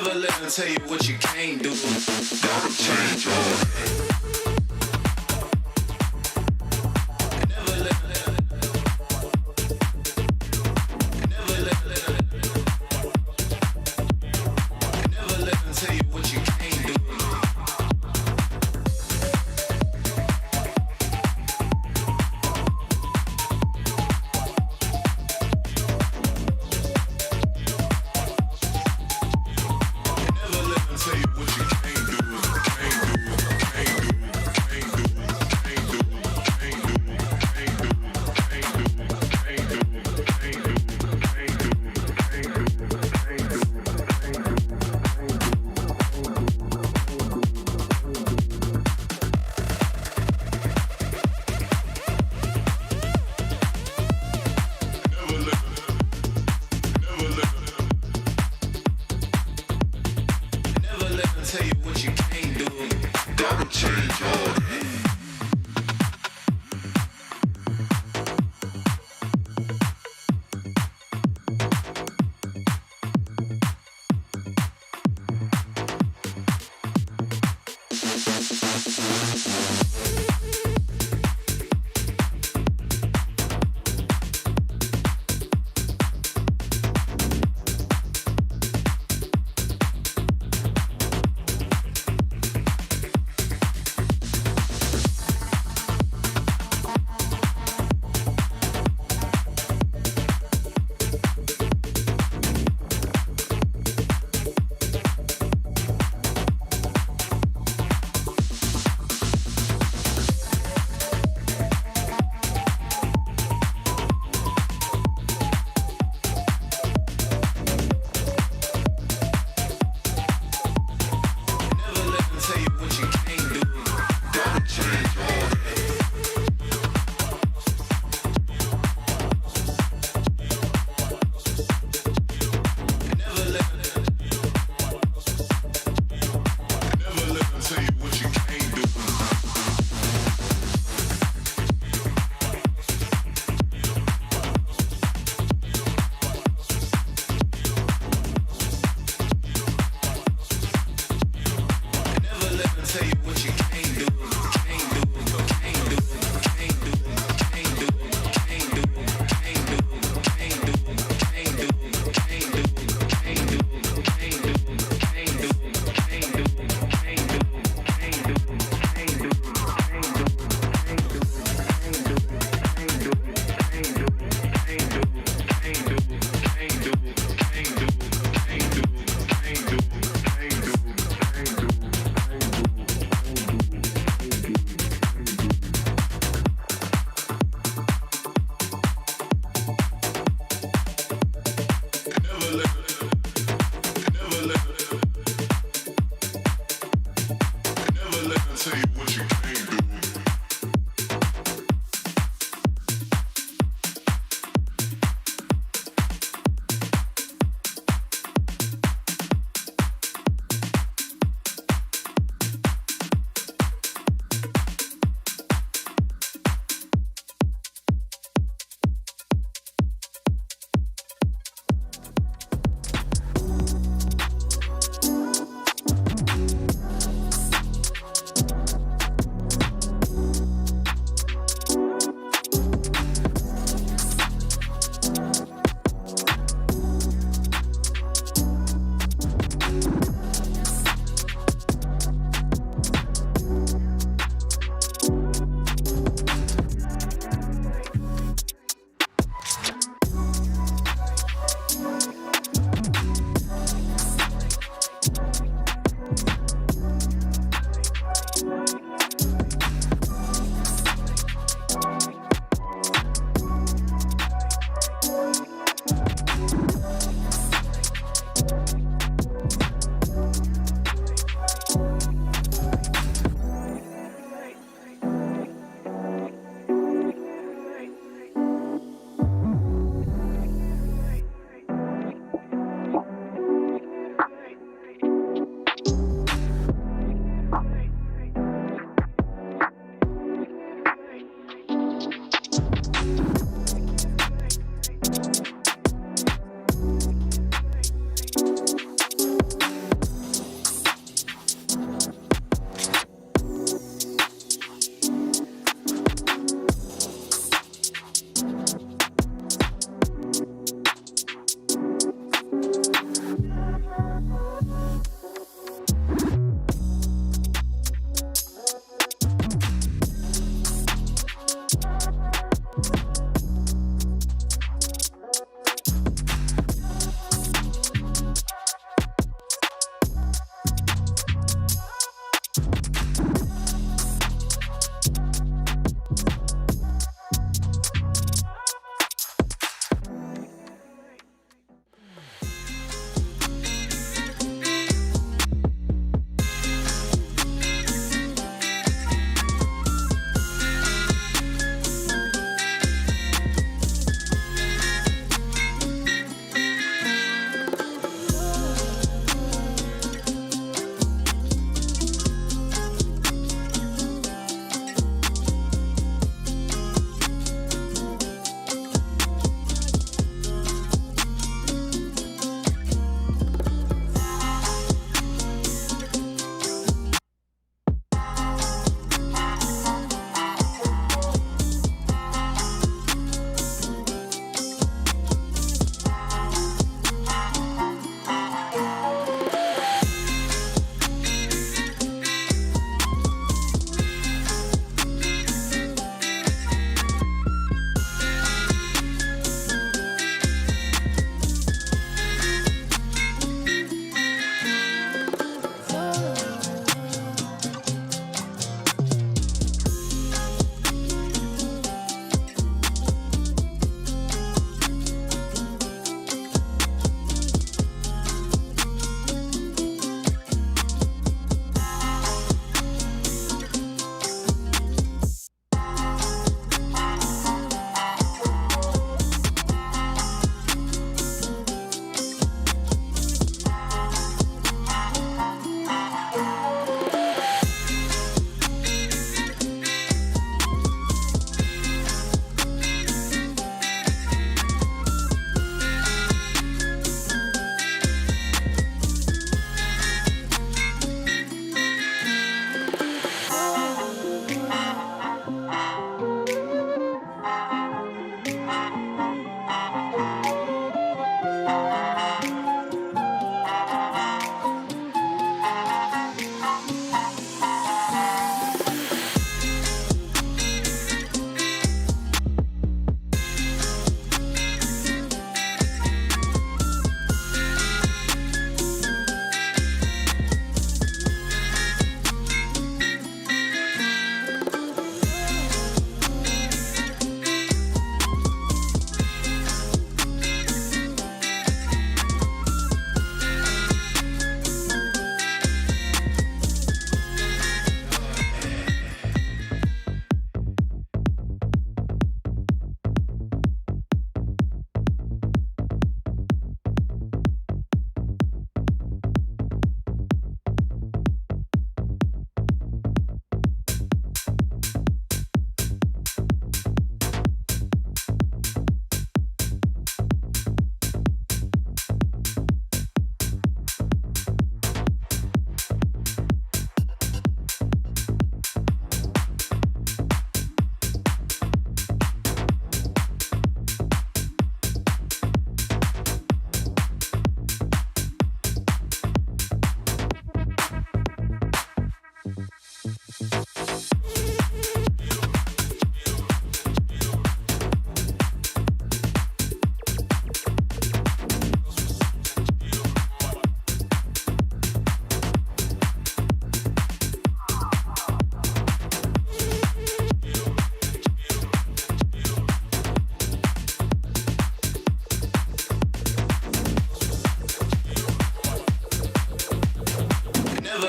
Never let them tell you what you can't do. Gotta change your head.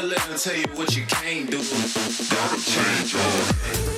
Never let them tell you what you can't do. Gotta change your head.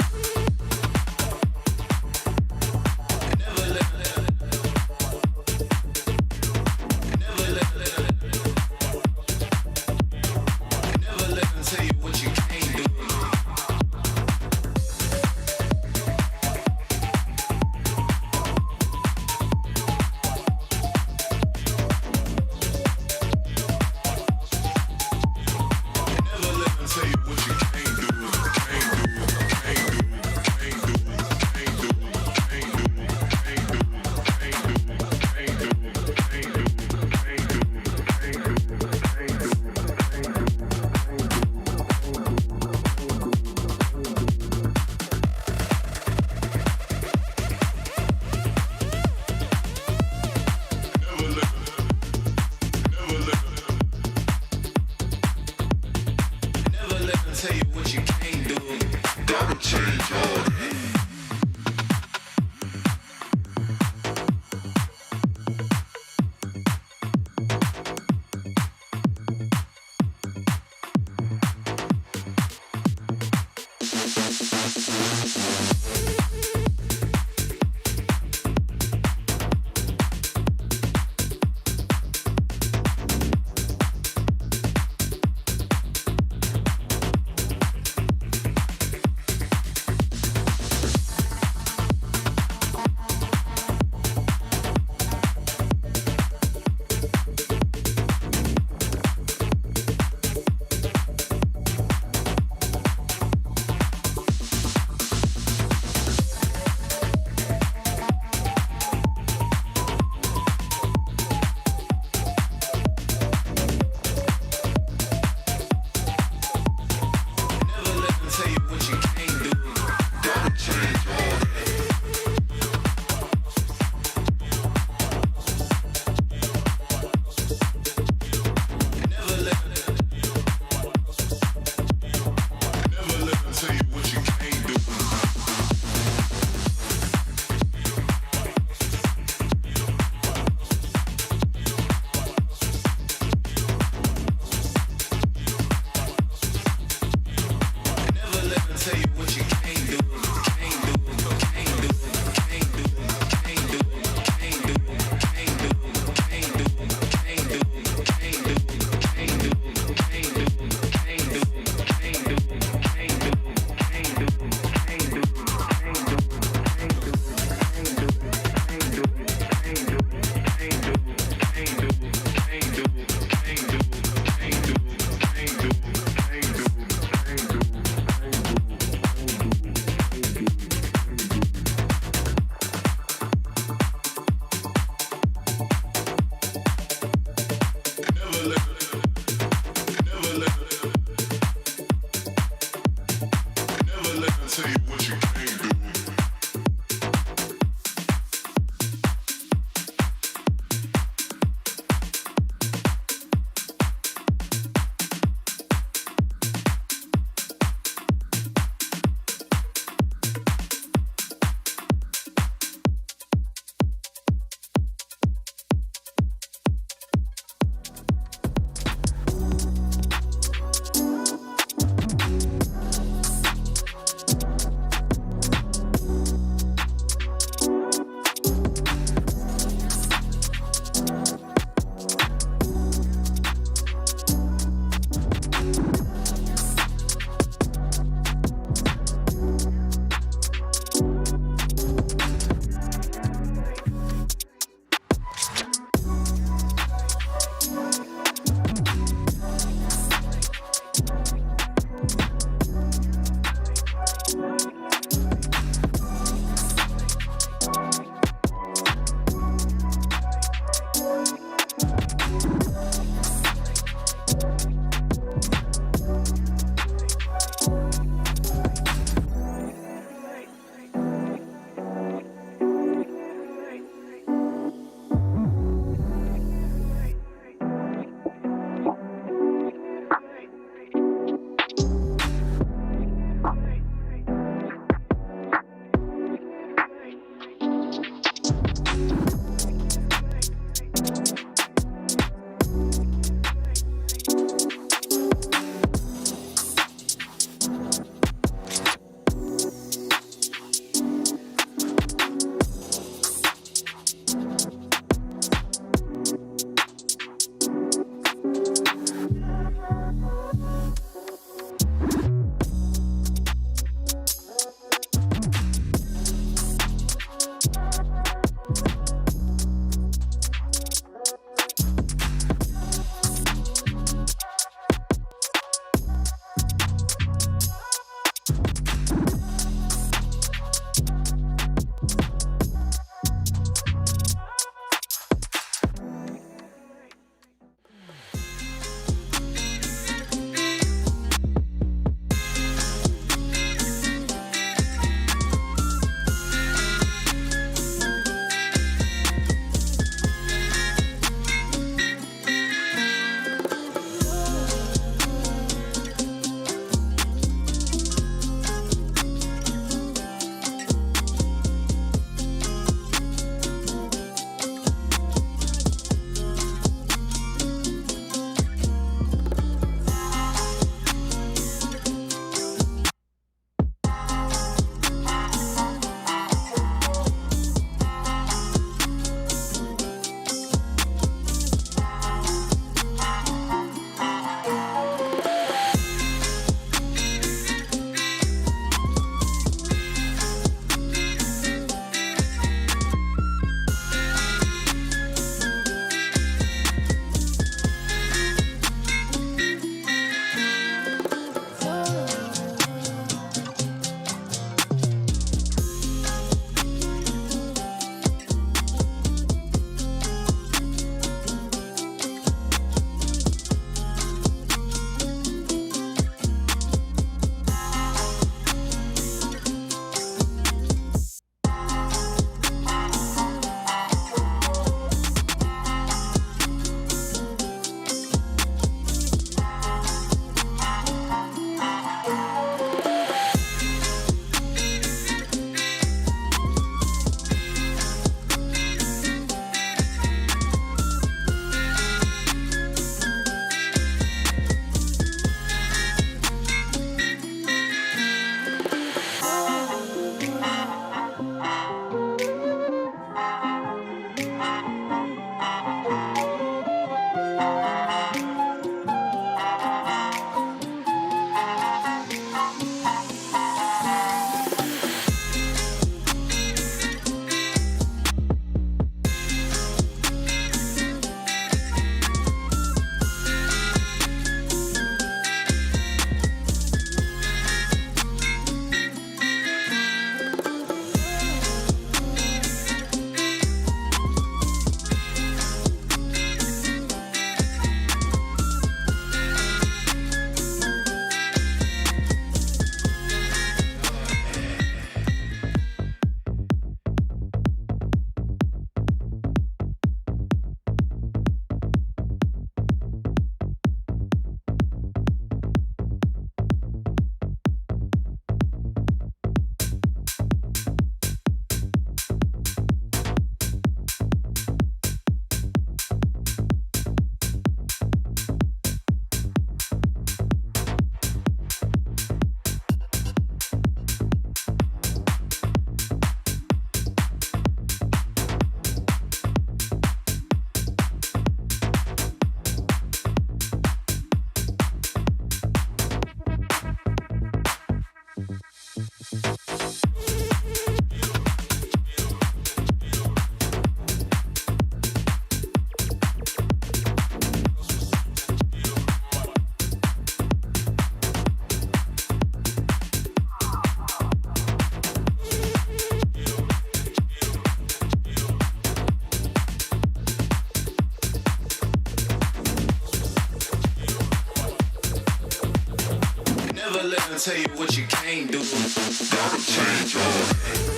Never let them tell you what you can't do. Gotta change your head.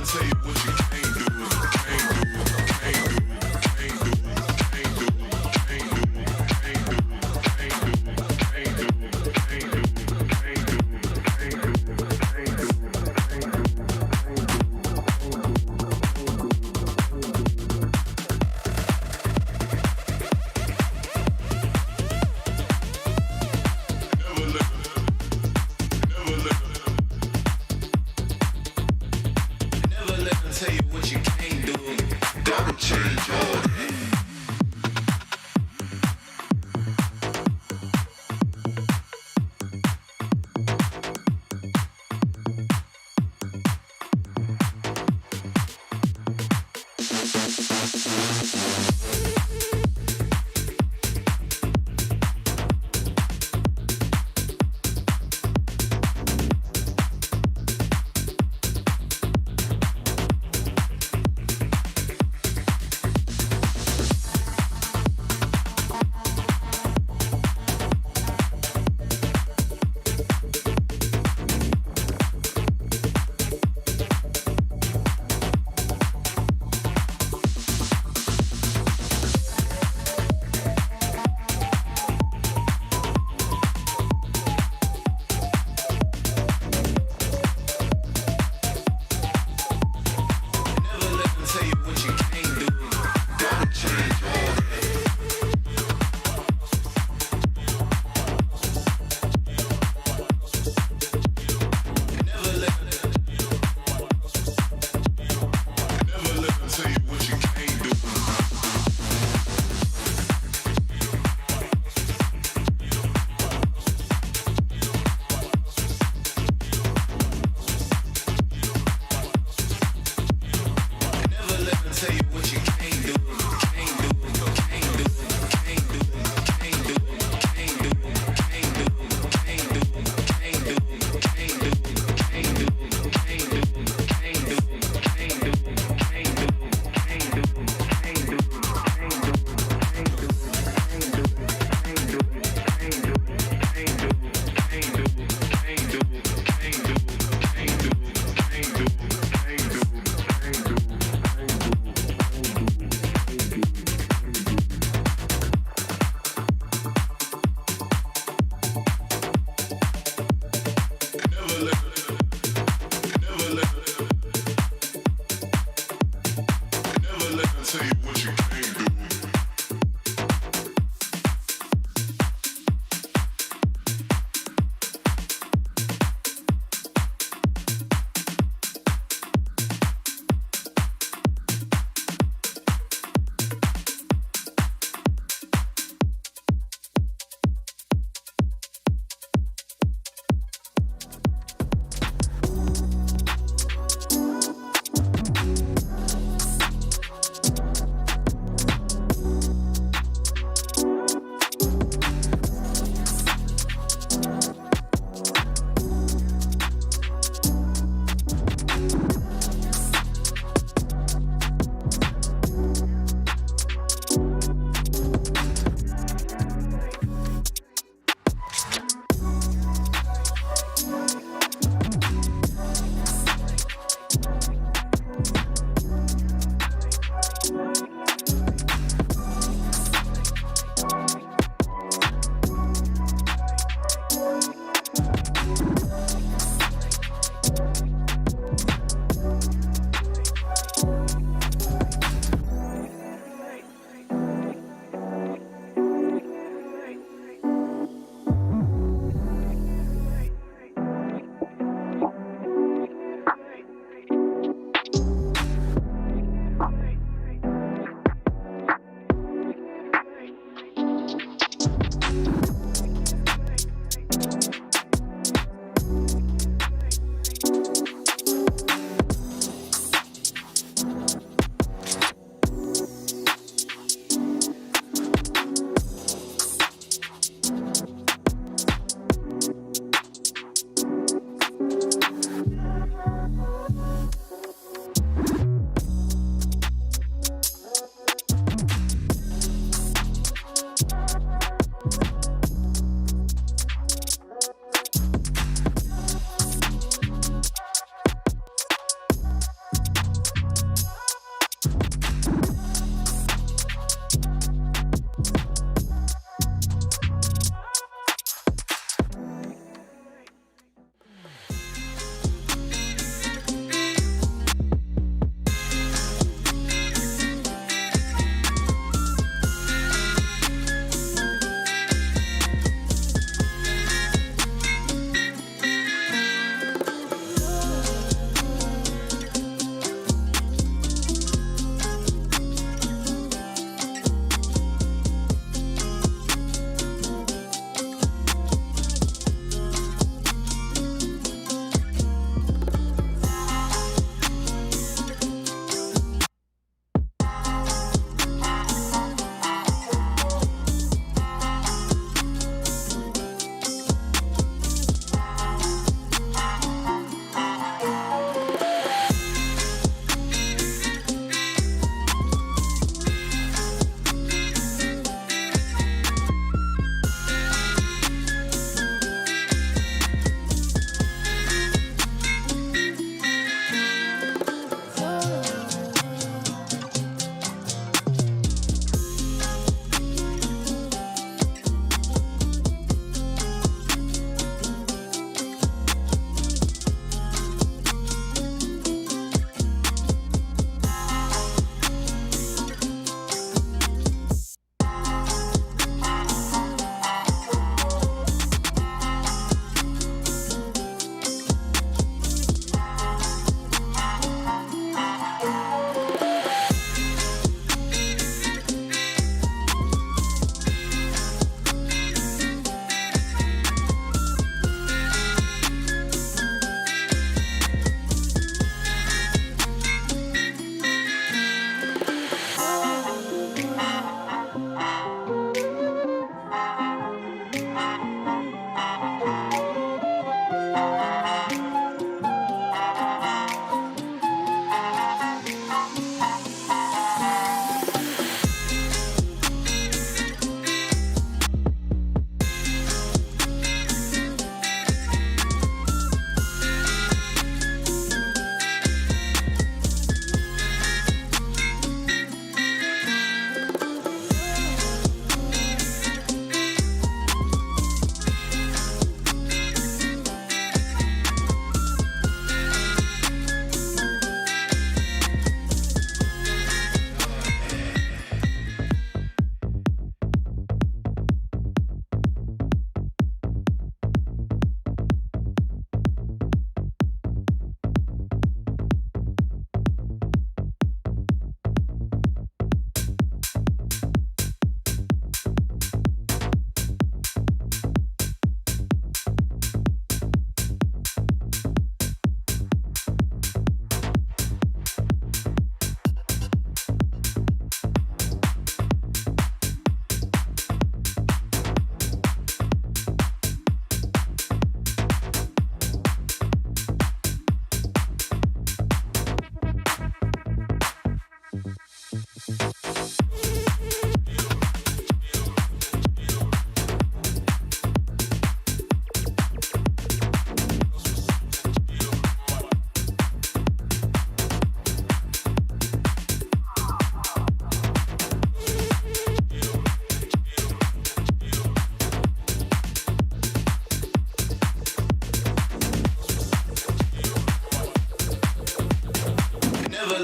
Tell you what you can't do, can't do, can't do.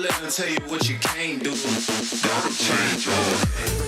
let them tell you what you can't do. Gotta change your head.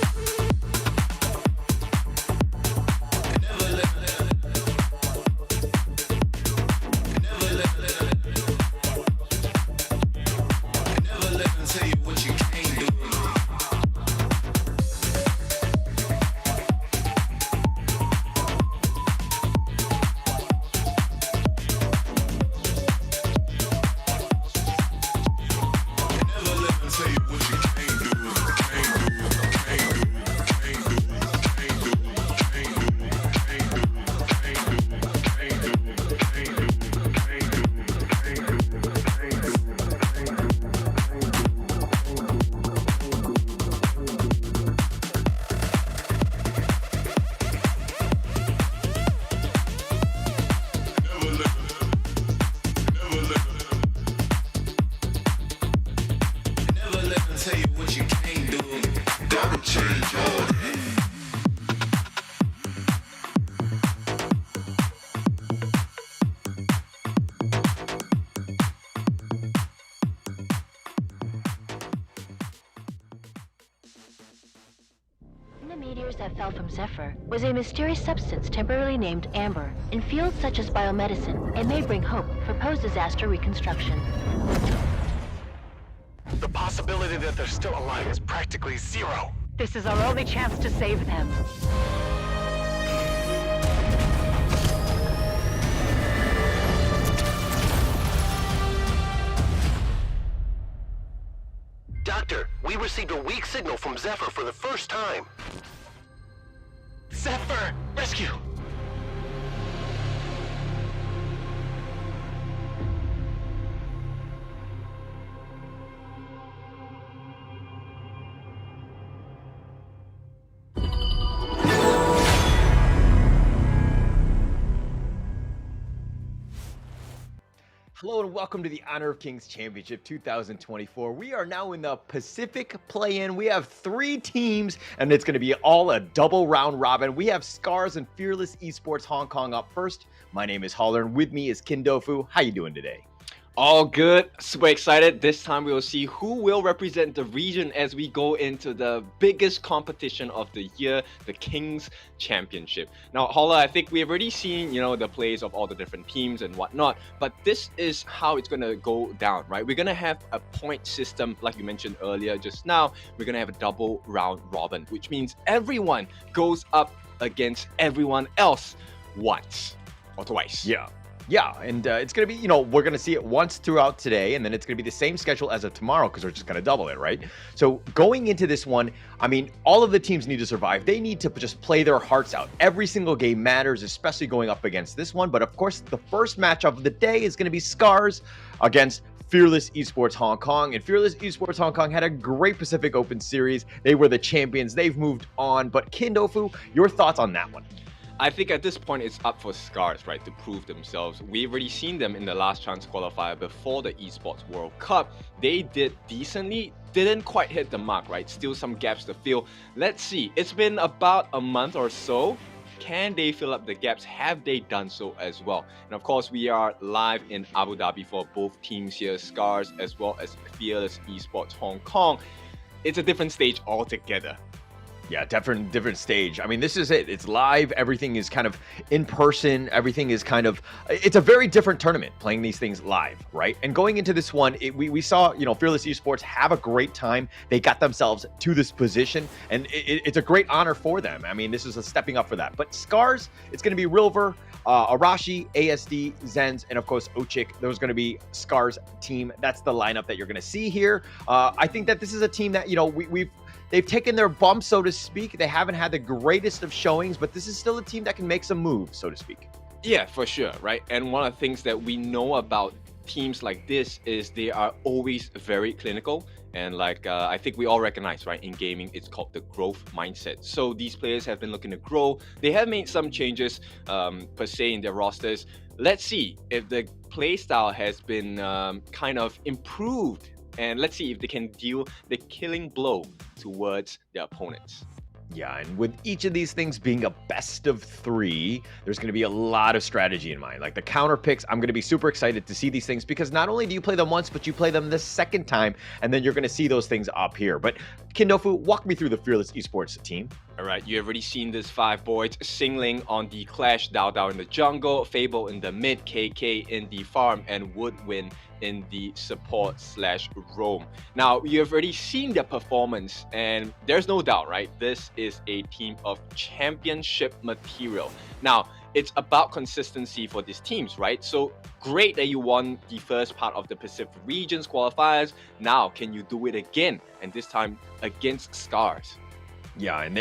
The meteors that fell from Zephyr was a mysterious substance temporarily named amber. In fields such as biomedicine, it may bring hope for post-disaster reconstruction. The possibility that they're still alive is practically zero. This is our only chance to save them. Doctor, we received a weak signal from Zephyr for the first time. Zephyr! Rescue! Hello and welcome to the Honor of Kings Championship 2024. We are now in the Pacific play-in. We have 3 teams, and it's going to be all a double round robin. We have SCARZ and Fearless Esports Hong Kong up first. My name is Holler, and with me is Kindofu. How you doing today? All good, super excited. This time we will see who will represent the region as we go into the biggest competition of the year, the Kings Championship. Now, Holla, I think we have already seen, the plays of all the different teams and whatnot, but this is how it's going to go down, right? We're going to have a point system, like you mentioned earlier just now. We're going to have a double round robin, which means everyone goes up against everyone else once or twice. Yeah, and it's going to be, we're going to see it once throughout today, and then it's going to be the same schedule as of tomorrow because we're just going to double it, right? So going into this one, I mean, all of the teams need to survive. They need to just play their hearts out. Every single game matters, especially going up against this one. But of course, the first match of the day is going to be SCARZ against Fearless Esports Hong Kong. And Fearless Esports Hong Kong had a great Pacific Open series. They were the champions. They've moved on. But Kindofu, your thoughts on that one? I think at this point it's up for SCARZ, right, to prove themselves. We've already seen them in the last chance qualifier before the Esports World Cup. They did decently, didn't quite hit the mark, right? Still some gaps to fill. Let's see. It's been about a month or so. Can they fill up the gaps? Have they done so as well? And of course, we are live in Abu Dhabi for both teams here, SCARZ as well as Fearless Esports Hong Kong. It's a different stage altogether. Yeah, different stage. I mean, this is it. It's live. Everything is kind of in person. Everything is kind of, it's a very different tournament playing these things live, right? And going into this one, we saw, Fearless Esports have a great time. They got themselves to this position, and it's a great honor for them. I mean, this is a stepping up for that. But SCARZ, it's going to be Rilver, Arashi, ASD, Zens, and of course, Ochik. There's going to be SCARZ team. That's the lineup that you're going to see here. I think that this is a team that, they've taken their bump, so to speak. They haven't had the greatest of showings, but this is still a team that can make some moves, so to speak. Yeah, for sure, right? And one of the things that we know about teams like this is they are always very clinical. And I think we all recognize, right, in gaming, it's called the growth mindset. So these players have been looking to grow. They have made some changes, per se, in their rosters. Let's see if the play style has been kind of improved. And let's see if they can deal the killing blow towards their opponents. Yeah, and with each of these things being a best of 3, there's going to be a lot of strategy in mind. Like the counter picks, I'm going to be super excited to see these things because not only do you play them once, but you play them the second time, and then you're going to see those things up here. But Kindofu, walk me through the Fearless Esports team. All right, you have already seen this 5 boys: Singling on the Clash, Dao Dao in the jungle, Fable in the mid, KK in the farm, and Woodwind in the support/roam. Now, you have already seen their performance, and there's no doubt, right? This is a team of championship material. Now, it's about consistency for these teams, right? So great that you won the first part of the Pacific Regions qualifiers. Now, can you do it again? And this time against SCARZ. Yeah, and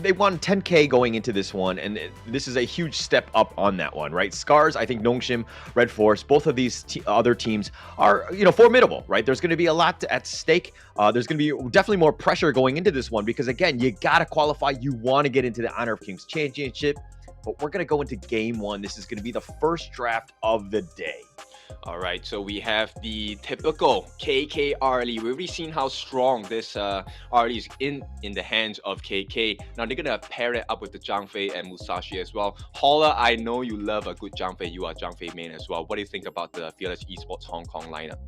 they won 10K going into this one, and this is a huge step up on that one, right? SCARZ, I think Nongshim RedForce, both of these other teams are, formidable, right? There's going to be a lot at stake. There's going to be definitely more pressure going into this one because, again, you got to qualify. You want to get into the Honor of Kings Championship, but we're going to go into Game 1. This is going to be the first draft of the day. All right, so we have the typical KK Arlie. We've already seen how strong this Arlie is in the hands of KK. Now they're gonna pair it up with the Zhang Fei and Musashi as well. Holler, I know you love a good Zhang Fei. You are Zhang Fei main as well. What do you think about the Fearless Esports Hong Kong lineup?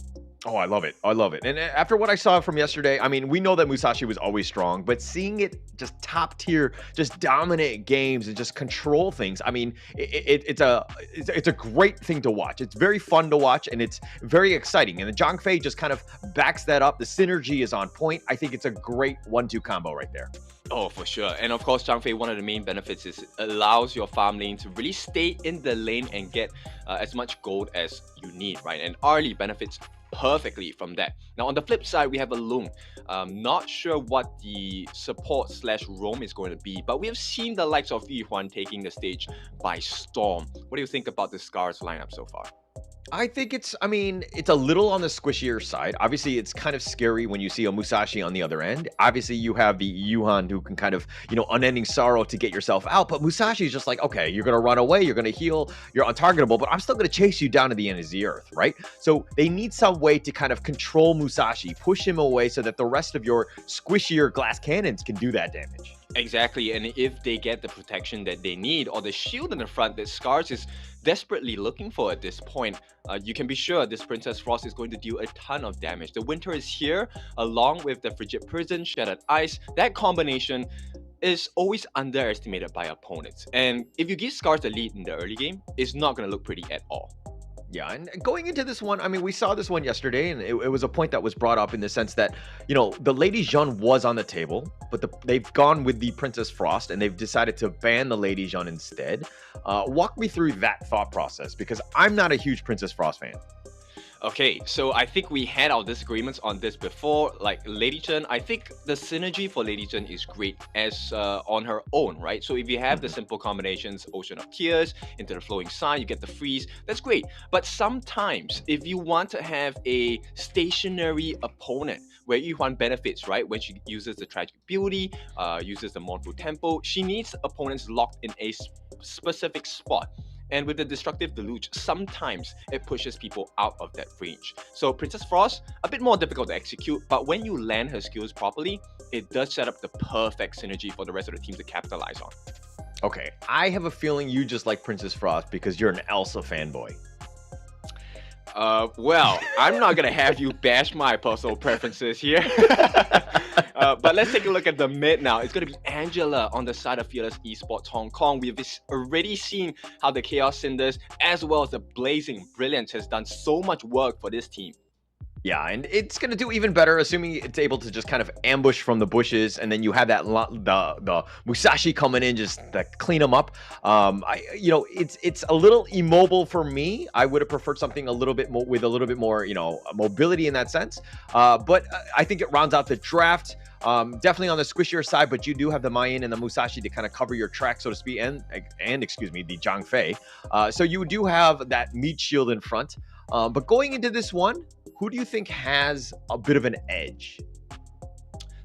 Oh, I love it. I love it. And after what I saw from yesterday, we know that Musashi was always strong, but seeing it just top tier, just dominate games and just control things. It's a great thing to watch. It's very fun to watch and it's very exciting. And the Zhang Fei just kind of backs that up. The synergy is on point. I think it's a great 1-2 combo right there. Oh, for sure. And of course, Zhang Fei, one of the main benefits is it allows your farm lane to really stay in the lane and get as much gold as you need, right? And Arlie benefits perfectly from that. Now, on the flip side, we have a Luong. Not sure what the support/roam is going to be, but we have seen the likes of Yuhuan taking the stage by storm. What do you think about the SCARZ lineup so far? I think it's a little on the squishier side. Obviously, it's kind of scary when you see a Musashi on the other end. Obviously, you have the Yuhan who can kind of, unending sorrow to get yourself out. But Musashi is just like, okay, you're going to run away, you're going to heal, you're untargetable, but I'm still going to chase you down to the end of the earth, right? So they need some way to kind of control Musashi, push him away so that the rest of your squishier glass cannons can do that damage. Exactly, and if they get the protection that they need or the shield in the front that SCARZ is desperately looking for at this point, you can be sure this Princess Frost is going to deal a ton of damage. The winter is here, along with the Frigid Prison, Shattered Ice. That combination is always underestimated by opponents. And if you give SCARZ the lead in the early game, it's not going to look pretty at all. Yeah, and going into this one, we saw this one yesterday, and it was a point that was brought up in the sense that, the Lady Jeanne was on the table, but they've gone with the Princess Frost, and they've decided to ban the Lady Jeanne instead. Walk me through that thought process, because I'm not a huge Princess Frost fan. Okay, so I think we had our disagreements on this before. Like Lady Jeanne, I think the synergy for Lady Jeanne is great as on her own, right? So if you have the simple combinations, Ocean of Tears, into the Flowing Sign, you get the freeze, that's great. But sometimes, if you want to have a stationary opponent, where Yuhuan benefits, right? When she uses the Tragic Beauty, uses the Mournful Tempo, she needs opponents locked in a specific spot. And with the Destructive Deluge, sometimes it pushes people out of that range. So Princess Frost, a bit more difficult to execute, but when you land her skills properly, it does set up the perfect synergy for the rest of the team to capitalize on. Okay, I have a feeling you just like Princess Frost because you're an Elsa fanboy. Well, I'm not gonna have you bash my personal preferences here. But let's take a look at the mid now. It's gonna be Angela on the side of Fearless Esports Hong Kong. We've already seen how the Chaos Cinders as well as the Blazing Brilliance has done so much work for this team. Yeah, and it's going to do even better, assuming it's able to just kind of ambush from the bushes, and then you have that the Musashi coming in just to clean them up. It's a little immobile for me. I would have preferred something a little bit more with a little bit more, mobility in that sense. But I think it rounds out the draft. Definitely on the squishier side, but you do have the Mayan and the Musashi to kind of cover your track, so to speak, and the Zhang Fei. So you do have that meat shield in front. But going into this one, who do you think has a bit of an edge?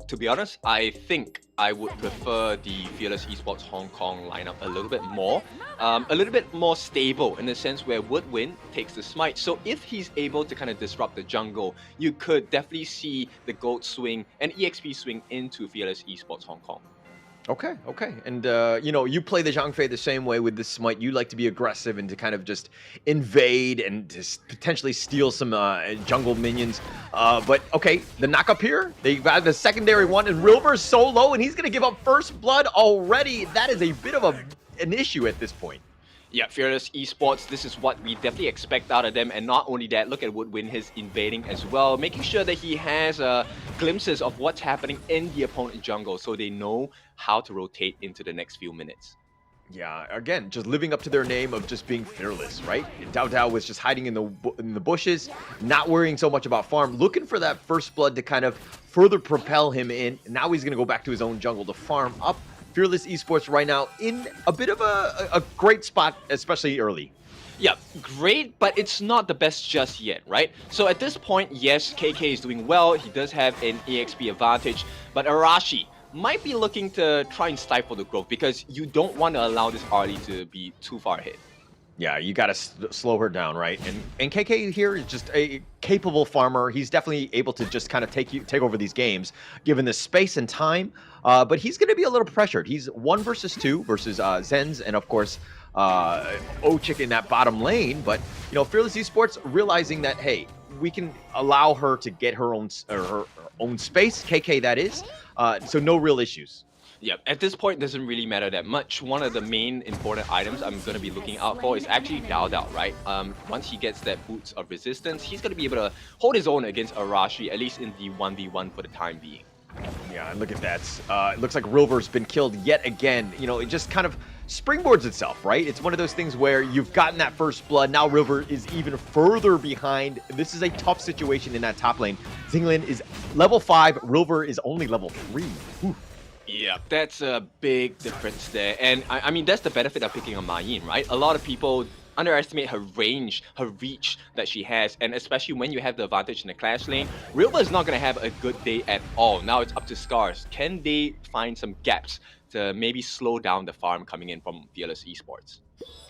To be honest, I think I would prefer the Fearless Esports Hong Kong lineup a little bit more. A little bit more stable in the sense where Woodwind takes the smite. So if he's able to kind of disrupt the jungle, you could definitely see the gold swing and EXP swing into Fearless Esports Hong Kong. Okay, okay. And, you know, you play the Zhang Fei the same way with the Smite. You like to be aggressive and to kind of just invade and to potentially steal some jungle minions. But, okay, the knock-up here, they got the secondary one, and Rilver's so low, and he's going to give up first blood already. That is a bit of an issue at this point. Yeah, Fearless Esports, this is what we definitely expect out of them. And not only that, look at Woodwind, his invading as well, making sure that he has glimpses of what's happening in the opponent jungle so they know how to rotate into the next few minutes. Yeah, again, just living up to their name of just being fearless, right? Dao Dao was just hiding in the bushes, not worrying so much about farm, looking for that first blood to kind of further propel him in. Now he's going to go back to his own jungle to farm up. Fearless Esports right now in a bit of a great spot, especially early. Yeah, great, but it's not the best just yet, right? So at this point, yes, KK is doing well. He does have an EXP advantage, but Arashi might be looking to try and stifle the growth because you don't want to allow this Arlie to be too far ahead. Yeah, you got to slow her down, right? And KK here is just a capable farmer. He's definitely able to just kind of take over these games, given the space and time. But he's going to be a little pressured. He's 1 versus 2 versus Zenz, and of course, Ochik in that bottom lane. But you know, Fearless Esports realizing that hey, we can allow her to get her own space. KK, that is. So no real issues. Yeah, at this point, it doesn't really matter that much. One of the main important items I'm going to be looking out for is actually Dao Dao, right? Once he gets that boots of resistance, he's going to be able to hold his own against Arashi, at least in the 1v1 for the time being. Yeah, and look at that. It looks like Rilver's been killed yet again. You know, it just kind of springboards itself, right? It's one of those things where you've gotten that first blood. Now River is even further behind. This is a tough situation in that top lane. Xinglin is level 5. River is only level 3. Oof. Yeah, that's a big difference there. And I mean, that's the benefit of picking a Ma Yin, right? A lot of people underestimate her range, her reach that she has, and especially when you have the advantage in the clash lane, Rilva is not going to have a good day at all. Now it's up to SCARZ. Can they find some gaps to maybe slow down the farm coming in from Fearless Esports?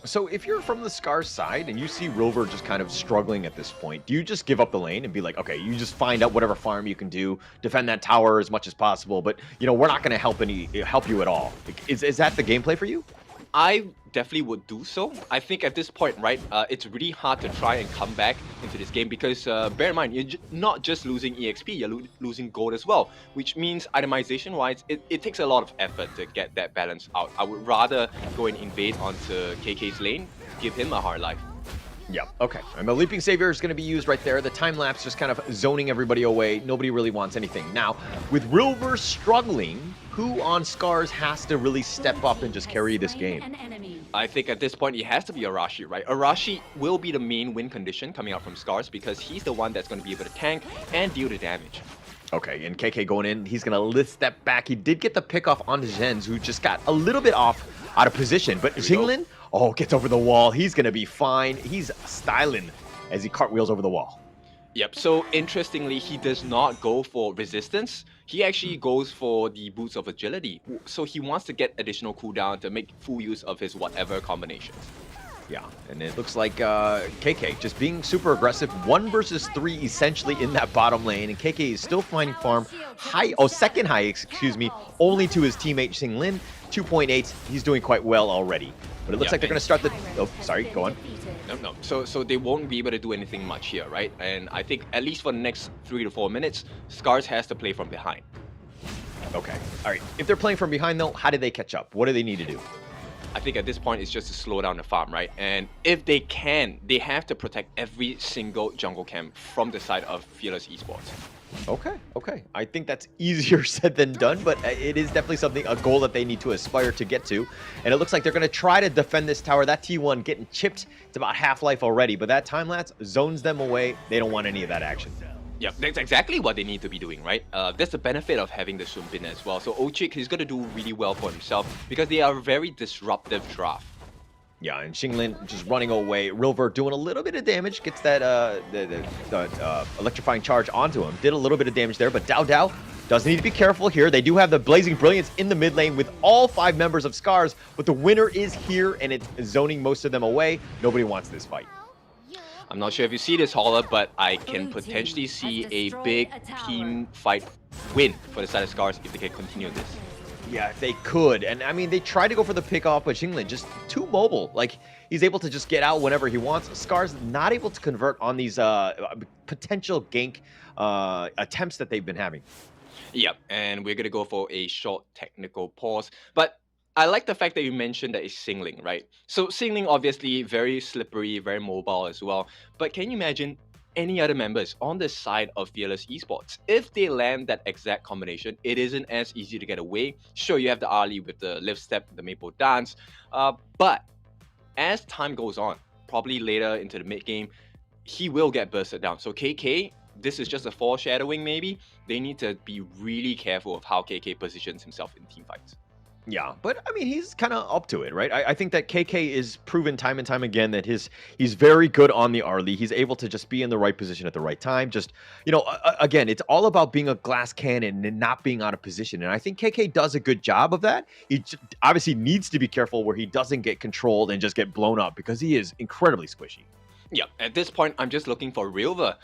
So if you're from the SCARZ side and you see Rover just kind of struggling at this point, do you just give up the lane and be like, okay, you just find out whatever farm you can do, defend that tower as much as possible, but you know, we're not going to help you at all. Is that the gameplay for you? I definitely would do so. I think at this point, right, it's really hard to try and come back into this game because bear in mind, you're not just losing EXP, you're losing gold as well, which means itemization-wise, it takes a lot of effort to get that balance out. I would rather go and invade onto KK's lane, give him a hard life. Yeah, okay. And the Leaping Savior is going to be used right there. The time-lapse just kind of zoning everybody away. Nobody really wants anything. Now, with Rilver struggling, who on SCARZ has to really step up and just carry this game? I think at this point, it has to be Arashi, right? Arashi will be the main win condition coming out from SCARZ because he's the one that's going to be able to tank and deal the damage. Okay, and KK going in, he's going to lift step back. He did get the pick off onto Zenz, who just got a little bit out of position. But Xinglin, oh, gets over the wall. He's going to be fine. He's styling as he cartwheels over the wall. Yep, so interestingly, he does not go for resistance. He actually goes for the boots of agility. So he wants to get additional cooldown to make full use of his whatever combinations. Yeah, and it looks like KK just being super aggressive. 1 versus 3 essentially in that bottom lane, and KK is still finding farm second high, excuse me, only to his teammate Xinglin. 2.8, he's doing quite well already. But it looks like they're going to start the... Oh, sorry, go on. No. So they won't be able to do anything much here, right? And I think at least for the next 3 to 4 minutes, SCARZ has to play from behind. Okay. All right. If they're playing from behind, though, how do they catch up? What do they need to do? I think at this point, it's just to slow down the farm, right? And if they can, they have to protect every single jungle camp from the side of Fearless Esports. Okay. I think that's easier said than done, but it is definitely a goal that they need to aspire to get to. And it looks like they're going to try to defend this tower. That T1 getting chipped. It's about half-life already, but that time-lapse zones them away. They don't want any of that action. Yeah, that's exactly what they need to be doing, right? That's the benefit of having the Sun Bin as well. So Ochik, he's going to do really well for himself because they are a very disruptive draft. Yeah, and Xinglin just running away. Rilver doing a little bit of damage, gets that the electrifying charge onto him. Did a little bit of damage there, but Dao Dao does need to be careful here. They do have the Blazing Brilliance in the mid lane with all 5 members of SCARZ, but the winner is here, and it's zoning most of them away. Nobody wants this fight. I'm not sure if you see this, Holler, but I can potentially see a big team fight win for the side of SCARZ if they can continue this. Yeah, if they could. And I mean, they tried to go for the pick off, but Xingling just too mobile. Like, he's able to just get out whenever he wants. SCARZ not able to convert on these potential gank attempts that they've been having. Yep, and we're gonna go for a short technical pause. But I like the fact that you mentioned that it's Xingling, right? So Xingling obviously very slippery, very mobile as well. But can you imagine any other members on the side of Fearless Esports? If they land that exact combination, it isn't as easy to get away. Sure, you have the Ali with the lift step, the maple dance, but as time goes on, probably later into the mid game, he will get bursted down. So KK, this is just a foreshadowing maybe. They need to be really careful of how KK positions himself in team fights. Yeah, but I mean, he's kind of up to it, right? I think that KK is proven time and time again that he's very good on the Arlie. He's able to just be in the right position at the right time. Just, again, it's all about being a glass cannon and not being out of position. And I think KK does a good job of that. He obviously needs to be careful where he doesn't get controlled and just get blown up because he is incredibly squishy. Yeah, at this point, I'm just looking for Rilver,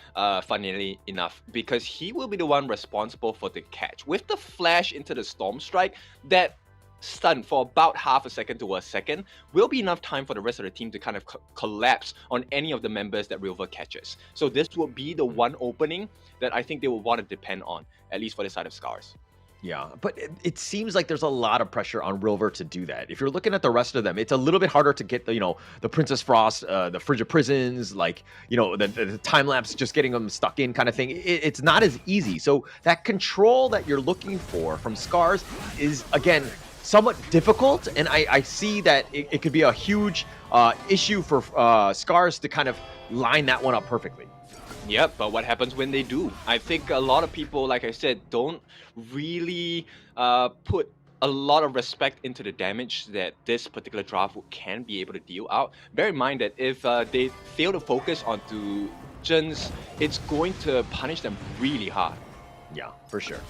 funnily enough, because he will be the one responsible for the catch. With the flash into the Storm Strike, that stun for about half a second to a second will be enough time for the rest of the team to kind of collapse on any of the members that Rilver catches. So this will be the one opening that I think they will want to depend on, at least for the side of SCARZ. Yeah, but it seems like there's a lot of pressure on Rilver to do that. If you're looking at the rest of them, it's a little bit harder to get the Princess Frost, the Frigid Prisons, like, the time lapse, just getting them stuck in kind of thing. It's not as easy. So that control that you're looking for from SCARZ is, again, somewhat difficult, and I see that it could be a huge issue for SCARZ to kind of line that one up perfectly. Yep, but what happens when they do? I think a lot of people, like I said, don't really put a lot of respect into the damage that this particular draft can be able to deal out. Bear in mind that if they fail to focus onto Zhen's, it's going to punish them really hard. Yeah, for sure.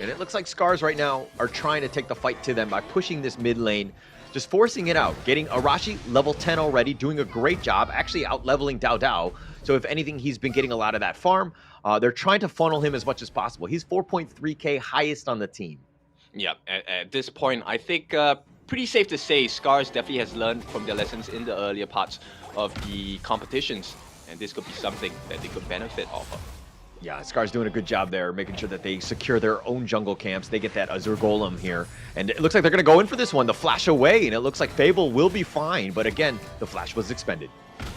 And it looks like SCARZ right now are trying to take the fight to them by pushing this mid lane, just forcing it out, getting Arashi level 10 already, doing a great job, actually out-leveling Dao Dao. So if anything, he's been getting a lot of that farm. They're trying to funnel him as much as possible. He's 4.3k highest on the team. Yeah, at this point, I think pretty safe to say SCARZ definitely has learned from their lessons in the earlier parts of the competitions, and this could be something that they could benefit off of. Yeah, SCARZ doing a good job there, making sure that they secure their own jungle camps. They get that Azure Golem here. And it looks like they're going to go in for this one, the flash away, and it looks like Fable will be fine. But again, the flash was expended.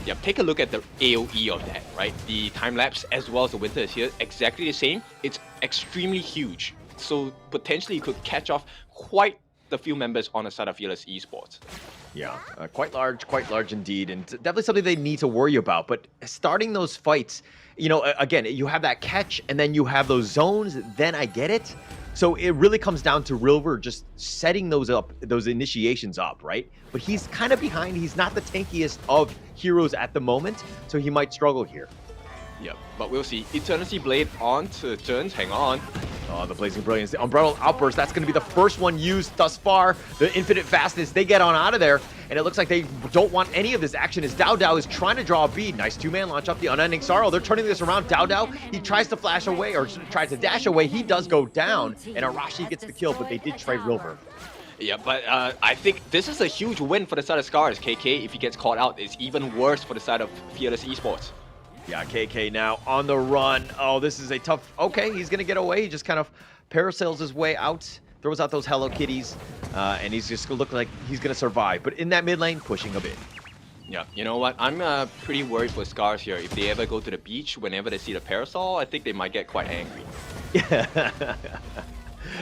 Yeah, take a look at the AoE of that, right? The time-lapse as well as the winter is here, exactly the same. It's extremely huge. So potentially you could catch off quite the few members on the side of Fearless Esports. Yeah, quite large indeed. And definitely something they need to worry about. But starting those fights, again, you have that catch and then you have those zones, then I get it. So it really comes down to Rilver just setting those initiations up, right? But he's kind of behind. He's not the tankiest of heroes at the moment, so he might struggle here. Yep, but we'll see. Eternity Blade on to Zhen's. Hang on. Oh, the Blazing Brilliance, the Unbridled Outburst. That's going to be the first one used thus far. The Infinite Fastness, they get on out of there. And it looks like they don't want any of this action as Dao Dao is trying to draw a bead. Nice two-man launch up the Unending Sorrow. They're turning this around. Dao Dao, he tries to flash away or tries to dash away. He does go down, and Arashi gets the kill, but they did trade Rilver. Yeah, but I think this is a huge win for the side of SCARZ. KK, if he gets caught out, is even worse for the side of Fearless Esports. Yeah, KK now on the run. Oh, this is a tough... Okay, he's going to get away. He just kind of parasails his way out, throws out those Hello Kitties, and he's just going to look like he's going to survive. But in that mid lane, pushing a bit. Yeah, you know what? I'm pretty worried for SCARZ here. If they ever go to the beach, whenever they see the parasol, I think they might get quite angry.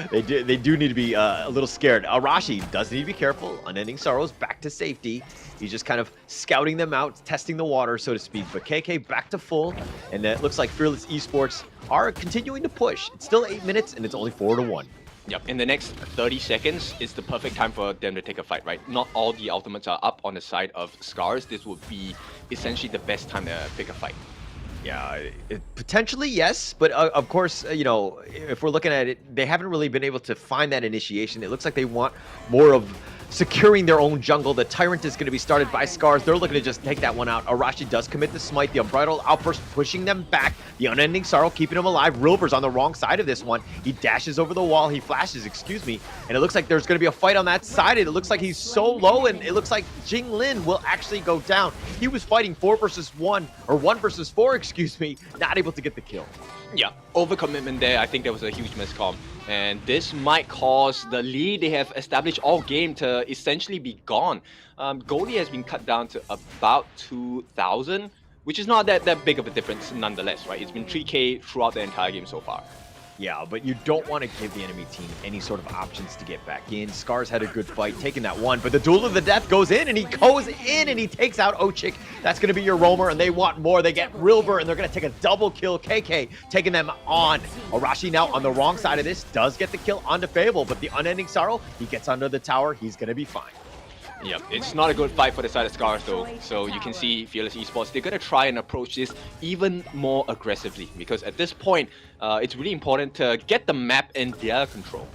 They do need to be a little scared. Arashi does need to be careful. Unending Sorrows back to safety. He's just kind of scouting them out, testing the water, so to speak. But KK back to full, and it looks like Fearless Esports are continuing to push. It's still 8 minutes, and it's only 4-1. Yep, in the next 30 seconds, it's the perfect time for them to take a fight, right? Not all the ultimates are up on the side of SCARZ. This would be essentially the best time to pick a fight. Yeah, potentially yes, but of course, if we're looking at it, they haven't really been able to find that initiation. It looks like they want more of securing their own jungle. The Tyrant is going to be started by SCARZ. They're looking to just take that one out. Arashi does commit the smite. The Unbridled Outburst pushing them back. The Unending Sorrow keeping them alive. Rilver's on the wrong side of this one. He dashes over the wall. He flashes, excuse me. And it looks like there's going to be a fight on that side. It looks like he's so low, and it looks like Jinglin will actually go down. He was fighting 4 versus 1, or 1 versus 4, excuse me, not able to get the kill. Yeah, overcommitment there. I think that was a huge miscom. And this might cause the lead they have established all game to essentially be gone. Goldie has been cut down to about 2,000, which is not that big of a difference nonetheless, right? It's been 3k throughout the entire game so far. Yeah, but you don't want to give the enemy team any sort of options to get back in. SCARZ had a good fight, taking that one, but the Duel of the Death goes in, and he goes in, and he takes out Ochik. That's going to be your roamer, and they want more. They get Rilver, and they're going to take a double kill. KK taking them on. Arashi now on the wrong side of this, does get the kill onto Fable, but the Unending Sorrow, he gets under the tower. He's going to be fine. Yeah, it's not a good fight for the side of SCARZ though. So you can see Fearless Esports, they're going to try and approach this even more aggressively, because at this point, it's really important to get the map in their control.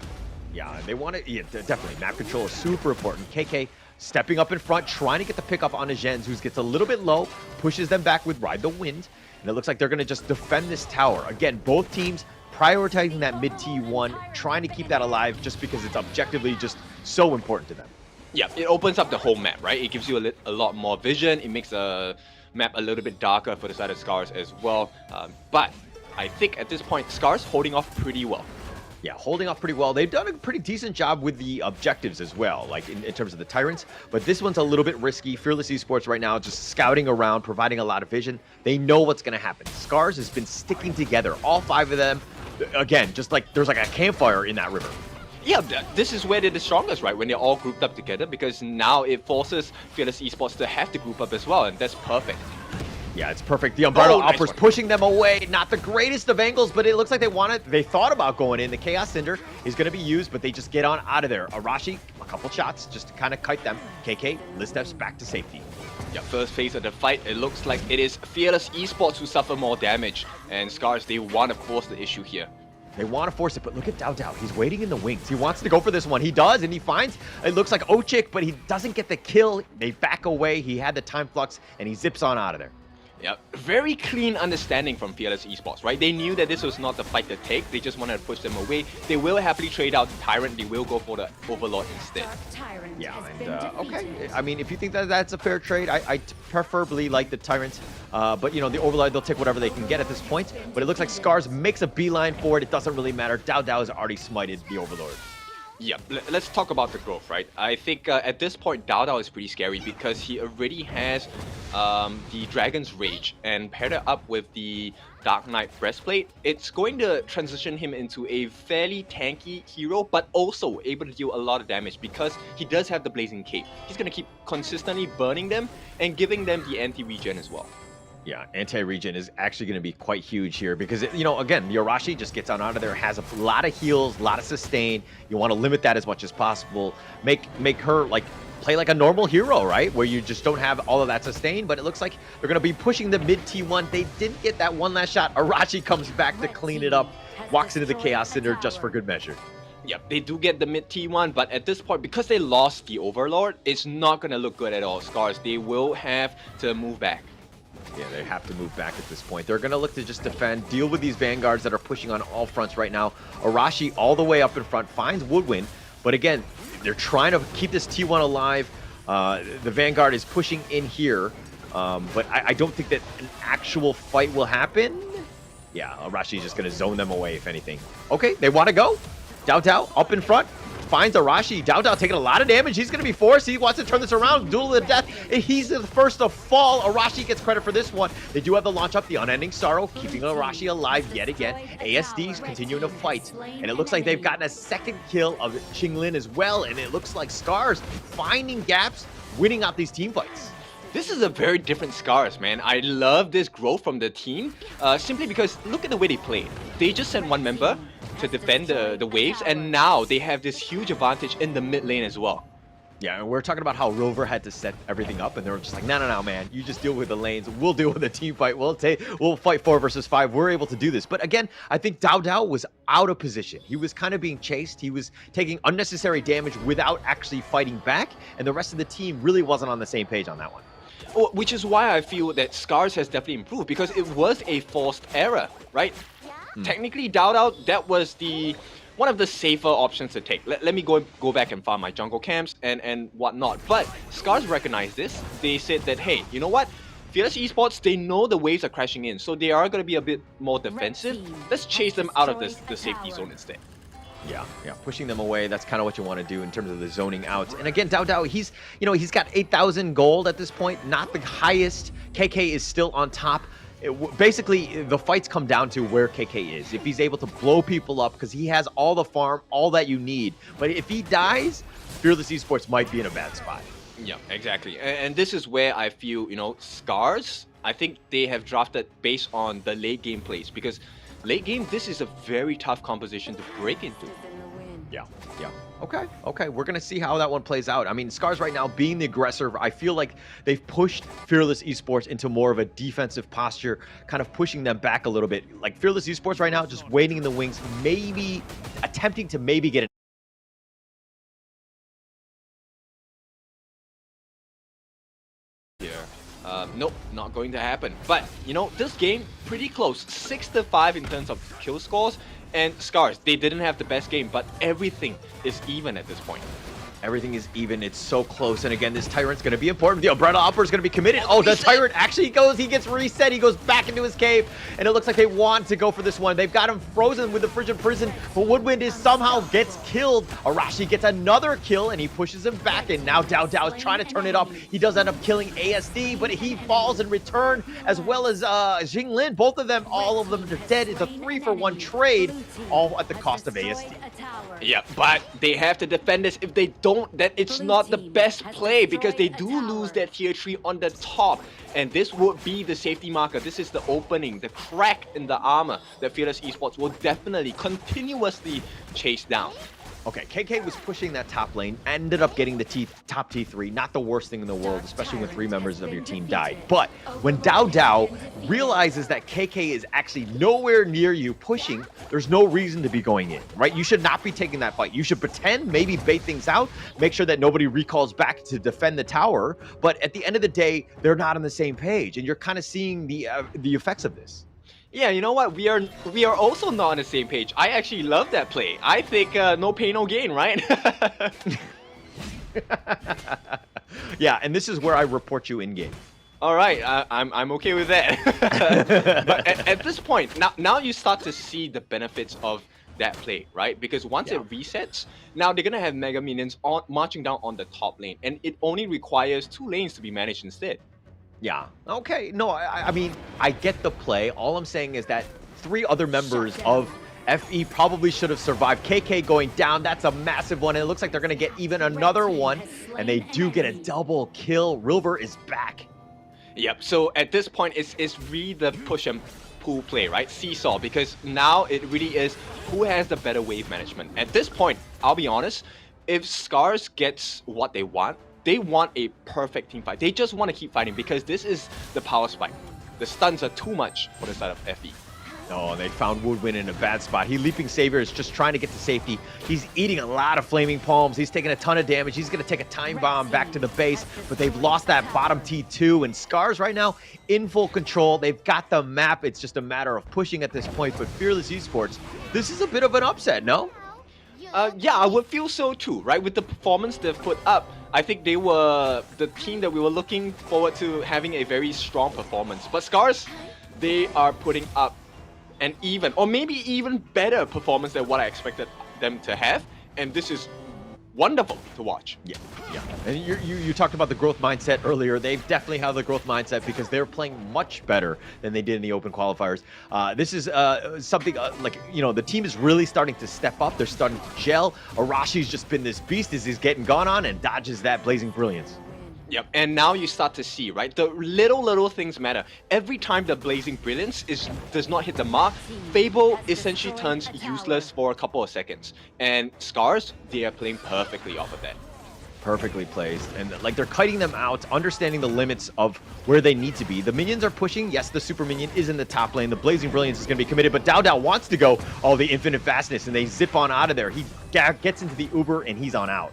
Yeah, they want to, yeah, definitely. Map control is super important. KK stepping up in front, trying to get the pickup on a Jens, who gets a little bit low, pushes them back with Ride the Wind, and it looks like they're going to just defend this tower. Again, both teams prioritizing that mid T1, trying to keep that alive just because it's objectively just so important to them. Yeah, it opens up the whole map, right? It gives you a lot more vision. It makes the map a little bit darker for the side of SCARZ as well. But I think at this point, SCARZ holding off pretty well. Yeah, holding off pretty well. They've done a pretty decent job with the objectives as well, like in terms of the Tyrants. But this one's a little bit risky. Fearless Esports right now just scouting around, providing a lot of vision. They know what's going to happen. SCARZ has been sticking together, all 5 of them. Again, just like there's like a campfire in that river. Yeah, this is where they're the strongest, right? When they're all grouped up together, because now it forces Fearless Esports to have to group up as well, and that's perfect. Yeah, it's perfect. The Unbridled nice Outburst one. pushing them away. Not the greatest of angles, but it looks like they thought about going in. The Chaos Cinder is going to be used, but they just get on out of there. Arashi, a couple shots just to kind of kite them. KK, list steps back to safety. Yeah, first phase of the fight, it looks like it is Fearless Esports who suffer more damage, and SCARZ, they want to force the issue here. They want to force it, but look at Dao Dao. He's waiting in the wings. He wants to go for this one. He does, and he finds, it looks like Ochik, but he doesn't get the kill. They back away. He had the time flux, and he zips on out of there. Yeah, very clean understanding from Fearless Esports, right? They knew that this was not the fight to take. They just wanted to push them away. They will happily trade out the Tyrant. They will go for the Overlord instead. Yeah, and okay. I mean, if you think that that's a fair trade, I preferably like the Tyrant. But, you know, the Overlord, they'll take whatever they can get at this point. But it looks like SCARZ makes a beeline for it. It doesn't really matter. Dao Dao has already smited the Overlord. Yeah, let's talk about the growth, right? I think at this point, Dao Dao is pretty scary because he already has the Dragon's Rage, and paired it up with the Dark Knight Breastplate, it's going to transition him into a fairly tanky hero, but also able to deal a lot of damage because he does have the Blazing Cape. He's going to keep consistently burning them and giving them the anti-regen as well. Yeah, anti-regen is actually going to be quite huge here because, you know, again, the Arashi just gets on out of there, has a lot of heals, a lot of sustain. You want to limit that as much as possible. Make her, like, play like a normal hero, right? Where you just don't have all of that sustain, but it looks like they're going to be pushing the mid T1. They didn't get that one last shot. Arashi comes back to clean it up, walks into the Chaos Cinder just for good measure. Yeah, they do get the mid T1, but at this point, because they lost the Overlord, it's not going to look good at all. SCARZ, they will have to move back. Yeah, they have to move back at this point. They're going to look to just defend, deal with these Vanguards that are pushing on all fronts right now. Arashi all the way up in front, finds Woodwind, but again, they're trying to keep this T1 alive. The Vanguard is pushing in here, but I don't think that an actual fight will happen. Yeah, Arashi is just going to zone them away, if anything. Okay, they want to go. Dao Dao up in front. Finds Arashi. Dao Dao taking a lot of damage. He's going to be forced. He wants to turn this around. Duel of the Death. He's the first to fall. Arashi gets credit for this one. They do have the launch up, the Unending Sorrow, keeping Arashi alive yet again. ASD's continuing to fight. And it looks like they've gotten a second kill of Jinglin as well. And it looks like SCARZ finding gaps, winning out these team fights. This is a very different SCARZ, man. I love this growth from the team, simply because look at the way they played. They just sent one member to defend the waves, and now they have this huge advantage in the mid lane as well. Yeah, and we're talking about how Rover had to set everything up, and they were just like, no, man, you just deal with the lanes. We'll deal with the team fight. We'll fight 4 versus 5. We're able to do this. But again, I think Dao was out of position. He was kind of being chased. He was taking unnecessary damage without actually fighting back, and the rest of the team really wasn't on the same page on that one. Which is why I feel that SCARZ has definitely improved, because it was a forced error, right? Technically, Dao, that was one of the safer options to take. Let me go back and farm my jungle camps and whatnot. But SCARZ recognized this. They said that, hey, you know what? Fearless Esports, they know the waves are crashing in, so they are going to be a bit more defensive. Let's chase them out of the safety zone instead. Yeah, pushing them away. That's kind of what you want to do in terms of the zoning out. And again, Dao, he's got 8,000 gold at this point, not the highest. KK is still on top. Basically, the fights come down to where KK is. If he's able to blow people up, because he has all the farm, all that you need. But if he dies, Fearless Esports might be in a bad spot. Yeah, exactly. And this is where I feel, SCARZ, I think they have drafted based on the late game plays, because late game, this is a very tough composition to break into. Yeah. Okay. We're going to see how that one plays out. I mean, SCARZ right now being the aggressor, I feel like they've pushed Fearless Esports into more of a defensive posture, kind of pushing them back a little bit. Like Fearless Esports right now, just waiting in the wings, maybe attempting to get an Nope, not going to happen. But, this game, pretty close. 6-5 in terms of kill scores. And SCARZ, they didn't have the best game, but everything is even at this point. Everything is even. It's so close. And again, this Tyrant's going to be important. The Umbrella Hopper is going to be committed. Oh, the Tyrant actually he gets reset. He goes back into his cave. And it looks like they want to go for this one. They've got him frozen with the Frigid Prison. But Woodwind somehow gets killed. Arashi gets another kill, and he pushes him back. And now Dao is trying to turn it up. He does end up killing ASD, but he falls in return, as well as Jinglin. Both of them, all of them are dead. It's a 3-for-1 trade, all at the cost of ASD. Yeah, but they have to defend this. If they don't, then it's not the best play, because they do lose that tier 3 on the top. And this would be the safety marker. This is the opening, the crack in the armor that Fearless Esports will definitely continuously chase down. Okay, KK was pushing that top lane, ended up getting the top T3. Not the worst thing in the world, especially when 3 members of your team died. But when Dao realizes that KK is actually nowhere near you pushing, there's no reason to be going in, right? You should not be taking that fight. You should pretend, maybe bait things out, make sure that nobody recalls back to defend the tower. But at the end of the day, they're not on the same page, and you're kind of seeing the effects of this. Yeah, you know what? We are also not on the same page. I actually love that play. I think no pain, no gain, right? Yeah, and this is where I report you in game. All right, I'm okay with that. But at this point, now you start to see the benefits of that play, right? Because once it resets, now they're gonna have Mega Minions marching down on the top lane, and it only requires 2 lanes to be managed instead. Yeah. Okay. No, I mean, I get the play. All I'm saying is that 3 other members of FE probably should have survived. KK going down, that's a massive one. And it looks like they're going to get even another one. And they do get a double kill. River is back. Yep. So at this point, it's really the push and pull play, right? Seesaw. Because now it really is who has the better wave management. At this point, I'll be honest, if SCARZ gets what they want a perfect team fight. They just want to keep fighting, because this is the power spike. The stuns are too much for the side of FE. Oh, they found Woodwind in a bad spot. Leaping Savior is just trying to get to safety. He's eating a lot of Flaming Palms. He's taking a ton of damage. He's going to take a time bomb back to the base, but they've lost that bottom T2, and SCARZ right now in full control. They've got the map. It's just a matter of pushing at this point, but Fearless Esports, this is a bit of an upset, no? Yeah, I would feel so too, right? With the performance they've put up, I think they were the team that we were looking forward to having a very strong performance. But SCARZ, they are putting up an even, or maybe even better performance than what I expected them to have. And this is wonderful to watch. Yeah. And you talked about the growth mindset earlier. They definitely have the growth mindset, because they're playing much better than they did in the open qualifiers. This is something the team is really starting to step up. They're starting to gel. Arashi's just been this beast as he's getting gone on and dodges that Blazing Brilliance. Yep, and now you start to see, right? The little things matter. Every time the Blazing Brilliance does not hit the mark, Fable essentially turns useless for a couple of seconds. And SCARZ, they are playing perfectly off of that. Perfectly placed, and like they're kiting them out, understanding the limits of where they need to be. The minions are pushing. Yes, the super minion is in the top lane. The Blazing Brilliance is going to be committed, but Dao wants to go all the infinite fastness, and they zip on out of there. He gets into the Uber, and he's on out.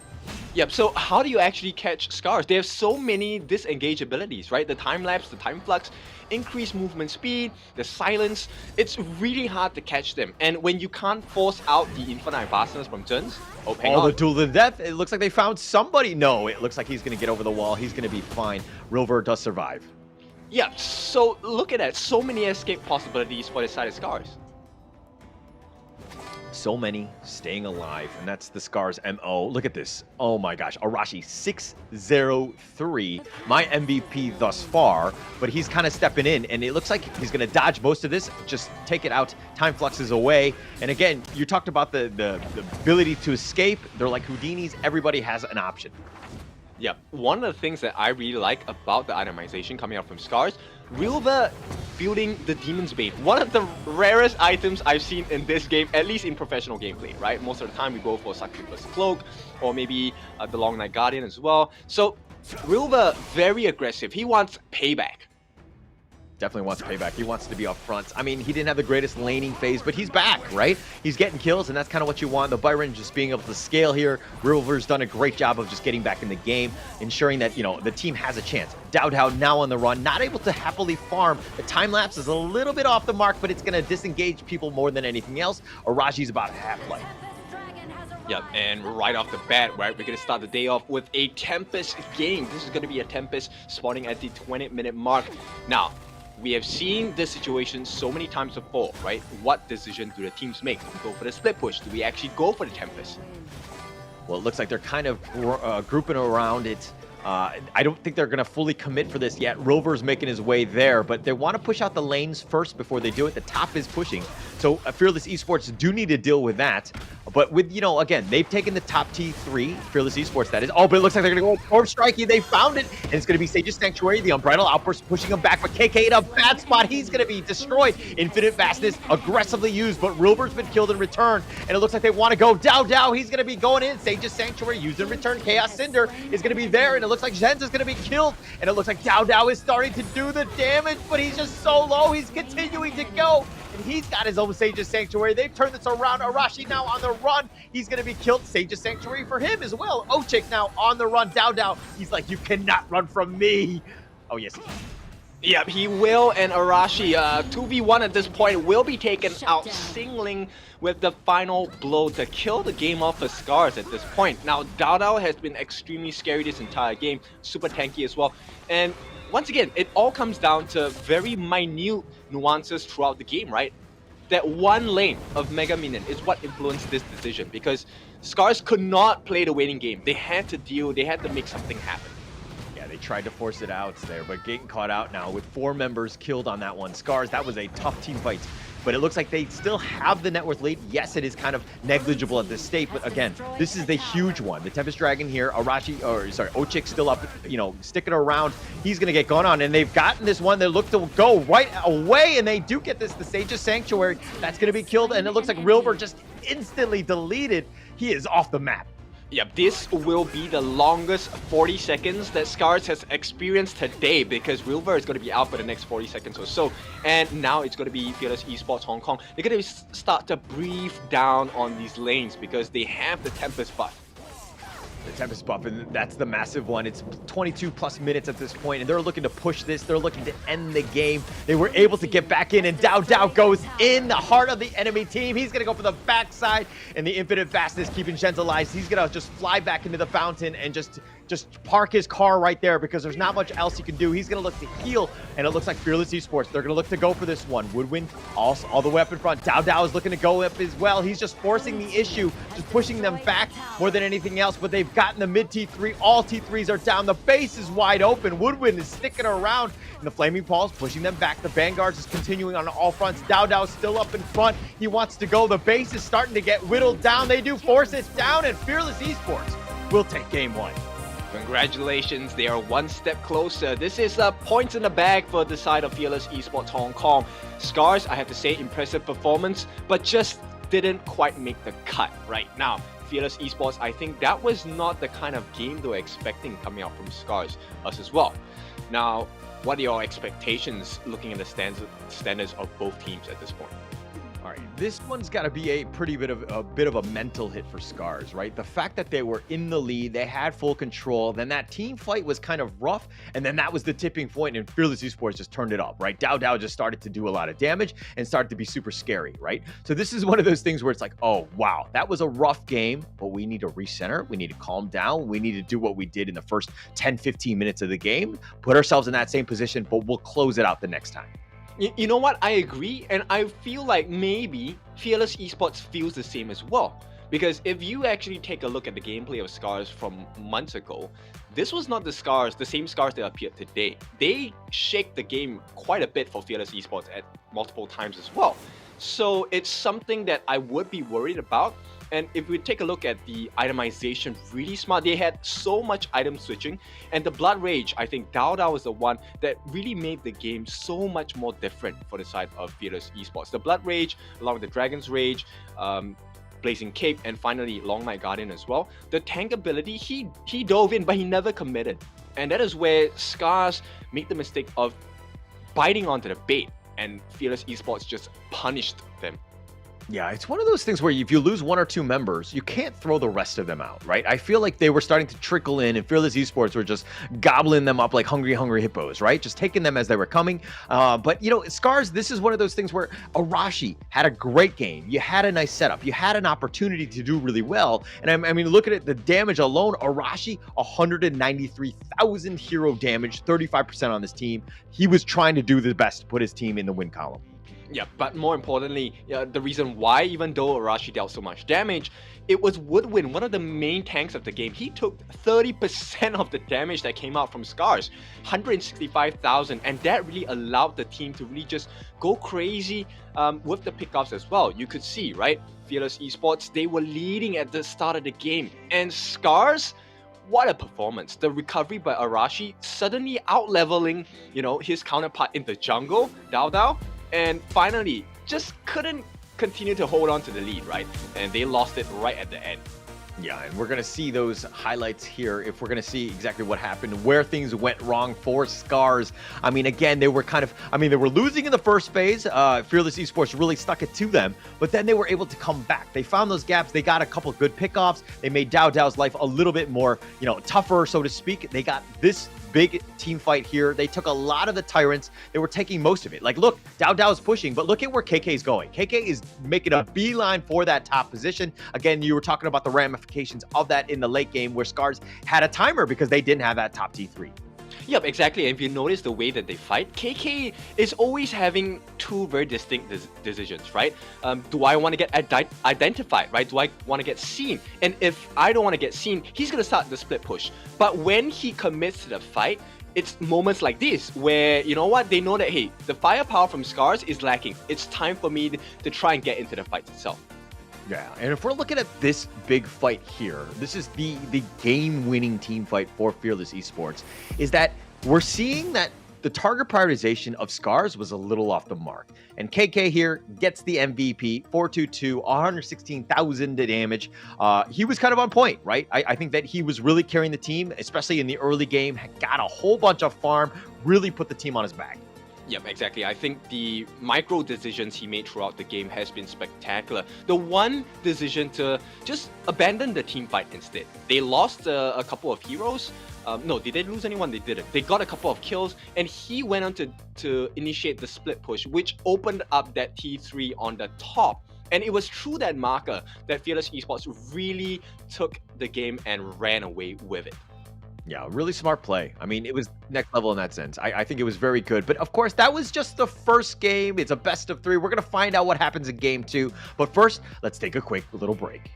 Yep, so how do you actually catch SCARZ? They have so many disengage abilities, right? The time lapse, the time flux, increased movement speed, the silence. It's really hard to catch them. And when you can't force out the infinite fastness from Zhen's, oh, hang on. The duel to death. It looks like they found somebody. No, it looks like he's going to get over the wall. He's going to be fine. Rover does survive. Yeah, so look at that. So many escape possibilities for the side of SCARZ. So many staying alive, and that's the SCARZ MO. Look at this. Oh my gosh. Arashi 603, my MVP thus far, but he's kind of stepping in, and it looks like he's going to dodge most of this, just take it out. Time fluxes away. And again, you talked about the ability to escape. They're like Houdinis. Everybody has an option. Yeah, one of the things that I really like about the itemization coming out from SCARZ, Rilva building the Demon's Bane. One of the rarest items I've seen in this game, at least in professional gameplay, right? Most of the time we go for Succubus Cloak, or maybe the Long Night Guardian as well. So Rilva, very aggressive. He wants payback. Definitely wants payback. He wants to be up front. I mean, he didn't have the greatest laning phase, but he's back, right? He's getting kills, and that's kind of what you want. The Byron just being able to scale here. River's done a great job of just getting back in the game, ensuring that, you know, the team has a chance. Dao now on the run, not able to happily farm. The time lapse is a little bit off the mark, but it's going to disengage people more than anything else. Araji's about half-life. Yep, and right off the bat, right, we're going to start the day off with a Tempest game. This is going to be a Tempest spawning at the 20-minute mark. Now, we have seen this situation so many times before, right? What decision do the teams make? Do we go for the split push? Do we actually go for the Tempest? Well, it looks like they're kind of grouping around it. I don't think they're going to fully commit for this yet. Rover's making his way there, but they want to push out the lanes first before they do it. The top is pushing. So Fearless Esports do need to deal with that. But with, you know, again, they've taken the top T3, Fearless Esports, that is. Oh, but it looks like they're going to go Orb Strikey. They found it, and it's going to be Sage's Sanctuary. The Unbridled Outburst pushing him back, but KK in a bad spot. He's going to be destroyed. Infinite Fastness aggressively used, but Rilbert's been killed in return, and it looks like they want to go Dao. He's going to be going in. Sage's Sanctuary used in return. Chaos Cinder is going to be there, and it looks like Zhen's is going to be killed, and it looks like Dao is starting to do the damage, but he's just so low. He's continuing to go, and he's got his own Sage's Sanctuary. They've turned this around. Arashi now on the run. He's going to be killed. Sage's Sanctuary for him as well. Ochik now on the run. Dao. He's like, you cannot run from me. Oh, yes, he can. Yep, he will, and Arashi, 2v1 at this point, will be taken out, singling with the final blow to kill the game off for SCARZ at this point. Now, Dao has been extremely scary this entire game, super tanky as well, and once again, it all comes down to very minute nuances throughout the game, right? That one lane of Mega Minion is what influenced this decision, because SCARZ could not play the waiting game. They had to deal, they had to make something happen. They tried to force it out there, but getting caught out now with 4 members killed on that one. SCARZ, that was a tough team fight, but it looks like they still have the net worth lead. Yes, it is kind of negligible at this state, but again, this is the huge one. The Tempest Dragon here, Ochik still up, you know, sticking around. He's going to get gone on, and they've gotten this one. They look to go right away, and they do get this. The Sage's Sanctuary, that's going to be killed, and it looks like Rilver just instantly deleted. He is off the map. Yep, this will be the longest 40 seconds that SCARZ has experienced today, because Rilver is going to be out for the next 40 seconds or so. And now it's going to be Fearless Esports Hong Kong. They're going to start to breathe down on these lanes because they have the Tempest buff. The Tempest buff, and that's the massive one. It's 22 plus minutes at this point, and they're looking to push this. They're looking to end the game. They were able to get back in, and Dao goes in the heart of the enemy team. He's going to go for the backside, and the Infinite Fastness keeping Zhen's alive. He's going to just fly back into the fountain and just park his car right there because there's not much else he can do. He's going to look to heal, and it looks like Fearless Esports, they're going to look to go for this one. Woodwind also all the way up in front. Dao is looking to go up as well. He's just forcing the issue, just pushing them back more than anything else, but they've gotten the mid T3. All T3s are down. The base is wide open. Woodwind is sticking around, and the Flaming Paws pushing them back. The Vanguards is continuing on all fronts. Dao still up in front. He wants to go. The base is starting to get whittled down. They do force it down, and Fearless Esports will take game 1. Congratulations, they are one step closer. This is points in the bag for the side of Fearless Esports Hong Kong. SCARZ, I have to say, impressive performance, but just didn't quite make the cut right now. Fearless Esports, I think that was not the kind of game they were expecting coming out from SCARZ, us as well. Now, what are your expectations looking at the standards of both teams at this point? All right, this one's got to be a bit of a mental hit for SCARZ, right? The fact that they were in the lead, they had full control, then that team fight was kind of rough, and then that was the tipping point, and Fearless Esports just turned it up, right? Dao just started to do a lot of damage and started to be super scary, right? So this is one of those things where it's like, oh, wow, that was a rough game, but we need to recenter, we need to calm down, we need to do what we did in the first 10, 15 minutes of the game, put ourselves in that same position, but we'll close it out the next time. You know what? I agree, and I feel like maybe Fearless Esports feels the same as well. Because if you actually take a look at the gameplay of SCARZ from months ago, this was not the same SCARZ that appeared today. They shake the game quite a bit for Fearless Esports at multiple times as well. So it's something that I would be worried about. And if we take a look at the itemization, really smart. They had so much item switching, and the Blood Rage, I think Dao was the one that really made the game so much more different for the side of Fearless Esports. The Blood Rage, along with the Dragon's Rage, Blazing Cape, and finally Long Night Guardian as well. The tank ability, he dove in, but he never committed. And that is where SCARZ made the mistake of biting onto the bait, and Fearless Esports just punished them. Yeah, it's one of those things where if you lose one or two members, you can't throw the rest of them out, right? I feel like they were starting to trickle in, and Fearless Esports were just gobbling them up like hungry hippos, right? Just taking them as they were coming. But, you know, SCARZ, this is one of those things where Arashi had a great game. You had a nice setup. You had an opportunity to do really well. And I mean, look at it, the damage alone, Arashi, 193,000 hero damage, 35% on this team. He was trying to do the best to put his team in the win column. Yeah, but more importantly, the reason why, even though Arashi dealt so much damage, it was Woodwind, one of the main tanks of the game. He took 30% of the damage that came out from SCARZ, 165,000, and that really allowed the team to really just go crazy with the pickoffs as well. You could see, right? Fearless Esports, they were leading at the start of the game, and SCARZ, what a performance. The recovery by Arashi suddenly out-leveling, you know, his counterpart in the jungle, Dao, and finally just couldn't continue to hold on to the lead, right? And they lost it right at the end. Yeah, and we're going to see those highlights here if we're going to see exactly what happened, where things went wrong for SCARZ. I mean, again, they were they were losing in the first phase. Fearless Esports really stuck it to them, but then they were able to come back. They found those gaps. They got a couple good pickoffs. They made Dao's life a little bit more, you know, tougher, so to speak. They got this big team fight here. They took a lot of the tyrants. They were taking most of it. Like, look, Dao's pushing, but look at where KK is going. KK is making a beeline for that top position. Again, you were talking about the ramifications of that in the late game where SCARZ had a timer because they didn't have that top T3. Yep, exactly. And if you notice the way that they fight, KK is always having two very distinct decisions, right? Do I want to get identified, right? Do I want to get seen? And if I don't want to get seen, he's going to start the split push. But when he commits to the fight, it's moments like this where, you know what, they know that, hey, the firepower from SCARZ is lacking. It's time for me to try and get into the fight itself. Yeah, and if we're looking at this big fight here, this is the game-winning team fight for Fearless Esports, is that we're seeing that the target prioritization of SCARZ was a little off the mark. And KK here gets the MVP, 422, 116,000 damage. He was kind of on point, right? I think that he was really carrying the team, especially in the early game, got a whole bunch of farm, really put the team on his back. Yep, exactly. I think the micro decisions he made throughout the game has been spectacular. The one decision to just abandon the team fight instead. They lost a couple of heroes. No, did they lose anyone? They didn't. They got a couple of kills, and he went on to initiate the split push, which opened up that T3 on the top. And it was through that marker that Fearless Esports really took the game and ran away with it. Yeah, really smart play. I mean, it was next level in that sense. I think it was very good. But of course, that was just the first game. It's a best of 3. We're going to find out what happens in game 2. But first, let's take a quick little break.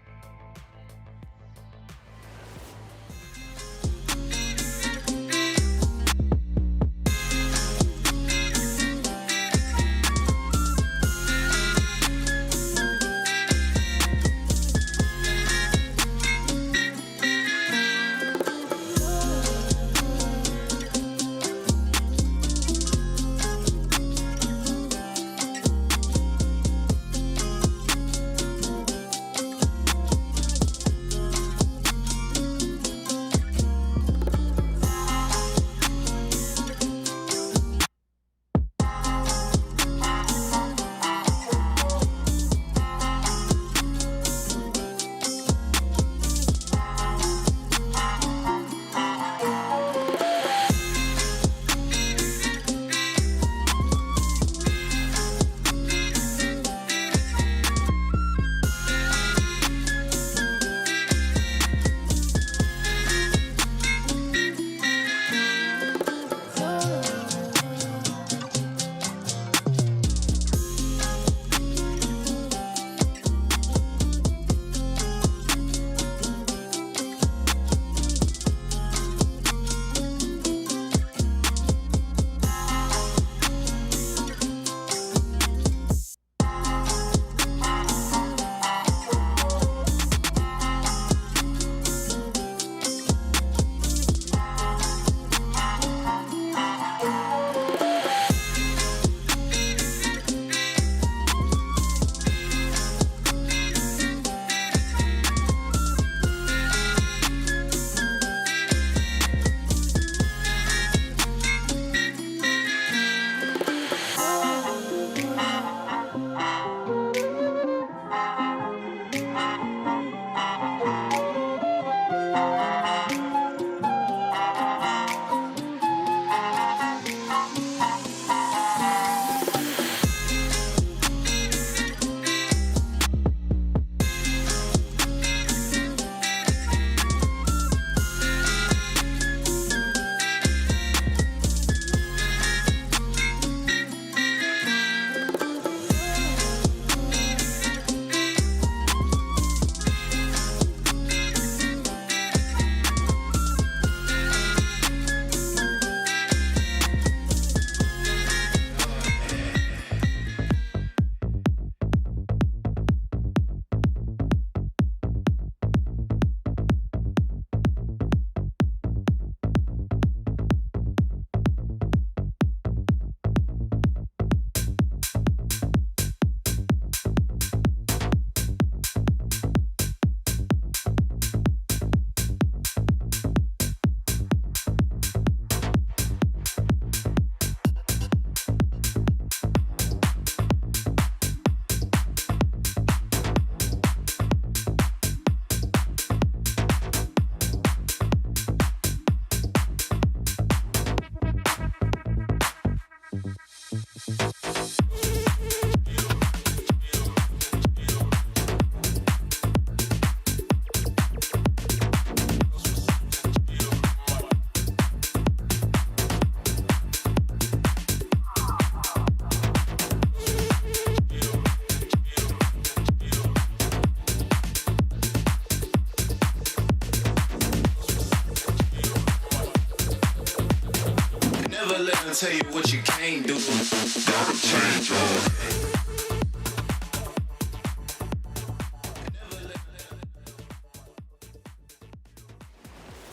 tell you what you can't do. Gotta change your.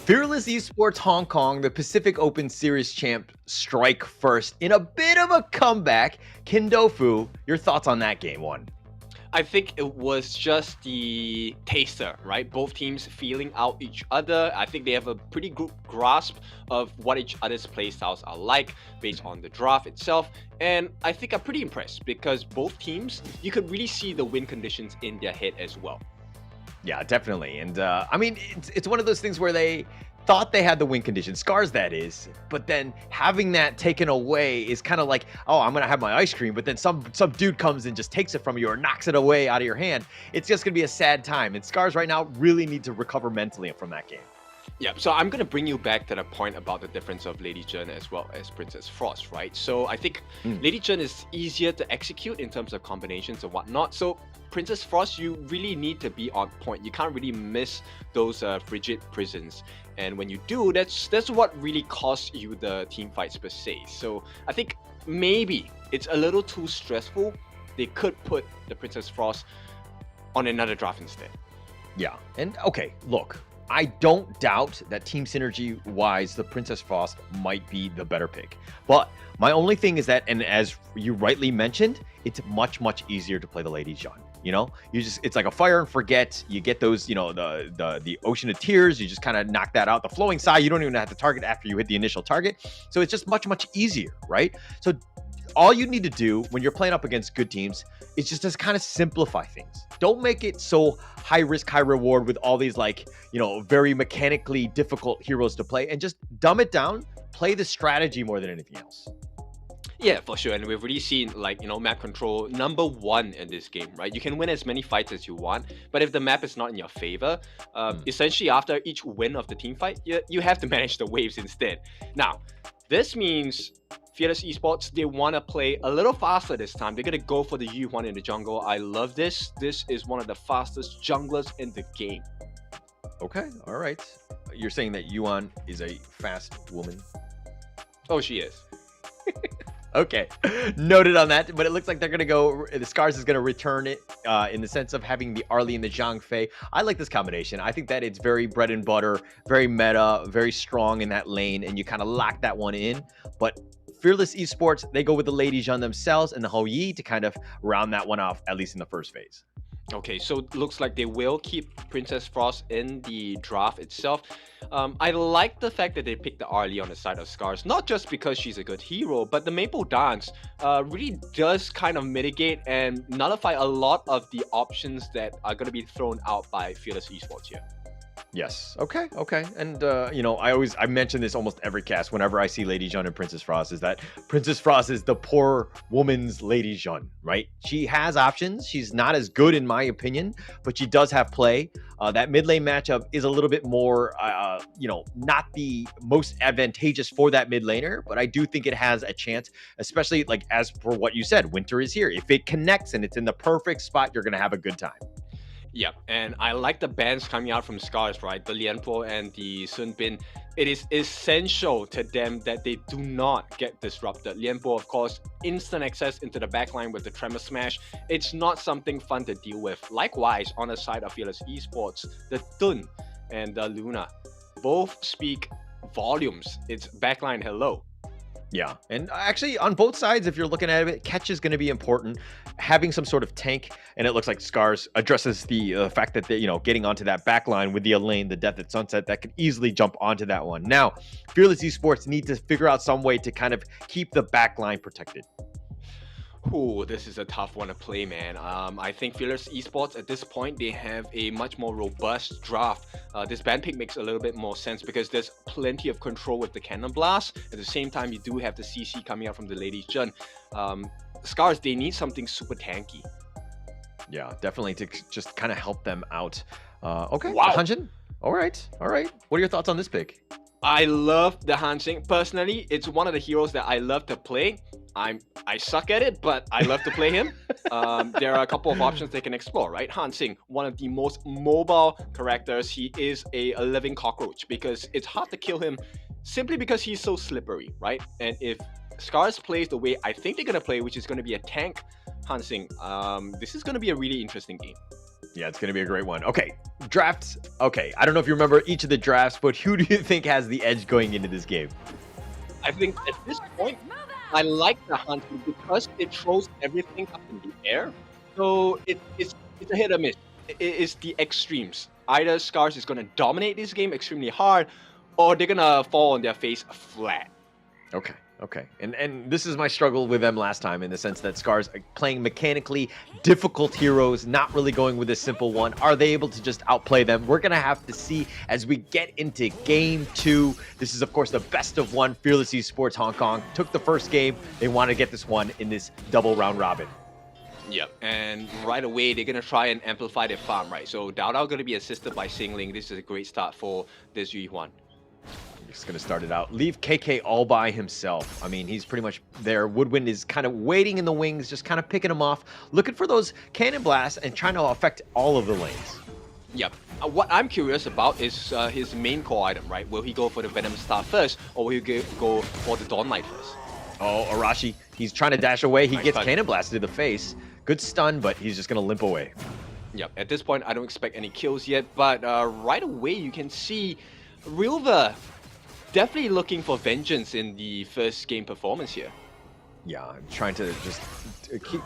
Fearless Esports Hong Kong, the Pacific Open Series champ, strike first in a bit of a comeback. Kindofu, your thoughts on that game one? I think it was just the taster, right? Both teams feeling out each other. I think they have a pretty good grasp of what each other's playstyles are like based on the draft itself. And I think I'm pretty impressed because both teams, you could really see the win conditions in their head as well. Yeah, definitely. And I mean, it's one of those things where they thought they had the win condition, SCARZ that is, but then having that taken away is kind of like, oh, I'm gonna have my ice cream, but then some dude comes and just takes it from you or knocks it away out of your hand. It's just gonna be a sad time. And SCARZ right now really need to recover mentally from that game. Yeah, so I'm going to bring you back to the point about the difference of Lady Zhen as well as Princess Frost, right? So I think Lady Zhen is easier to execute in terms of combinations and whatnot. So Princess Frost, you really need to be on point. You can't really miss those frigid prisons. And when you do, that's what really costs you the team fights per se. So I think maybe it's a little too stressful. They could put the Princess Frost on another draft instead. Yeah, and okay, look. I don't doubt that team synergy wise, the Princess Frost might be the better pick. But my only thing is that, and as you rightly mentioned, it's much, much easier to play the Lady Zhen. You know, it's like a fire and forget. You get those, you know, the Ocean of Tears. You just kind of knock that out. The Flowing Sigh, you don't even have to target after you hit the initial target. So it's just much, much easier, right? So all you need to do when you're playing up against good teams is just to kind of simplify things. Don't make it so high risk, high reward with all these, like, you know, very mechanically difficult heroes to play, and just dumb it down. Play the strategy more than anything else. Yeah, for sure. And we've already seen, like, you know, map control #1 in this game, right? You can win as many fights as you want, but if the map is not in your favor, essentially after each win of the team fight, you have to manage the waves instead. Now, this means Fearless Esports, they want to play a little faster this time. They're going to go for the Yuan in the jungle. I love this. This is one of the fastest junglers in the game. Okay, all right. You're saying that Yuan is a fast woman? Oh, she is. Okay, noted on that. But it looks like they're going to go, the SCARZ is going to return it in the sense of having the Arlie and the Zhang Fei. I like this combination. I think that it's very bread and butter, very meta, very strong in that lane, and you kind of lock that one in. But Fearless Esports, they go with the Lady Zhen themselves and the Hou Yi to kind of round that one off, at least in the first phase. Okay, so it looks like they will keep Princess Frost in the draft itself. I like the fact that they picked the Arlie on the side of SCARZ, not just because she's a good hero, but the Maple Dance really does kind of mitigate and nullify a lot of the options that are going to be thrown out by Fearless Esports here. Yes. Okay. And you know, I mention this almost every cast whenever I see Lady Zhen and Princess Frost, is that Princess Frost is the poor woman's Lady Zhen, right? She has options. She's not as good in my opinion, but she does have play. That mid lane matchup is a little bit more, you know, not the most advantageous for that mid laner, but I do think it has a chance, especially like as for what you said, winter is here. If it connects and it's in the perfect spot, you're going to have a good time. Yeah, and I like the bans coming out from SCARZ, right? The Lianpo and the Sun Bin. It is essential to them that they do not get disrupted. Lianpo, of course, instant access into the backline with the Tremor Smash. It's not something fun to deal with. Likewise, on the side of Fearless Esports, the Dun and the Luna both speak volumes. It's backline hello. Yeah, and actually on both sides, if you're looking at it, catch is going to be important. Having some sort of tank, and it looks like SCARZ addresses the fact that they, you know, getting onto that back line with the Elaine, the Death at Sunset, that could easily jump onto that one. Now, Fearless Esports need to figure out some way to kind of keep the back line protected. Ooh, this is a tough one to play, man. I think Fearless Esports at this point, they have a much more robust draft. This ban pick makes a little bit more sense because there's plenty of control with the Cannon Blast. At the same time, you do have the CC coming out from the Lady Zhen. SCARZ, they need something super tanky. Yeah, definitely to just kind of help them out. Okay, wow. Hanjin. All right. What are your thoughts on this pick? I love the Hansing. Personally, it's one of the heroes that I love to play. I suck at it, but I love to play him. There are a couple of options they can explore, right? Hansing, one of the most mobile characters. He is a living cockroach because it's hard to kill him simply because he's so slippery, right? And if SCARZ plays the way I think they're gonna play, which is gonna be a tank Hansing. This is gonna be a really interesting game. Yeah, it's going to be a great one. Okay, drafts. Okay, I don't know if you remember each of the drafts, but who do you think has the edge going into this game? I think at this point, I like the Hansing because it throws everything up in the air. So it's a hit or miss. It's the extremes. Either SCARZ is gonna dominate this game extremely hard, or they're gonna fall on their face flat. Okay. Okay, and this is my struggle with them last time in the sense that SCARZ are playing mechanically difficult heroes, not really going with a simple one. Are they able to just outplay them? We're going to have to see as we get into Game 2. This is, of course, the best of one. Fearless Esports Hong Kong took the first game. They want to get this one in this double round robin. Yep, and right away they're gonna try and amplify their farm, right? So Dao Dao gonna be assisted by Xingling. This is a great start for this Yuan. He's going to start it out. Leave KK all by himself. I mean, he's pretty much there. Woodwind is kind of waiting in the wings, just kind of picking him off, looking for those cannon blasts and trying to affect all of the lanes. Yep. What I'm curious about is his main core item, right? Will he go for the Venom Star first, or will he go for the Dawnlight first? Oh, Arashi, he's trying to dash away. He Nice gets stun. cannon blasted to the face. Good stun, but he's just going to limp away. Yep. At this point, I don't expect any kills yet, but right away you can see Rilva definitely looking for vengeance in the first game performance here. Yeah, I'm trying to just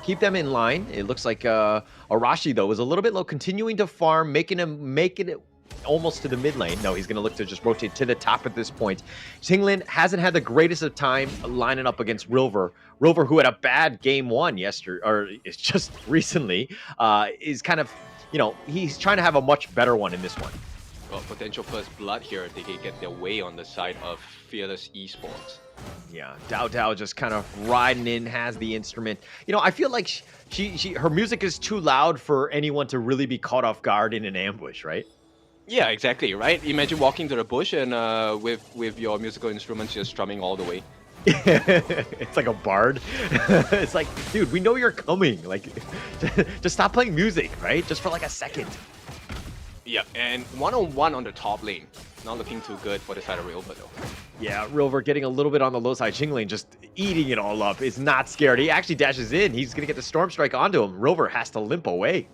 keep them in line. It looks like Arashi, though, was a little bit low, continuing to farm, making it almost to the mid lane. No, he's going to look to just rotate to the top at this point. Xingling hasn't had the greatest of time lining up against Rilver. Rilver, who had a bad game 1 yesterday, or is just recently, is kind of, you know, he's trying to have a much better one in this one. Well, potential first blood here. They can get their way on the side of Fearless Esports. Yeah, Dao Dao just kind of riding in, has the instrument. You know, I feel like her music is too loud for anyone to really be caught off guard in an ambush, right? Yeah, exactly, right? Imagine walking to the bush and with your musical instruments just strumming all the way. It's like a bard. It's like, dude, we know you're coming. Like, just stop playing music, right? Just for like a second. Yep, and one-on-one on the top lane. Not looking too good for the side of Rilva though. Yeah, Rilver getting a little bit on the low side. Xingling just eating it all up. Is not scared. He actually dashes in. He's going to get the Storm Strike onto him. Rilver has to limp away.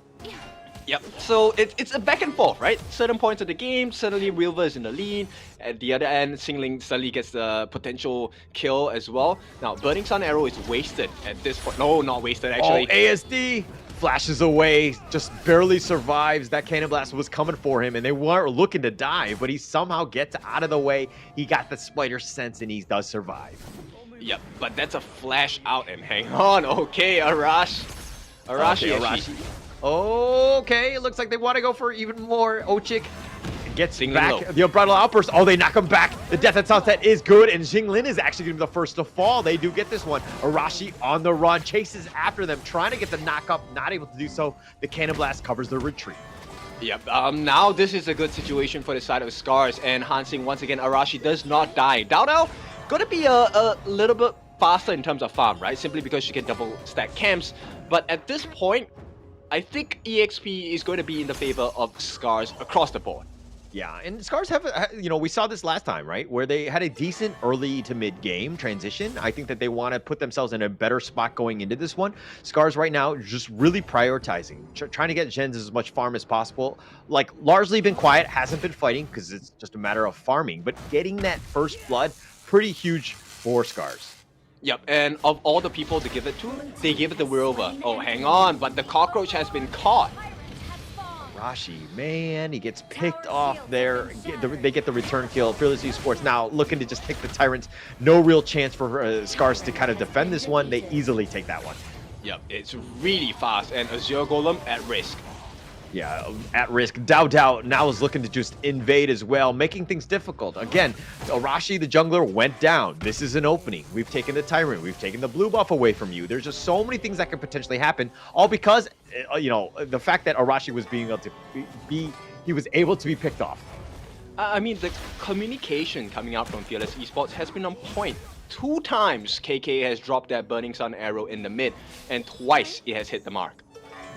Yep, so it's a back and forth, right? Certain points of the game, suddenly Rilva is in the lead. At the other end, Xingling suddenly gets the potential kill as well. Now, Burning Sun Arrow is wasted at this point. No, not wasted actually. Oh, ASD flashes away, just barely survives. That cannon blast was coming for him, and they weren't looking to die, but he somehow gets out of the way. He got the spider sense, and he does survive. Yep, but that's a flash out and hang on. Okay, Arashi. Arashi. Okay, it looks like they want to go for even more. Ochik gets Xingling back low. the Unbridled Outburst. Oh, they knock him back. The Death at Sunset is good, and Xingling is actually going to be the first to fall. They do get this one. Arashi on the run, chases after them, trying to get the knock up, not able to do so. The Cannon Blast covers the retreat. Yep, now this is a good situation for the side of SCARZ, and Hansing, once again, Arashi does not die. Dao Dao gonna be a little bit faster in terms of farm, right? Simply because she can double stack camps. But at this point, I think EXP is going to be in the favor of SCARZ across the board. Yeah, and SCARZ have, you know, we saw this last time, right? Where they had a decent early to mid game transition. I think that they want to put themselves in a better spot going into this one. SCARZ right now just really prioritizing, trying to get gens as much farm as possible. Like, largely been quiet, hasn't been fighting because it's just a matter of farming. But getting that first blood, pretty huge for SCARZ. Yep, and of all the people to give it to, they give it to Rilva. Oh, hang on, but the cockroach has been caught. Rashi, man, he gets picked off there. They get the return kill. Fearless Esports now looking to just take the Tyrants. No real chance for SCARZ to kind of defend this one. They easily take that one. Yep, it's really fast, and Azure Golem at risk. Yeah, at risk. Dao Dao now is looking to just invade as well, making things difficult. Again, Arashi, the jungler, went down. This is an opening. We've taken the Tyrant. We've taken the blue buff away from you. There's just so many things that could potentially happen, all because, you know, the fact that Arashi was being able to he was able to be picked off. I mean, the communication coming out from Fearless Esports has been on point. 2 times KK has dropped that Burning Sun arrow in the mid, and twice it has hit the mark.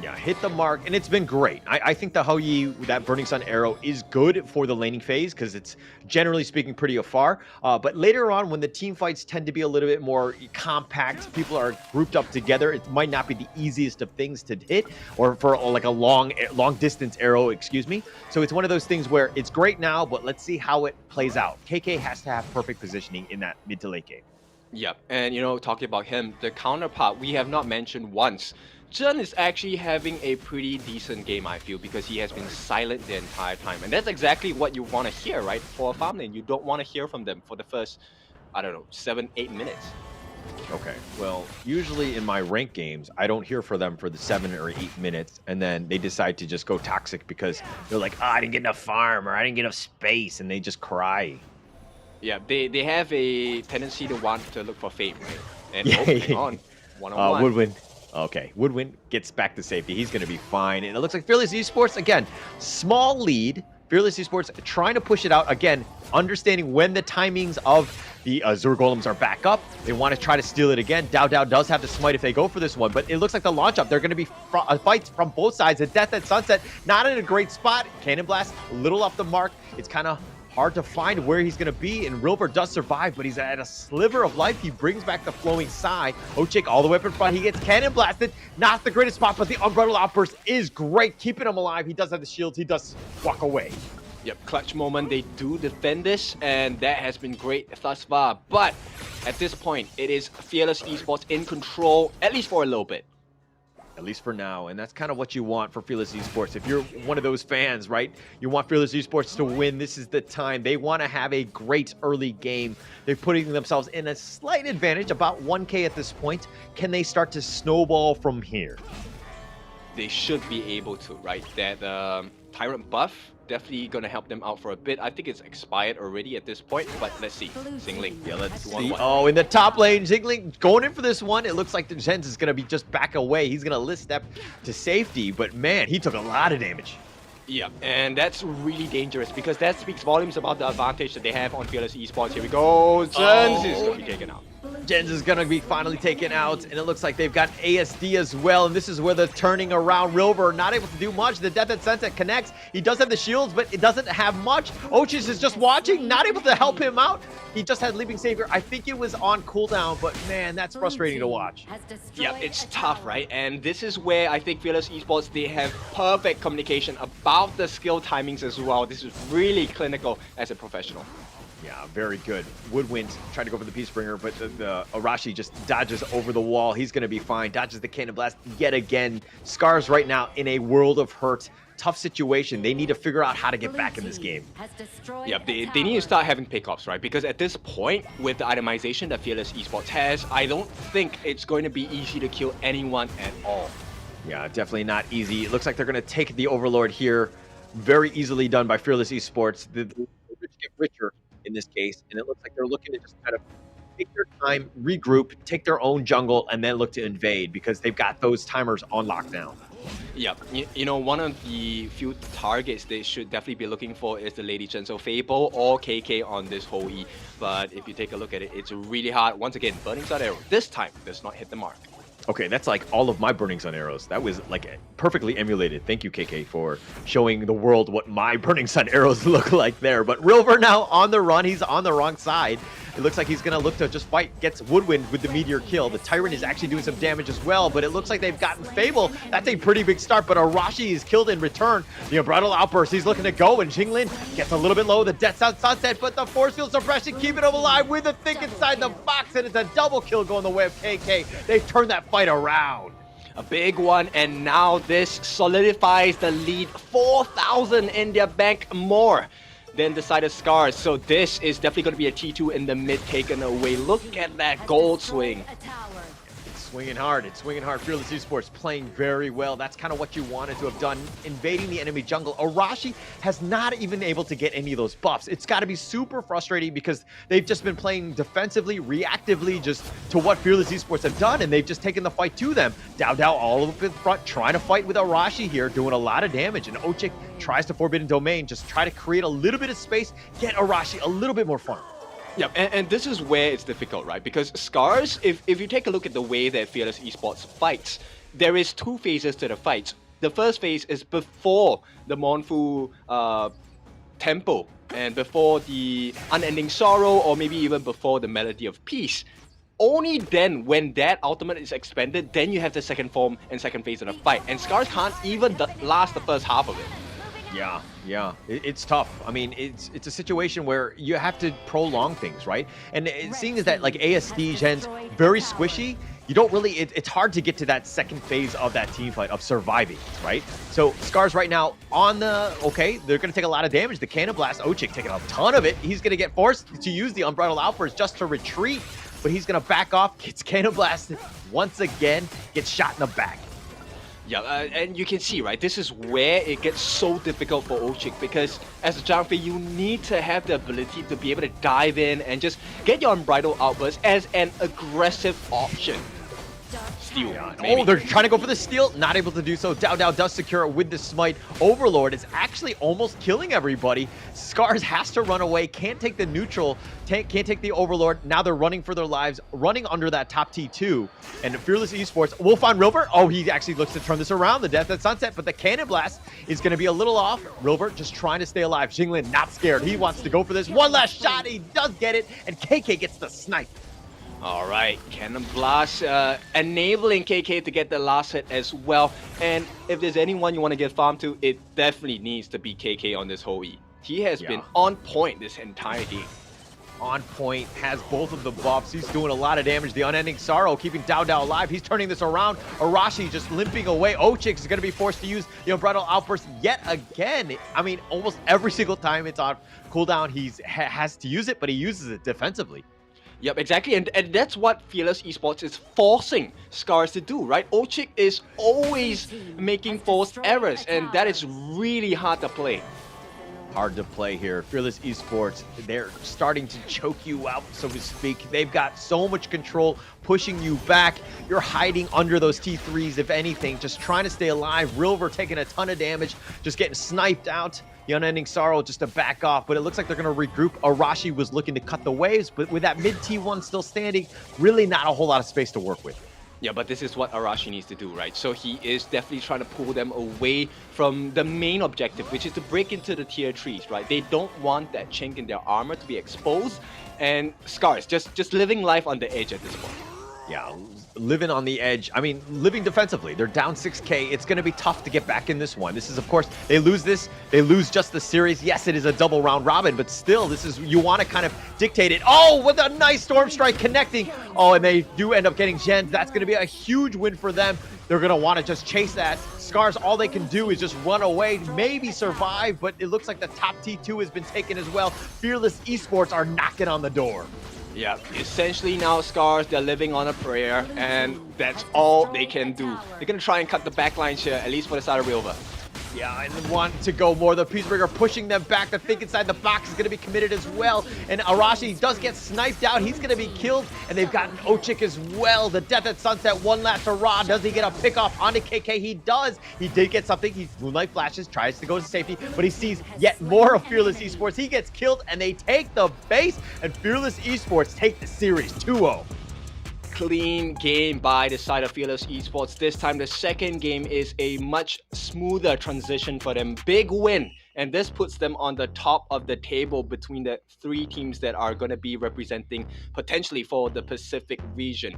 Yeah, hit the mark, and it's been great. I think the Hou-Yi, that Burning Sun arrow, is good for the laning phase because it's, generally speaking, pretty afar. But later on, when the team fights tend to be a little bit more compact, people are grouped up together, it might not be the easiest of things to hit, or for like a long distance arrow, excuse me. So it's one of those things where it's great now, but let's see how it plays out. KK has to have perfect positioning in that mid to late game. Yep, and you know, talking about him, the counterpart we have not mentioned once. Zhen is actually having a pretty decent game, I feel, because he has been silent the entire time. And that's exactly what you want to hear, right? For a farm lane, you don't want to hear from them for the first, I don't know, 7-8 minutes. Okay, well, usually in my rank games, I don't hear from them for the 7 or 8 minutes, and then they decide to just go toxic because they're like, oh, I didn't get enough farm, or I didn't get enough space, and they just cry. Yeah, they have a tendency to want to look for fame, right? And Yeah. hang on, one-on-one. Woodwind. Okay, Woodwind gets back to safety. He's going to be fine. And it looks like Fearless Esports, again, small lead. Fearless Esports trying to push it out. Again, understanding when the timings of the Azure Golems are back up. They want to try to steal it again. Dao does have the smite if they go for this one. But it looks like the launch up, they're going to be fights from both sides. The Death at Sunset, not in a great spot. Cannon Blast, a little off the mark. It's kind of hard to find where he's going to be, and Rilver does survive, but he's at a sliver of life. He brings back the flowing Psy. Ochik all the way up in front. He gets cannon blasted. Not the greatest spot, but the Unbridled Outburst is great, keeping him alive. He does have the shields. He does walk away. Yep, clutch moment. They do defend this, and that has been great thus far. But at this point, it is Fearless Esports in control, at least for a little bit. At least for now, and that's kind of what you want for Fearless Esports. If you're one of those fans, right, you want Fearless Esports to win. This is the time. They want to have a great early game. They're putting themselves in a slight advantage, about 1K at this point. Can they start to snowball from here? They should be able to, right? That Tyrant buff definitely going to help them out for a bit. I think it's expired already at this point, but let's see. Xingling. Yeah, let's see. Oh, in the top lane, Xingling going in for this one. It looks like the Jens is going to be just back away. He's going to list step to safety, but man, he took a lot of damage. Yeah, and that's really dangerous because that speaks volumes about the advantage that they have on Fearless Esports. Here we go. Jens is going to be taken out. Jens is going to be finally taken out, and it looks like they've got ASD as well, and this is where the turning around. Rilver not able to do much. The Death at Sunset connects. He does have the shields, but it doesn't have much. Ochis is just watching, not able to help him out. He just had Leaping Savior. I think it was on cooldown, but man, that's frustrating to watch. Yeah, it's tough, right? And this is where I think Fearless Esports, they have perfect communication about the skill timings as well. This is really clinical as a professional. Yeah, very good. Woodwind tried to go for the Peacebringer, but the Arashi just dodges over the wall. He's going to be fine. Dodges the Cannon Blast yet again. SCARZ right now in a world of hurt. Tough situation. They need to figure out how to get back in this game. Yeah, they need to start having pickups, right? Because at this point, with the itemization that Fearless Esports has, I don't think it's going to be easy to kill anyone at all. Yeah, definitely not easy. It looks like they're going to take the Overlord here. Very easily done by Fearless Esports. The rich get richer in this case, and it looks like they're looking to just kind of take their time, regroup, take their own jungle, and then look to invade because they've got those timers on lockdown. Yep, you know, one of the few targets they should definitely be looking for is the Lady Chen, so Fable or KK on this Hou-Yi. But if you take a look at it, it's really hard. Once again, Burning Sun Arrow this time does not hit the mark. Okay, that's like all of my Burning Sun arrows. That was like perfectly emulated. Thank you, KK, for showing the world what my Burning Sun arrows look like there. But Rilver now on the run. He's on the wrong side. It looks like he's going to look to just fight. Gets Woodwind with the Meteor kill. The Tyrant is actually doing some damage as well, but it looks like they've gotten Fable. That's a pretty big start, but Arashi is killed in return. The Unbridled Outburst, he's looking to go, and Jinglin gets a little bit low. The Death Out Sunset, but the Force Field Suppression keeping him alive with the Think inside the box, and it's a double kill going the way of KK. They've turned that fight around. A big one, and now this solidifies the lead. 4,000 in their bank more than the side of SCARZ. So this is definitely going to be a T2 in the mid taken away. Look at that gold swing. It's swinging hard. It's swinging hard. Fearless Esports playing very well. That's kind of what you wanted to have done, invading the enemy jungle. Arashi has not even able to get any of those buffs. It's got to be super frustrating because they've just been playing defensively, reactively, just to what Fearless Esports have done, and they've just taken the fight to them. Dao all up in front, trying to fight with Arashi here, doing a lot of damage, and Ochik tries to Forbidden Domain, just try to create a little bit of space, get Arashi a little bit more farm. Yeah, and this is where it's difficult, right? Because SCARZ, if you take a look at the way that Fearless Esports fights, there is two phases to the fight. The first phase is before the mournful tempo and before the unending sorrow, or maybe even before the melody of peace. Only then, when that ultimate is expended, then you have the second form and second phase of the fight. And SCARZ can't even last the first half of it. Yeah, it's tough. I mean, it's a situation where you have to prolong things, right? And seeing as that like ASD Gen's very squishy, you don't really, it's hard to get to that second phase of that team fight of surviving, right? So SCARZ right now on the, okay, they're going to take a lot of damage. The Cannon Blast, Ochik taking a ton of it. He's going to get forced to use the Unbridled Outburst just to retreat, but he's going to back off, gets Cannon Blasted once again, gets shot in the back. Yeah, and you can see, right, this is where it gets so difficult for Ochik, because as a Zhang Fei, you need to have the ability to be able to dive in and just get your Unbridled Outburst as an aggressive option. Steal, maybe. Oh, they're trying to go for the steal, not able to do so. Dao does secure it with the smite. Overlord is actually almost killing everybody. SCARZ has to run away, can't take the neutral, can't take the Overlord. Now they're running for their lives, running under that top T2. And Fearless Esports will find Rilver. Oh, he actually looks to turn this around, the Death at Sunset, but the Cannon Blast is going to be a little off. Rilver just trying to stay alive. Jinglin not scared. He wants to go for this. One last shot. He does get it, and KK gets the snipe. All right, Cannon Blast enabling KK to get the last hit as well. And if there's anyone you want to get farm to, it definitely needs to be KK on this whole E. He has been on point this entire game. On point, has both of the buffs. He's doing a lot of damage. The Unending Sorrow keeping Dao alive. He's turning this around. Arashi just limping away. Ochik is going to be forced to use the Unbridled Outburst yet again. I mean, almost every single time it's on cooldown, he has to use it, but he uses it defensively. Yep, exactly, and that's what Fearless Esports is forcing SCARZ to do, right? Ochik is always making forced errors, and that is really hard to play. Hard to play here. Fearless Esports, they're starting to choke you out, so to speak. They've got so much control, pushing you back. You're hiding under those T3s, if anything, just trying to stay alive. Rilver taking a ton of damage, just getting sniped out. The Unending Sorrow just to back off, but it looks like they're going to regroup. Arashi was looking to cut the waves, but with that mid T1 still standing, really not a whole lot of space to work with. Yeah, but this is what Arashi needs to do, right? So he is definitely trying to pull them away from the main objective, which is to break into the tier 3s, right? They don't want that chink in their armor to be exposed, and SCARZ just living life on the edge at this point. Yeah, living on the edge. I mean, living defensively. They're down 6K. It's going to be tough to get back in this one. This is, of course, they lose this. They lose just the series. Yes, it is a double round robin, but still, this is, you want to kind of dictate it. Oh, with a nice Storm Strike connecting. Oh, and they do end up getting gens. That's going to be a huge win for them. They're going to want to just chase that. SCARZ, all they can do is just run away, maybe survive, but it looks like the top T2 has been taken as well. Fearless Esports are knocking on the door. Yeah, essentially now SCARZ, they're living on a prayer, and that's all they can do. They're going to try and cut the backline share, at least for the side of Rilver. Yeah, and want to go more. The Peacebreaker pushing them back. The Think Inside the Box is going to be committed as well. And Arashi does get sniped out. He's going to be killed. And they've gotten Ochik as well. The Death at Sunset, one last hurrah. Does he get a pick off onto KK? He does. He did get something. He Moonlight Flashes, tries to go to safety, but he sees yet more of Fearless Esports. He gets killed, and they take the base. And Fearless Esports take the series 2-0. Clean game by the side of Fearless Esports. This time, the second game is a much smoother transition for them. Big win. And this puts them on the top of the table between the three teams that are going to be representing potentially for the Pacific region.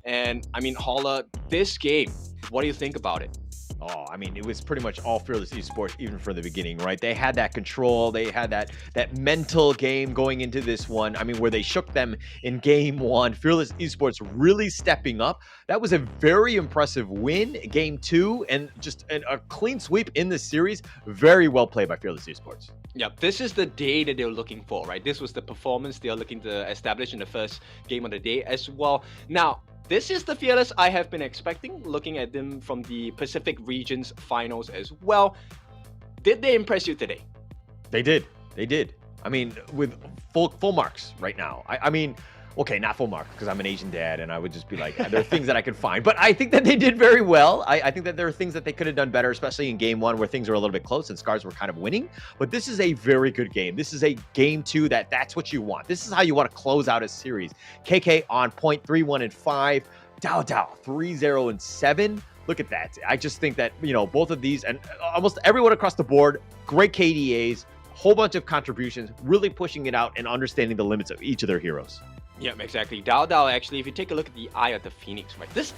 And I mean, Holla, this game, what do you think about it? Oh, I mean, it was pretty much all Fearless Esports, even from the beginning, right? They had that control. They had that mental game going into this one. I mean, where they shook them in game one. Fearless Esports really stepping up. That was a very impressive win, game two, and just a clean sweep in the series. Very well played by Fearless Esports. Yeah, this is the day that they're looking for, right? This was the performance they're looking to establish in the first game of the day as well. Now, this is the Fearless I have been expecting, looking at them from the Pacific region's finals as well. Did they impress you today? They did. They did. I mean, with full marks right now. I mean, okay, not full marks because I'm an Asian dad and I would just be like, there are things that I could find. But I think that they did very well. I think that there are things that they could have done better, especially in game one where things are a little bit close and SCARZ were kind of winning. But this is a very good game. This is a game two that's what you want. This is how you want to close out a series. KK on point 3-1-5. Dao 3-0-7. Look at that. I just think that, both of these and almost everyone across the board, great KDAs, whole bunch of contributions, really pushing it out and understanding the limits of each of their heroes. Yeah, exactly. Dao actually, if you take a look at the Eye of the Phoenix, right? This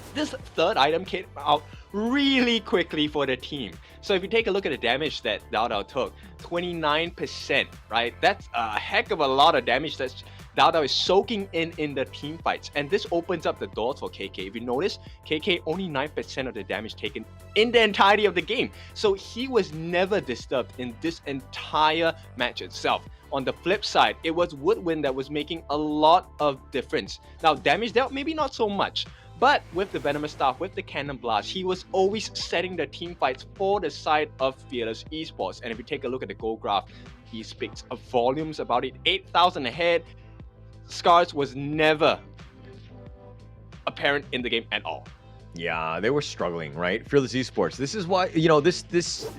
third item came out really quickly for the team. So if you take a look at the damage that Dao took, 29%, right? That's a heck of a lot of damage that Dao is soaking in the team fights. And this opens up the doors for KK. If you notice, KK only 9% of the damage taken in the entirety of the game. So he was never disturbed in this entire match itself. On the flip side, it was Woodwind that was making a lot of difference. Now, damage dealt, maybe not so much, but with the Venomous Staff, with the Cannon Blast, he was always setting the team fights for the side of Fearless Esports. And if you take a look at the goal graph, he speaks volumes about it. 8,000 ahead. SCARZ was never apparent in the game at all. Yeah, they were struggling, right? Fearless Esports. This is why, this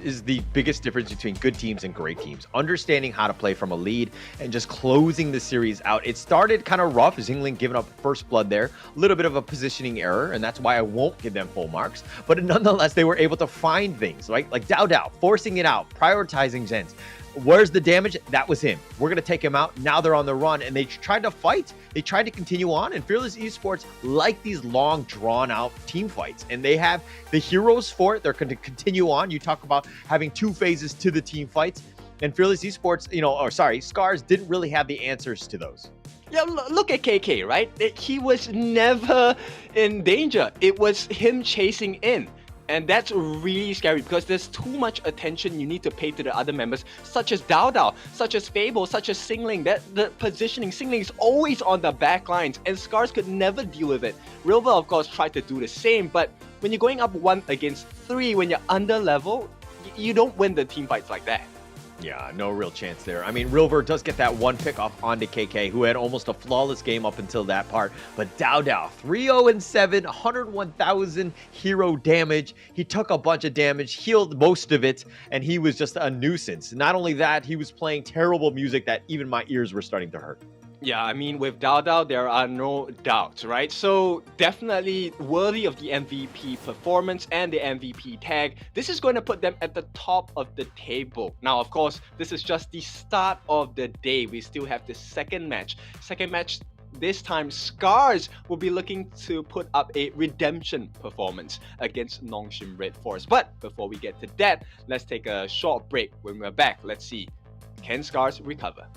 is the biggest difference between good teams and great teams. Understanding how to play from a lead and just closing the series out. It started kind of rough, Xingling giving up first blood there. A little bit of a positioning error, and that's why I won't give them full marks. But nonetheless, they were able to find things, right? Like Dao, forcing it out, prioritizing Zens. Where's the damage? That was him. We're going to take him out. Now they're on the run, and they tried to fight. They tried to continue on, and Fearless Esports like these long, drawn-out team fights, and they have the heroes for it. They're going to continue on. You talk about having 2 phases to the team fights, and Fearless Esports, SCARZ didn't really have the answers to those. Yeah, look at KK, right? He was never in danger. It was him chasing in. And that's really scary because there's too much attention you need to pay to the other members, such as Dao, such as Fable, such as Xingling. The positioning, Xingling is always on the back lines, and SCARZ could never deal with it. River, of course, tried to do the same, but when you're going up 1 against 3, when you're under level, you don't win the team fights like that. Yeah, no real chance there. I mean, Rilver does get that 1 pick off onto KK, who had almost a flawless game up until that part. But Dao, 3-0-7, 101,000 hero damage. He took a bunch of damage, healed most of it, and he was just a nuisance. Not only that, he was playing terrible music that even my ears were starting to hurt. Yeah, I mean, with Dao, there are no doubts, right? So definitely worthy of the MVP performance and the MVP tag. This is going to put them at the top of the table. Now, of course, this is just the start of the day. We still have the second match. This time, SCARZ will be looking to put up a redemption performance against Nongshim RedForce. But before we get to that, let's take a short break. When we're back, let's see, can SCARZ recover?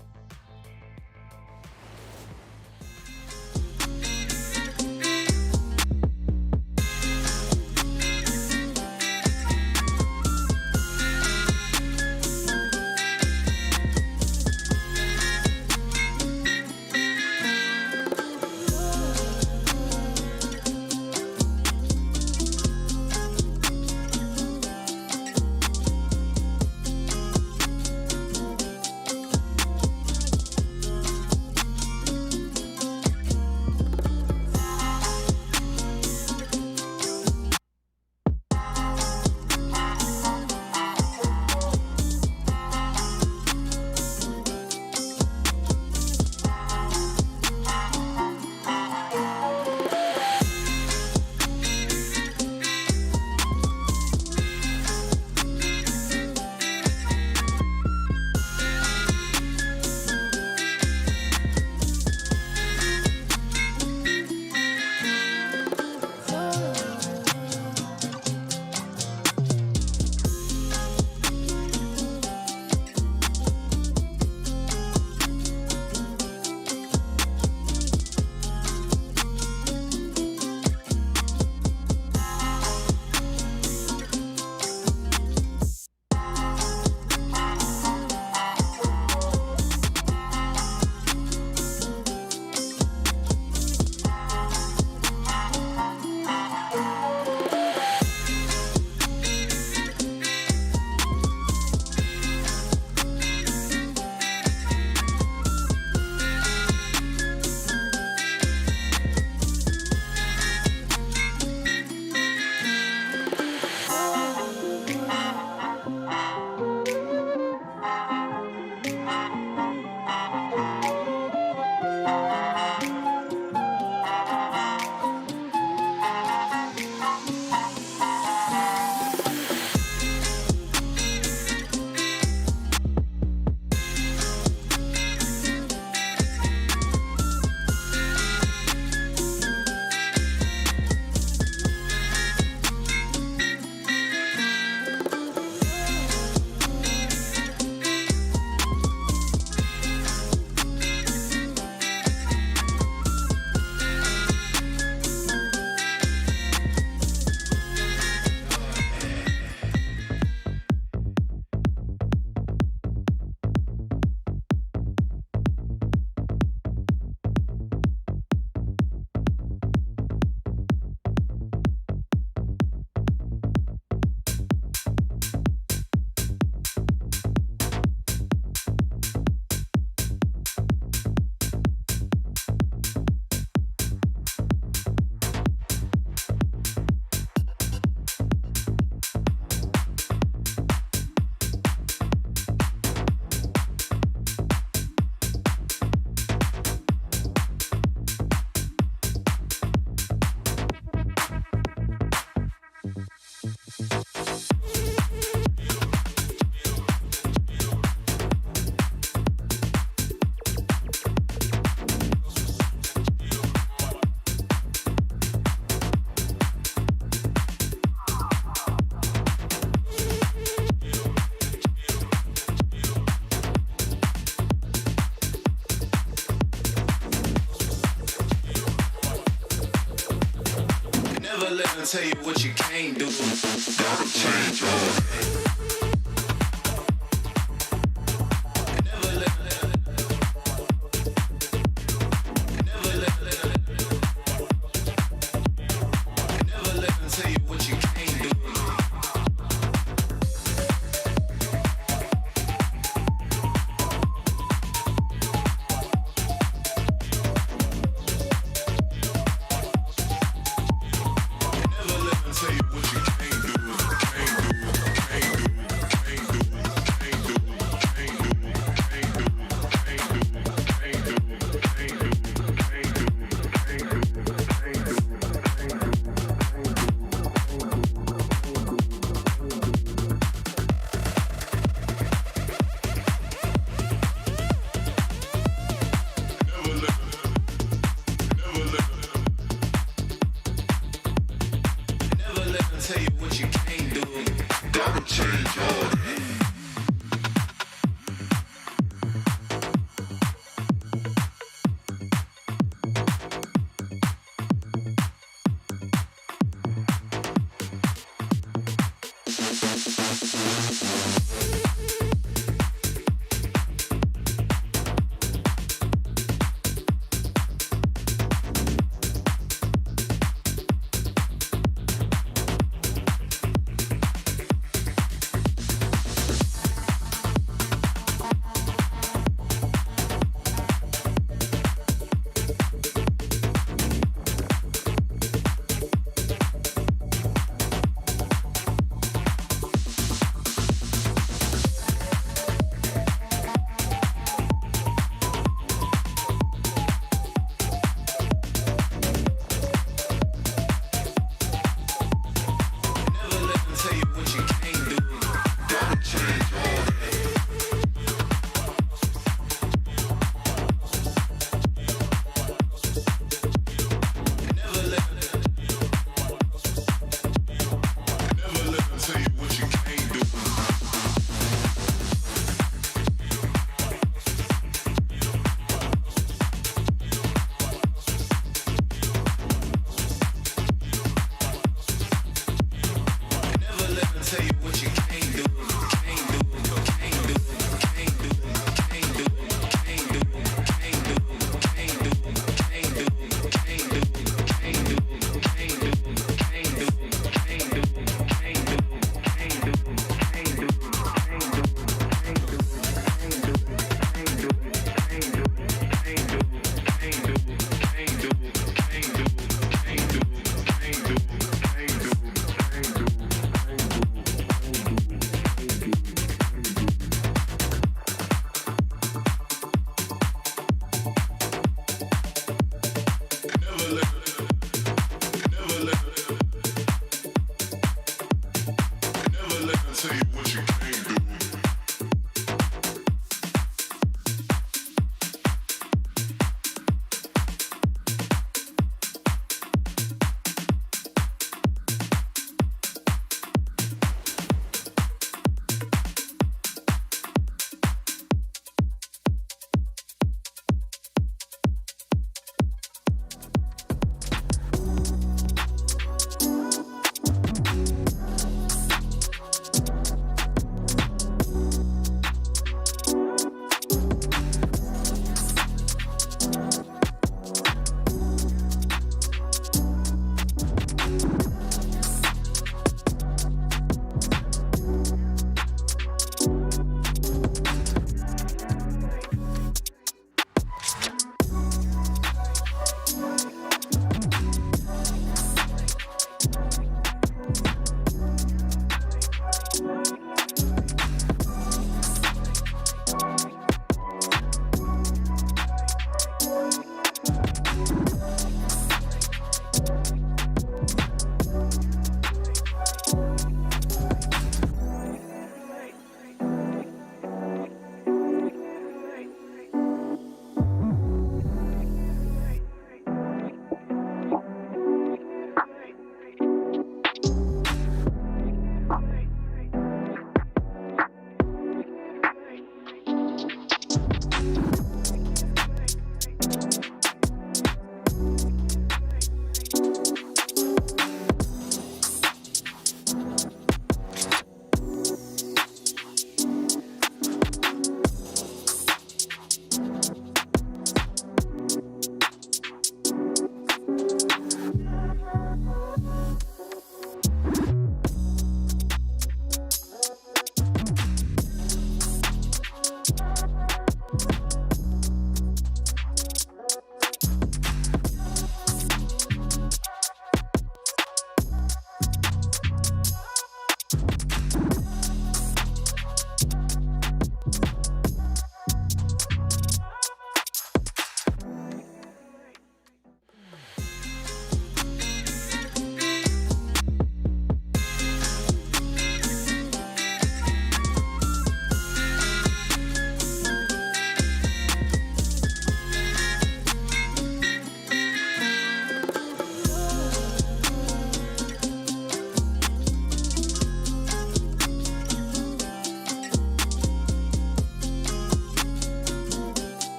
tell you what you can't do. Gotta change your head.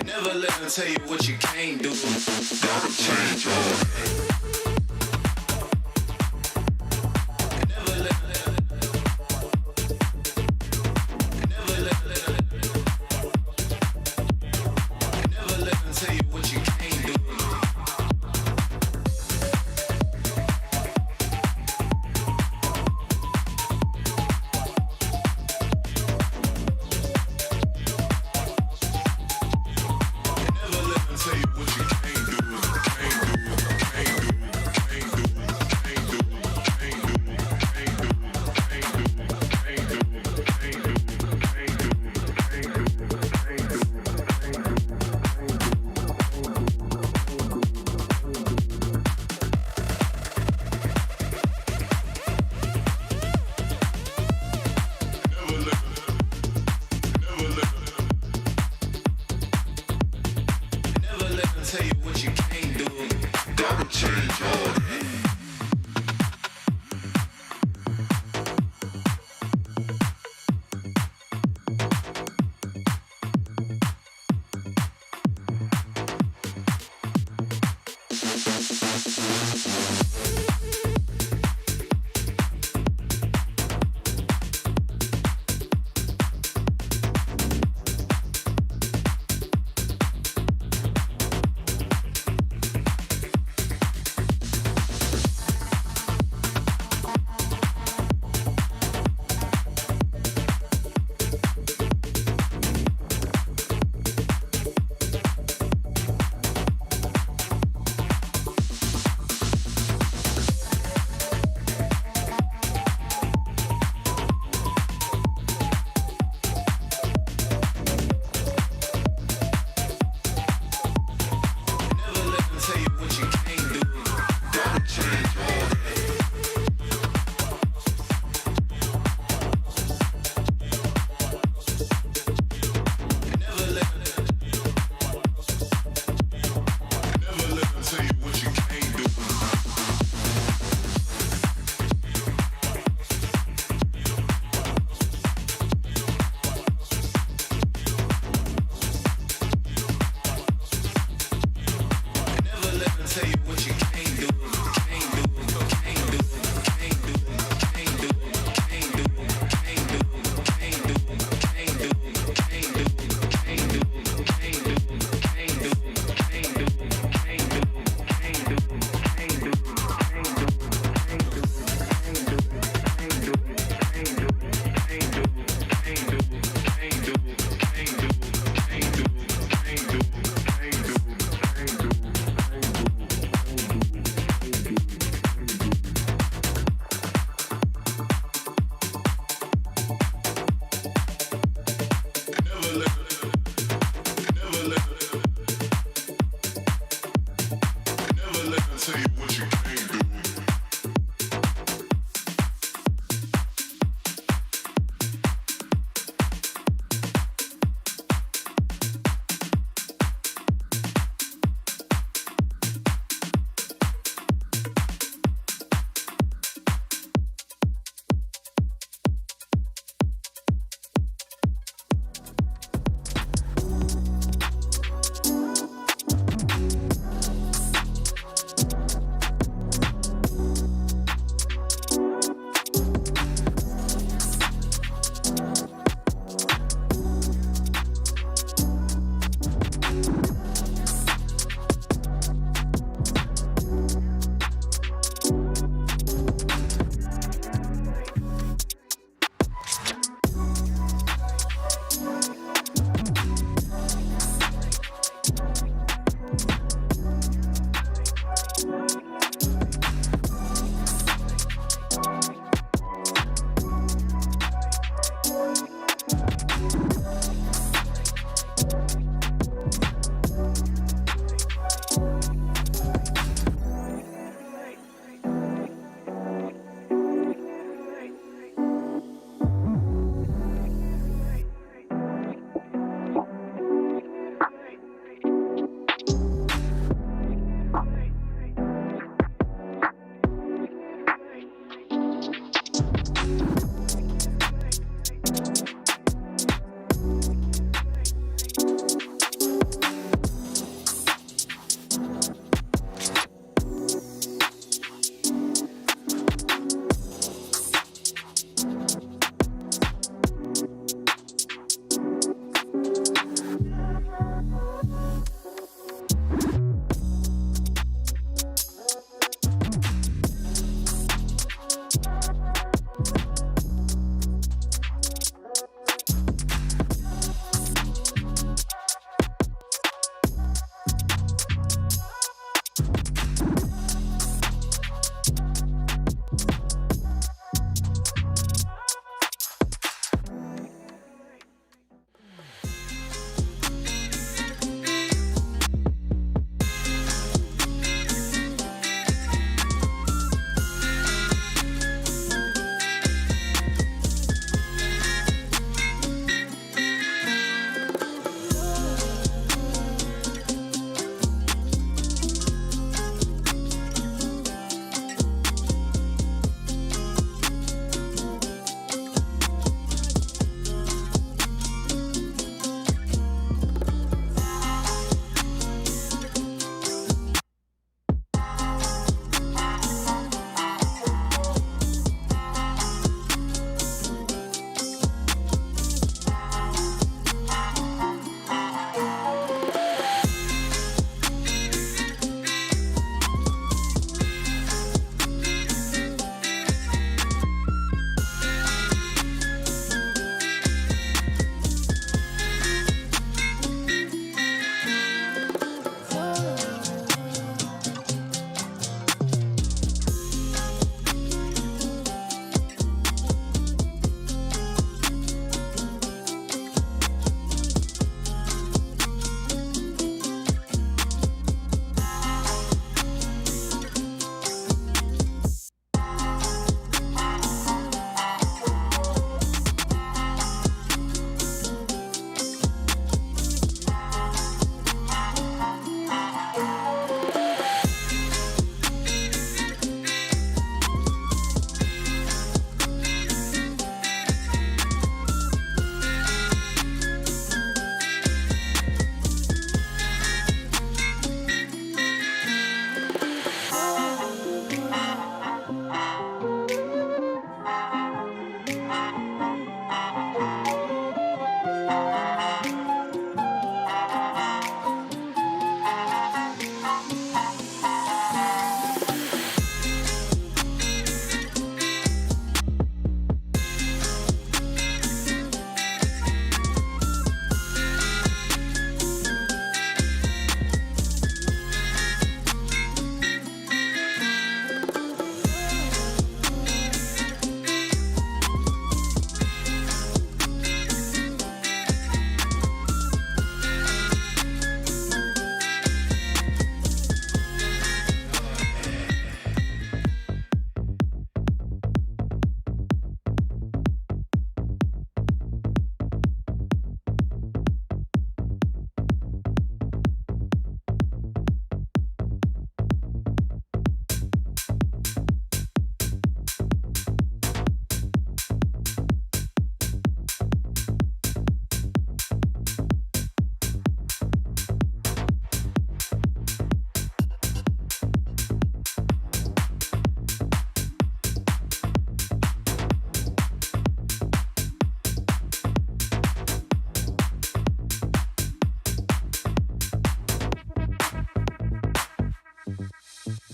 Never let them tell you what you can't do. Gotta change your head. Never let them tell you what you can't do. Tell you what you can't do. Gotta change all that.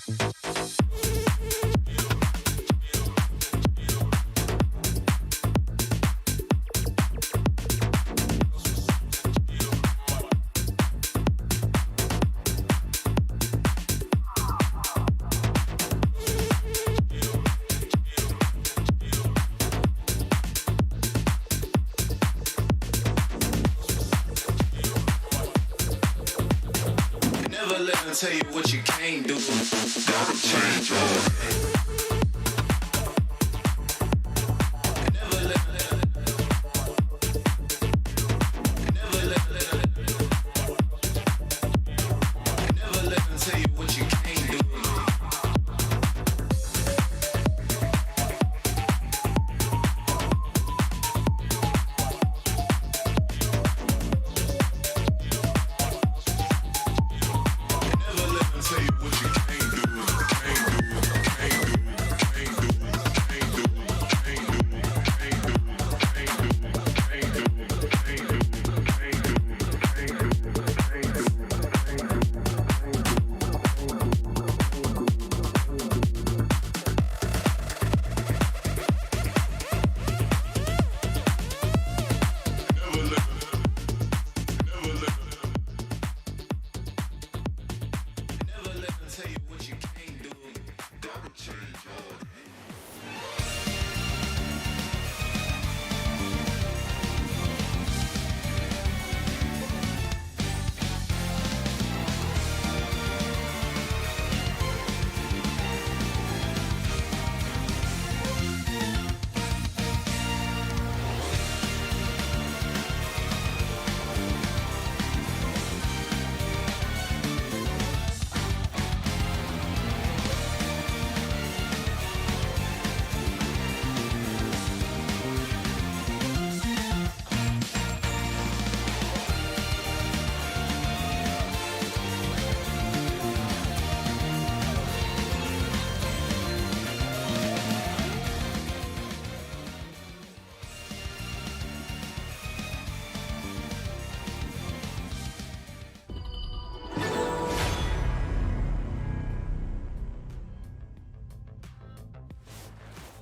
Never let them tell you what you can't do. Gotta change your head. Never let them tell you what you can't do.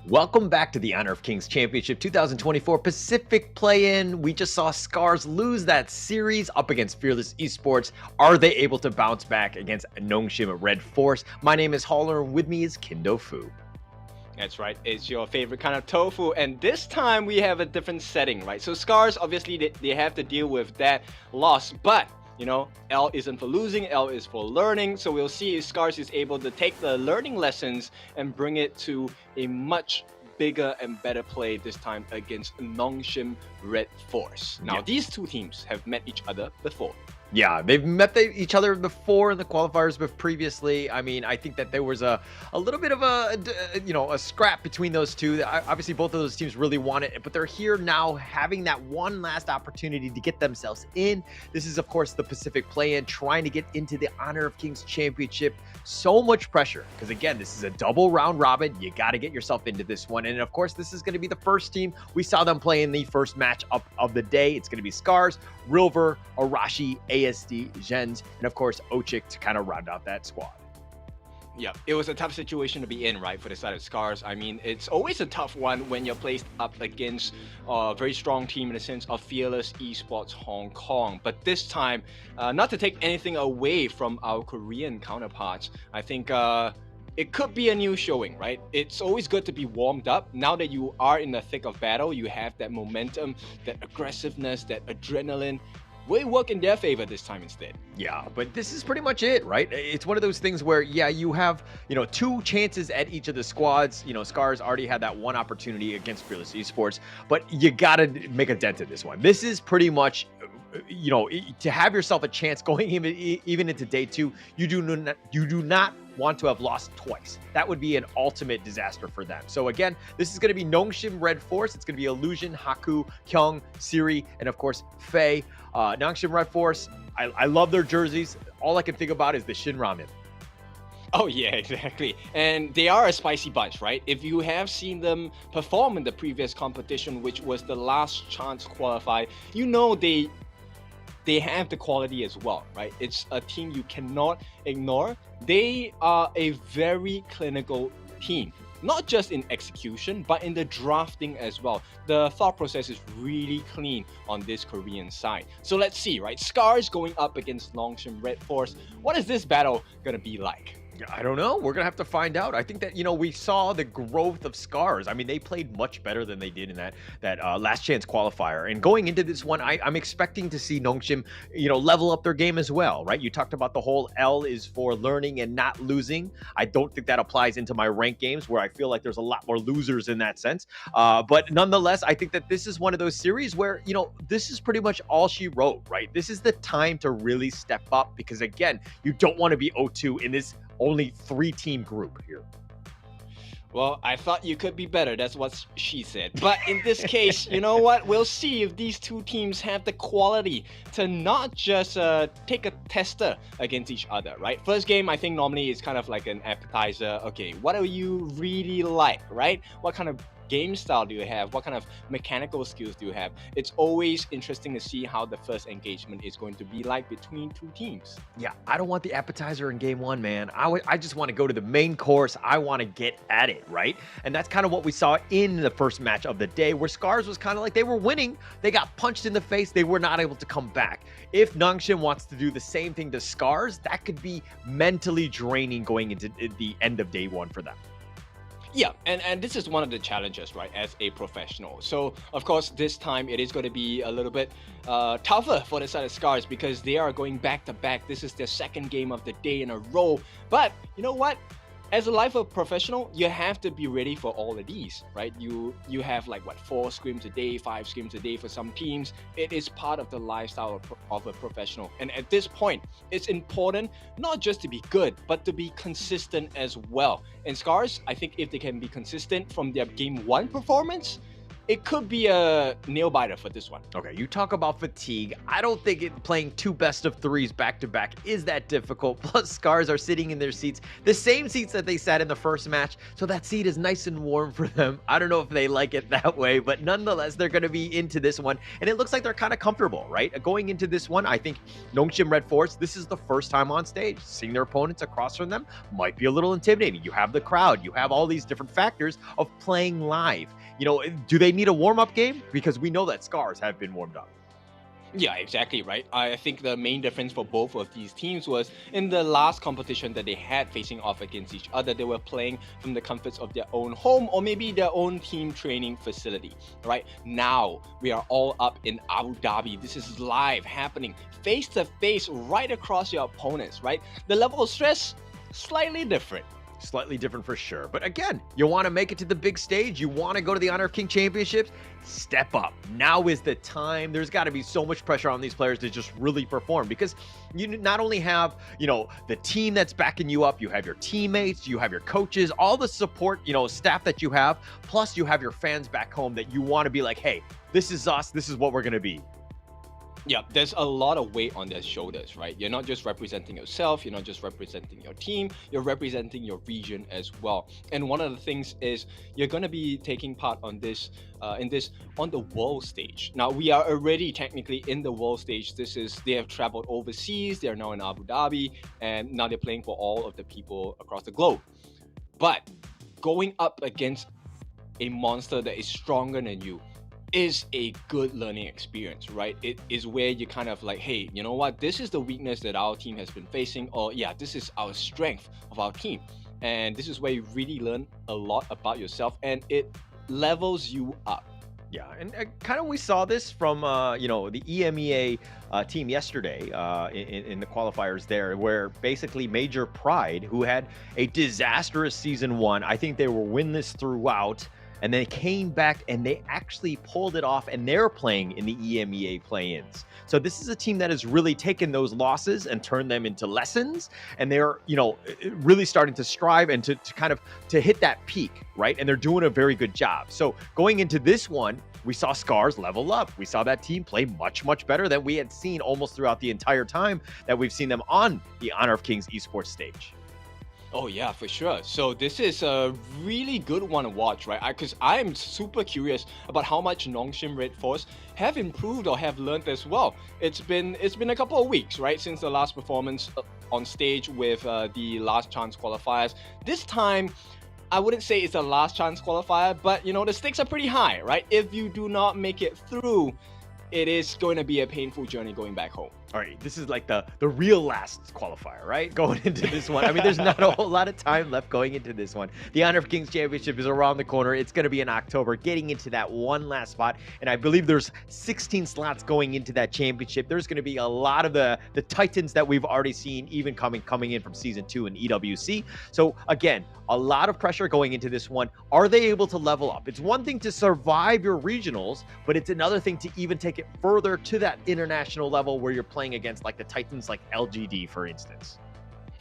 Welcome back to the Honor of Kings Championship 2024 Pacific Play-In. We just saw SCARZ lose that series up against Fearless Esports. Are they able to bounce back against Nongshim RedForce? My name is Holler, and with me is Kindo Fu. That's right, it's your favorite kind of tofu, and this time we have a different setting, right? So SCARZ, obviously, they have to deal with that loss, but you know, L isn't for losing, L is for learning. So we'll see if SCARZ is able to take the learning lessons and bring it to a much bigger and better play this time against Nongshim RedForce. Now, these two teams have met each other before. Yeah, they've met each other before in the qualifiers, but previously, I mean, I think that there was a little bit of a scrap between those two. Obviously, both of those teams really want it, but they're here now having that one last opportunity to get themselves in. This is, of course, the Pacific Play-In, trying to get into the Honor of Kings Championship. So much pressure, because again, this is a double round robin. You got to get yourself into this one. And of course, this is going to be the first team. We saw them play in the first match up of the day. It's going to be SCARZ, Rilver, Arashi, ASD, Gens, and of course Ochik to kind of round out that squad. Yeah, it was a tough situation to be in, right, for the side of SCARZ. I mean, it's always a tough one when you're placed up against a very strong team in the sense of Fearless Esports Hong Kong. But this time, not to take anything away from our Korean counterparts, I think it could be a new showing, right? It's always good to be warmed up. Now that you are in the thick of battle, you have that momentum, that aggressiveness, that adrenaline. Will work in their favor this time instead. Yeah, but this is pretty much it, right? It's one of those things where, yeah, you have, two chances at each of the squads. SCARZ already had that one opportunity against Fearless Esports, but you got to make a dent in this one. This is pretty much, to have yourself a chance going even into day two, you do not want to have lost twice. That would be an ultimate disaster for them. So again, this is going to be Nongshim RedForce. It's going to be Illusion, Haku, Kyung, Siri, and of course, Faye. Nongshim RedForce, I love their jerseys. All I can think about is the Shin Ramen. Oh yeah, exactly. And they are a spicy bunch, right? If you have seen them perform in the previous competition, which was the last chance to qualify, they they have the quality as well, right? It's a team you cannot ignore. They are a very clinical team, not just in execution, but in the drafting as well. The thought process is really clean on this Korean side. So let's see, right? SCARZ going up against Nongshim RedForce. What is this battle gonna be like? I don't know. We're gonna have to find out. I think that we saw the growth of SCARZ. I mean, they played much better than they did in that last chance qualifier. And going into this one, I'm expecting to see Nongshim, level up their game as well, right? You talked about the whole L is for learning and not losing. I don't think that applies into my ranked games where I feel like there's a lot more losers in that sense. But nonetheless, I think that this is one of those series where this is pretty much all she wrote, right? This is the time to really step up because again, you don't want to be 0-2 in this only 3-team group here. Well, I thought you could be better. That's what she said. But in this case, you know what? We'll see if these two teams have the quality to not just take a tester against each other, right? First game, I think normally it's kind of like an appetizer. Okay, what do you really like, right? What kind of game style do you have? What kind of mechanical skills do you have? It's always interesting to see how the first engagement is going to be like between two teams. Yeah, I don't want the appetizer in game one, man. I just want to go to the main course. I want to get at it, right? And that's kind of what we saw in the first match of the day, where SCARZ was kind of like they were winning. They got punched in the face. They were not able to come back. If Nongshim wants to do the same thing to SCARZ, that could be mentally draining going into the end of day one for them. Yeah, and this is one of the challenges, right, as a professional. So, of course, this time it is going to be a little bit tougher for the side of SCARZ because they are going back-to-back. This is their second game of the day in a row. But, you know what? As a life of professional, you have to be ready for all of these, right? You have like, 4 scrims a day, 5 scrims a day for some teams. It is part of the lifestyle of a professional. And at this point, it's important not just to be good, but to be consistent as well. And SCARZ, I think if they can be consistent from their game 1 performance, it could be a nail biter for this one. Okay, you talk about fatigue. I don't think playing 2 best of 3s back to back is that difficult. Plus, SCARZ are sitting in their seats, the same seats that they sat in the first match. So that seat is nice and warm for them. I don't know if they like it that way, but nonetheless, they're going to be into this one. And it looks like they're kind of comfortable, right? Going into this one, I think Nongshim RedForce, this is the first time on stage. Seeing their opponents across from them might be a little intimidating. You have the crowd, you have all these different factors of playing live. Do they need a warm-up game? Because we know that SCARZ have been warmed up. Yeah, exactly, right? I think the main difference for both of these teams was in the last competition that they had facing off against each other, they were playing from the comforts of their own home or maybe their own team training facility, right? Now, we are all up in Abu Dhabi. This is live happening, face-to-face, right across your opponents, right? The level of stress, slightly different. Slightly different for sure. But again, you want to make it to the big stage. You want to go to the Honor of King Championships. Step up. Now is the time. There's got to be so much pressure on these players to just really perform because you not only have, the team that's backing you up, you have your teammates, you have your coaches, all the support, staff that you have, plus you have your fans back home that you want to be like, hey, this is us. This is what we're going to be. Yeah, there's a lot of weight on their shoulders, right? You're not just representing yourself, you're not just representing your team, you're representing your region as well. And one of the things is you're going to be taking part on this, on the world stage. Now, we are already technically in the world stage. They have traveled overseas, they're now in Abu Dhabi, and now they're playing for all of the people across the globe. But going up against a monster that is stronger than you is a good learning experience, right? It is where you kind of like, hey, you know what? This is the weakness that our team has been facing, or yeah, this is our strength of our team. And this is where you really learn a lot about yourself and it levels you up. Yeah, and kind of we saw this from, the EMEA team yesterday in the qualifiers there, where basically Major Pride, who had a disastrous season 1, I think they were winless throughout, and they came back and they actually pulled it off, and they're playing in the EMEA play-ins. So this is a team that has really taken those losses and turned them into lessons, and they're, really starting to strive and to hit that peak, right? And they're doing a very good job. So going into this one, we saw SCARZ level up. We saw that team play much, much better than we had seen almost throughout the entire time that we've seen them on the Honor of Kings esports stage. Oh yeah, for sure. So this is a really good one to watch, right? Because I'm super curious about how much Nongshim RedForce have improved or have learned as well. It's been a couple of weeks, right, since the last performance on stage with the last chance qualifiers. This time, I wouldn't say it's a last chance qualifier, but you know the stakes are pretty high, right? If you do not make it through, it is going to be a painful journey going back home. All right, this is like the real last qualifier, right? Going into this one. I mean, there's not a whole lot of time left going into this one. The Honor of Kings Championship is around the corner. It's going to be in October, getting into that one last spot. And I believe there's 16 slots going into that championship. There's going to be a lot of the titans that we've already seen, even coming in from season 2 in EWC. So again, a lot of pressure going into this one. Are they able to level up? It's one thing to survive your regionals, but it's another thing to even take it further to that international level where you're playing against like the titans like LGD, for instance.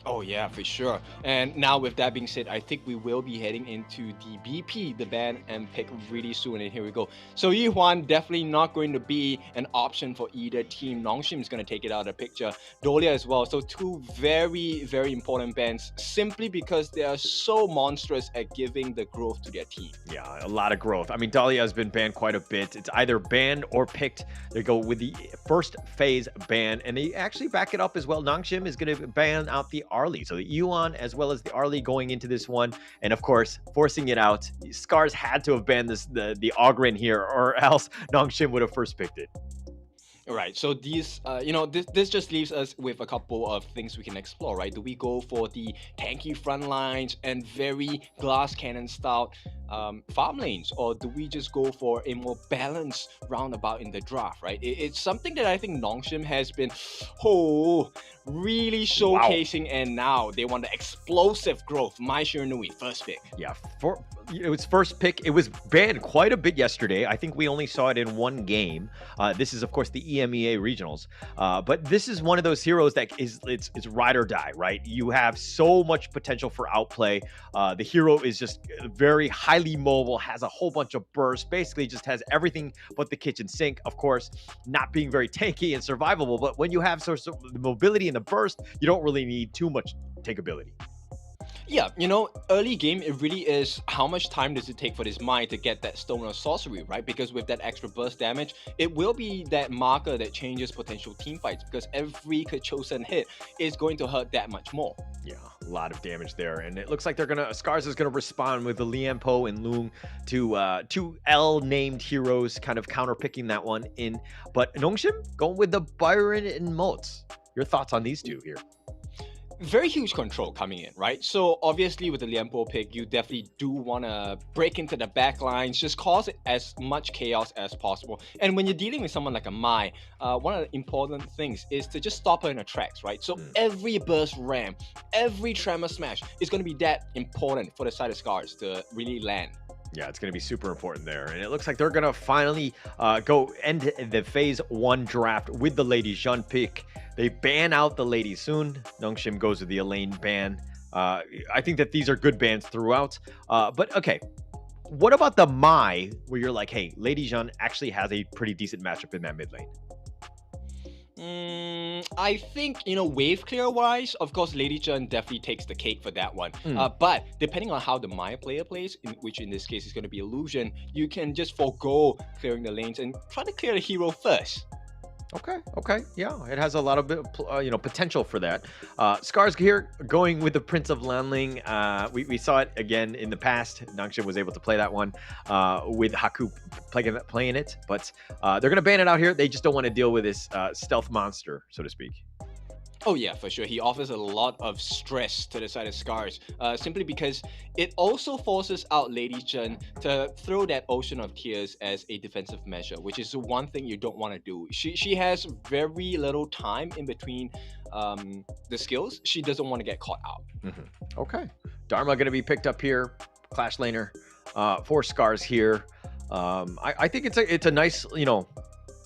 Oh yeah, for sure. And now with that being said, I think we will be heading into the BP, the ban and pick really soon. And here we go. So Yi Huan definitely not going to be an option for either team. Nongshim is going to take it out of the picture. Dolia as well. So two very, very important bans simply because they are so monstrous at giving the growth to their team. Yeah, a lot of growth. I mean, Dahlia has been banned quite a bit. It's either banned or picked. They go with the first phase ban, and they actually back it up as well. Nongshim is going to ban out the Arlie. So the Yuan as well as the Arlie going into this one, and of course forcing it out. SCARZ had to have banned the Ogren here, or else Nongshim would have first picked it. Right, so these, this just leaves us with a couple of things we can explore, right? Do we go for the tanky front lines and very glass cannon style farm lanes, or do we just go for a more balanced roundabout in the draft, right? It's something that I think Nongshim has been, really showcasing, and now they want the explosive growth. Mai Shiranui, first pick. Yeah, it was first pick. It was banned quite a bit yesterday. I think we only saw it in one game. This is, of course, the EMEA regionals. But this is one of those heroes that it's ride or die, right? You have so much potential for outplay. The hero is just very highly mobile, has a whole bunch of bursts, basically just has everything but the kitchen sink. Of course, not being very tanky and survivable. But when you have sort of the mobility and the burst, you don't really need too much takeability. Yeah, early game, it really is how much time does it take for this Mai to get that Stone or Sorcery, right? Because with that extra burst damage, it will be that marker that changes potential team fights, because every Kachosen hit is going to hurt that much more. Yeah, a lot of damage there. And it looks like SCARZ is going to respond with the Lianpo and Luong to two L-named heroes, kind of counter-picking that one in. But Nongshim going with the Byron and Motes. Your thoughts on these two here? Very huge control coming in, right? So obviously with the Lianpo pick, you definitely do want to break into the back lines, just cause as much chaos as possible. And when you're dealing with someone like a Mai, one of the important things is to just stop her in her tracks, right? So every burst ram, every tremor smash is going to be that important for the side of SCARZ to really land. Yeah, it's going to be super important there. And it looks like they're going to finally go end the phase 1 draft with the Lady Jean pick. They ban out the Lady soon. Nongshim goes with the Elaine ban. I think that these are good bans throughout. But okay, what about the Mai, where you're like, hey, Lady Jean actually has a pretty decent matchup in that mid lane? I think, wave clear wise, of course, Lady Chen definitely takes the cake for that one. But depending on how the Maya player plays, which in this case is going to be Illusion, you can just forego clearing the lanes and try to clear the hero first. Okay, yeah, it has a lot of potential for that. SCARZ here going with the Prince of Lanling. We saw it again in the past. Nongshim was able to play that one with Haku playing it, but they're gonna ban it out here. They just don't want to deal with this stealth monster, so to speak. Oh yeah, for sure. He offers a lot of stress to the side of SCARZ, simply because it also forces out Lady Chen to throw that Ocean of Tears as a defensive measure, which is the one thing you don't want to do. She has very little time in between the skills. She doesn't want to get caught out. Okay. Dharma going to be picked up here, Clash Laner for SCARZ here. I think it's a nice,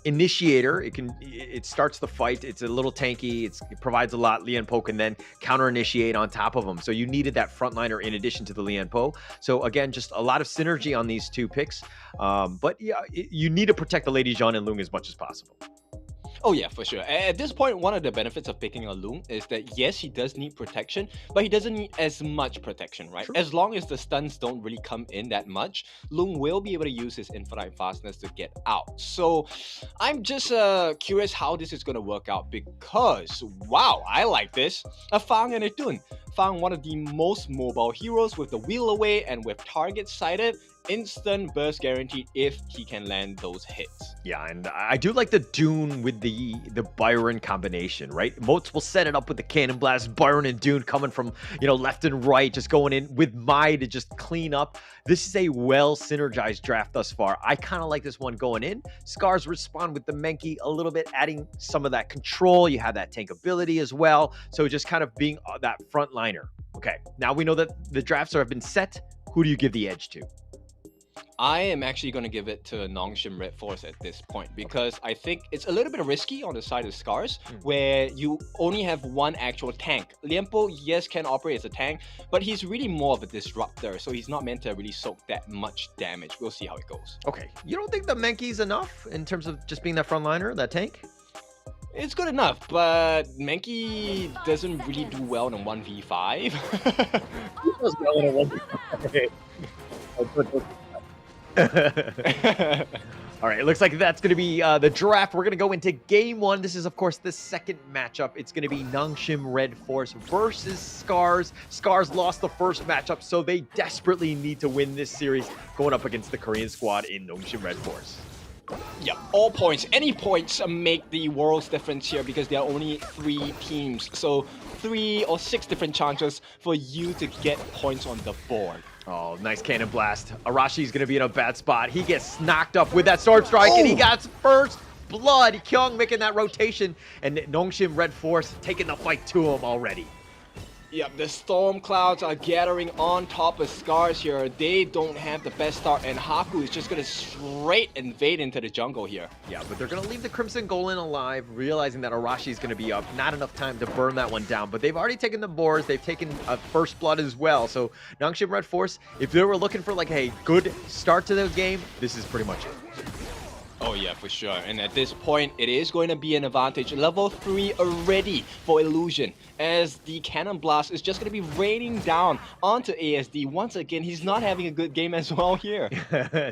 initiator. It starts the fight. It's a little tanky. It provides a lot. Lianpo can then counter initiate on top of them. So you needed that frontliner in addition to the Lianpo. So again, just a lot of synergy on these two picks. But yeah, you need to protect the Lady Jean and Luong as much as possible. Oh yeah, for sure. At this point, one of the benefits of picking a Luong is that yes, he does need protection, but he doesn't need as much protection, right? True. As long as the stuns don't really come in that much, Luong will be able to use his infinite fastness to get out. So I'm just curious how this is going to work out because, wow, I like this. A Fang and a Dun. Fang, one of the most mobile heroes with the wheel away and with target sighted, instant burst guaranteed if he can land those hits. Yeah, and I do like the Dune with the Byron combination, right? Moats will set it up with the Cannon Blast, Byron and Dune coming from, left and right, just going in with Mai to just clean up. This is a well synergized draft thus far. I kind of like this one going in. SCARZ respond with the Menki a little bit, adding some of that control. You have that tank ability as well. So just kind of being that front liner. Okay, now we know that the drafts have been set. Who do you give the edge to? I am actually going to give it to Nongshim RedForce at this point because I think it's a little bit risky on the side of SCARZ where you only have one actual tank. Lianpo, yes, can operate as a tank, but he's really more of a disruptor, so he's not meant to really soak that much damage. We'll see how it goes. Okay, you don't think the Menki's enough in terms of just being that front liner, that tank? It's good enough, but Menki doesn't really do well in a 1v5. He does well in a 1v5. All right, it looks like that's going to be the draft. We're going to go into game one. This is, of course, the second matchup. It's going to be Nongshim RedForce versus SCARZ. SCARZ lost the first matchup, so they desperately need to win this series going up against the Korean squad in Nongshim RedForce. Yeah, all points, any points make the world's difference here because there are only 3 teams. So 3 or 6 different chances for you to get points on the board. Oh, nice cannon blast. Arashi's going to be in a bad spot. He gets knocked up with that Storm Strike, and he got first blood. Kyung making that rotation, and Nongshim RedForce taking the fight to him already. Yep, the storm clouds are gathering on top of SCARZ here. They don't have the best start, and Haku is just going to straight invade into the jungle here. Yeah, but they're going to leave the Crimson Golem alive, realizing that Arashi is going to be up. Not enough time to burn that one down, but they've already taken the boards. They've taken a first blood as well. So Nongshim RedForce, if they were looking for like a good start to the game, this is pretty much it. Oh yeah, for sure. And at this point, it is going to be an advantage. Level 3 already for Illusion, as the Cannon Blast is just going to be raining down onto ASD. Once again, he's not having a good game as well here.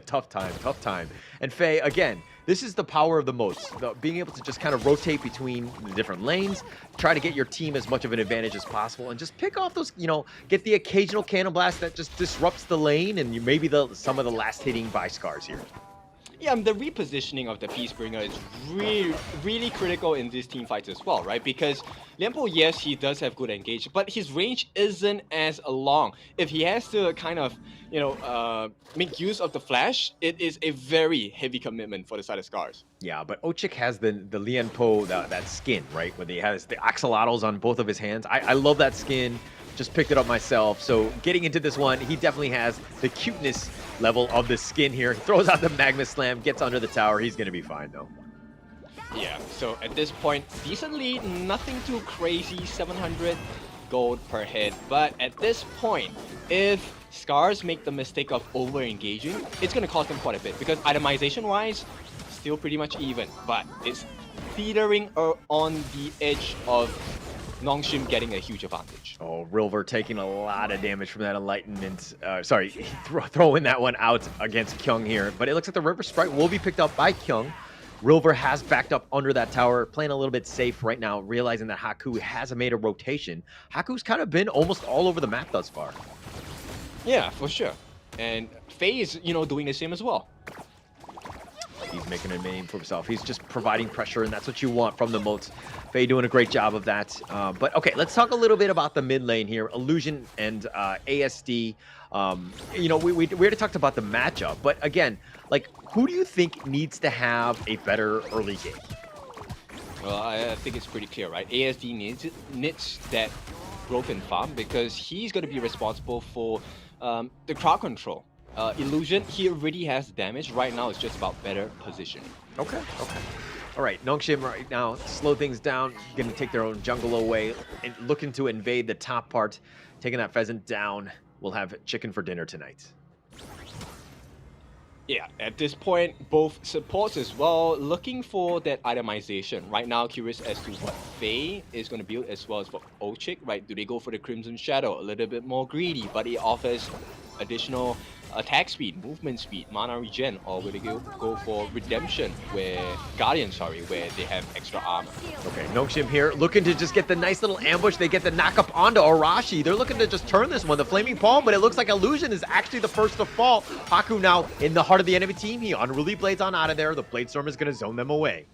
Tough time, tough time. And Faye, again, this is the power of the moats. Being able to just kind of rotate between the different lanes, try to get your team as much of an advantage as possible, and just pick off those, get the occasional Cannon Blast that just disrupts the lane, and maybe some of the last hitting by SCARZ here. Yeah, the repositioning of the Peacebringer is really critical in these team fights as well, right? Because Lianpo, yes, he does have good engage, but his range isn't as long. If he has to kind of, make use of the flash, it is a very heavy commitment for the side of SCARZ. Yeah, but Ochik has the Lianpo, that skin, right? Where he has the axolotls on both of his hands. I love that skin. Just picked it up myself. So getting into this one, he definitely has the cuteness level of the skin here. He throws out the Magma Slam, gets under the tower. He's going to be fine, though. Yeah, so at this point, decent lead, nothing too crazy, 700 gold per head. But at this point, if SCARZ make the mistake of over-engaging, it's going to cost them quite a bit. Because itemization-wise, still pretty much even. But it's teetering on the edge of Nongshim getting a huge advantage. Oh, Rilver taking a lot of damage from that enlightenment. Throwing that one out against Kyung here. But it looks like the River Sprite will be picked up by Kyung. Rilver has backed up under that tower, playing a little bit safe right now, realizing that Haku has made a rotation. Haku's kind of been almost all over the map thus far. Yeah, for sure. And Faye is, doing the same as well. He's making a name for himself. He's just providing pressure, and that's what you want from the moats. Faye doing a great job of that. But okay, let's talk a little bit about the mid lane here. Illusion and ASD. We already talked about the matchup, but again, like, who do you think needs to have a better early game? Well, I think it's pretty clear, right? ASD needs that growth in farm because he's going to be responsible for the crowd control. Illusion, he already has damage. Right now, it's just about better positioning. Okay. All right, Nongshim right now, slow things down, going to take their own jungle away, and looking to invade the top part, taking that pheasant down. We'll have chicken for dinner tonight. Yeah, at this point, both supports as well looking for that itemization. Right now, curious as to what Faye is going to build as well as for Ochik, right? Do they go for the Crimson Shadow? A little bit more greedy, but it offers additional attack speed, movement speed, mana regen, or will they go for Redemption, where they have extra armor? Okay, Nongshim here looking to just get the nice little ambush. They get the knock up onto Arashi. They're looking to just turn this one, the Flaming Palm, but it looks like Illusion is actually the first to fall. Haku now in the heart of the enemy team. He Unruly Blades on out of there. The Bladestorm is going to zone them away.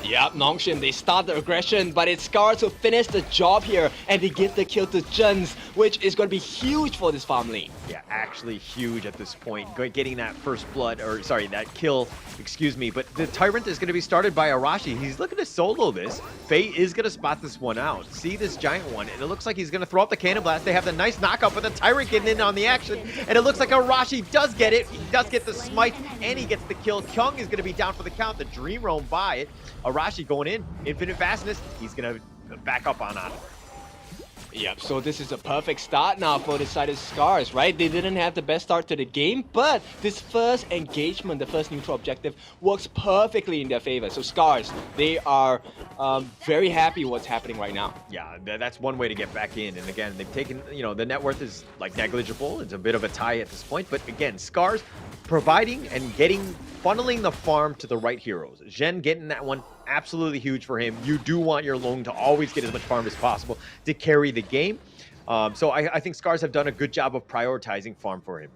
Yep, Nongshim, they start the aggression, but it's SCARZ who finish the job here, and they give the kill to Juns, which is going to be huge for this farm lane. Yeah, actually huge at this point. Getting that first blood, or sorry, that kill, excuse me. But the Tyrant is going to be started by Arashi. He's looking to solo this. Faye is going to spot this one out. See this giant one, and it looks like he's going to throw up the Cannon Blast. They have the nice knockup, but the Tyrant getting in on the action, and it looks like Arashi does get it. He does get the smite, and he gets the kill. Kyung is going to be down for the count. The Dream Roam by it. Arashi going in, infinite fastness. He's going to back up on it. Yep, so this is a perfect start now for the side of SCARZ, right? They didn't have the best start to the game, but this first engagement, the first neutral objective, works perfectly in their favor. So SCARZ, they are very happy what's happening right now. Yeah, that's one way to get back in. And again, they've taken, the net worth is like negligible. It's a bit of a tie at this point. But again, SCARZ providing and funneling the farm to the right heroes. Zhen getting that one, absolutely huge for him. You do want your Luong to always get as much farm as possible to carry the game. So I think SCARZ have done a good job of prioritizing farm for him.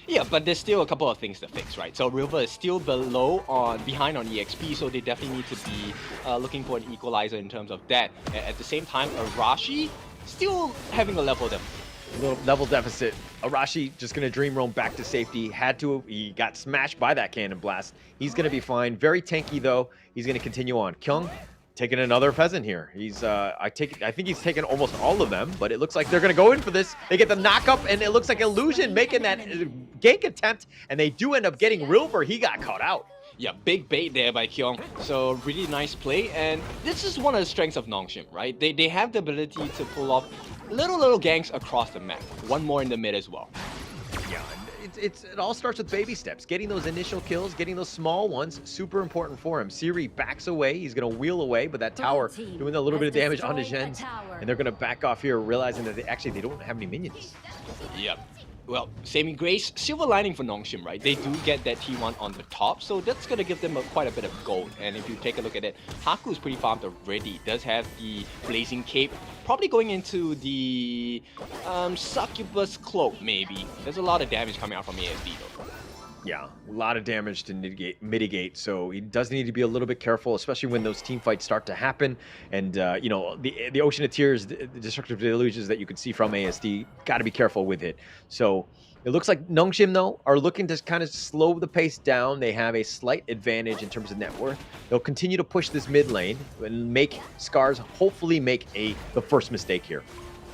Yeah, but there's still a couple of things to fix, right? So River is still behind on EXP, so they definitely need to be looking for an equalizer in terms of that. At the same time, Arashi still having a level deficit. Arashi just going to Dream Roam back to safety. He got smashed by that Cannon Blast. He's going to be fine. Very tanky though. He's going to continue on. Kyung taking another Pheasant here. I think he's taken almost all of them, but it looks like they're going to go in for this. They get the knockup, and it looks like Illusion making that gank attempt, and they do end up getting River. He got caught out. Yeah, big bait there by Kyung. So really nice play, and this is one of the strengths of Nongshim, right? They have the ability to pull off little ganks across the map. One more in the mid as well. Yeah, it all starts with baby steps. Getting those initial kills, getting those small ones, super important for him. Siri backs away. He's going to wheel away, but that tower doing a little bit of damage onto Zhen's, and they're going to back off here, realizing that they don't have any minions. Yep. Well, saving grace, silver lining for Nongshim, right? They do get that T1 on the top, so that's going to give them quite a bit of gold. And if you take a look at it, Haku is pretty farmed already. Does have the Blazing Cape, probably going into the Succubus Cloak, maybe. There's a lot of damage coming out from ASD, though. Yeah, a lot of damage to mitigate, so he does need to be a little bit careful, especially when those team fights start to happen. And, the Ocean of Tears, the destructive delusions that you can see from ASD, got to be careful with it. So it looks like Nongshim, though, are looking to kind of slow the pace down. They have a slight advantage in terms of net worth. They'll continue to push this mid lane and make SCARZ hopefully make the first mistake here.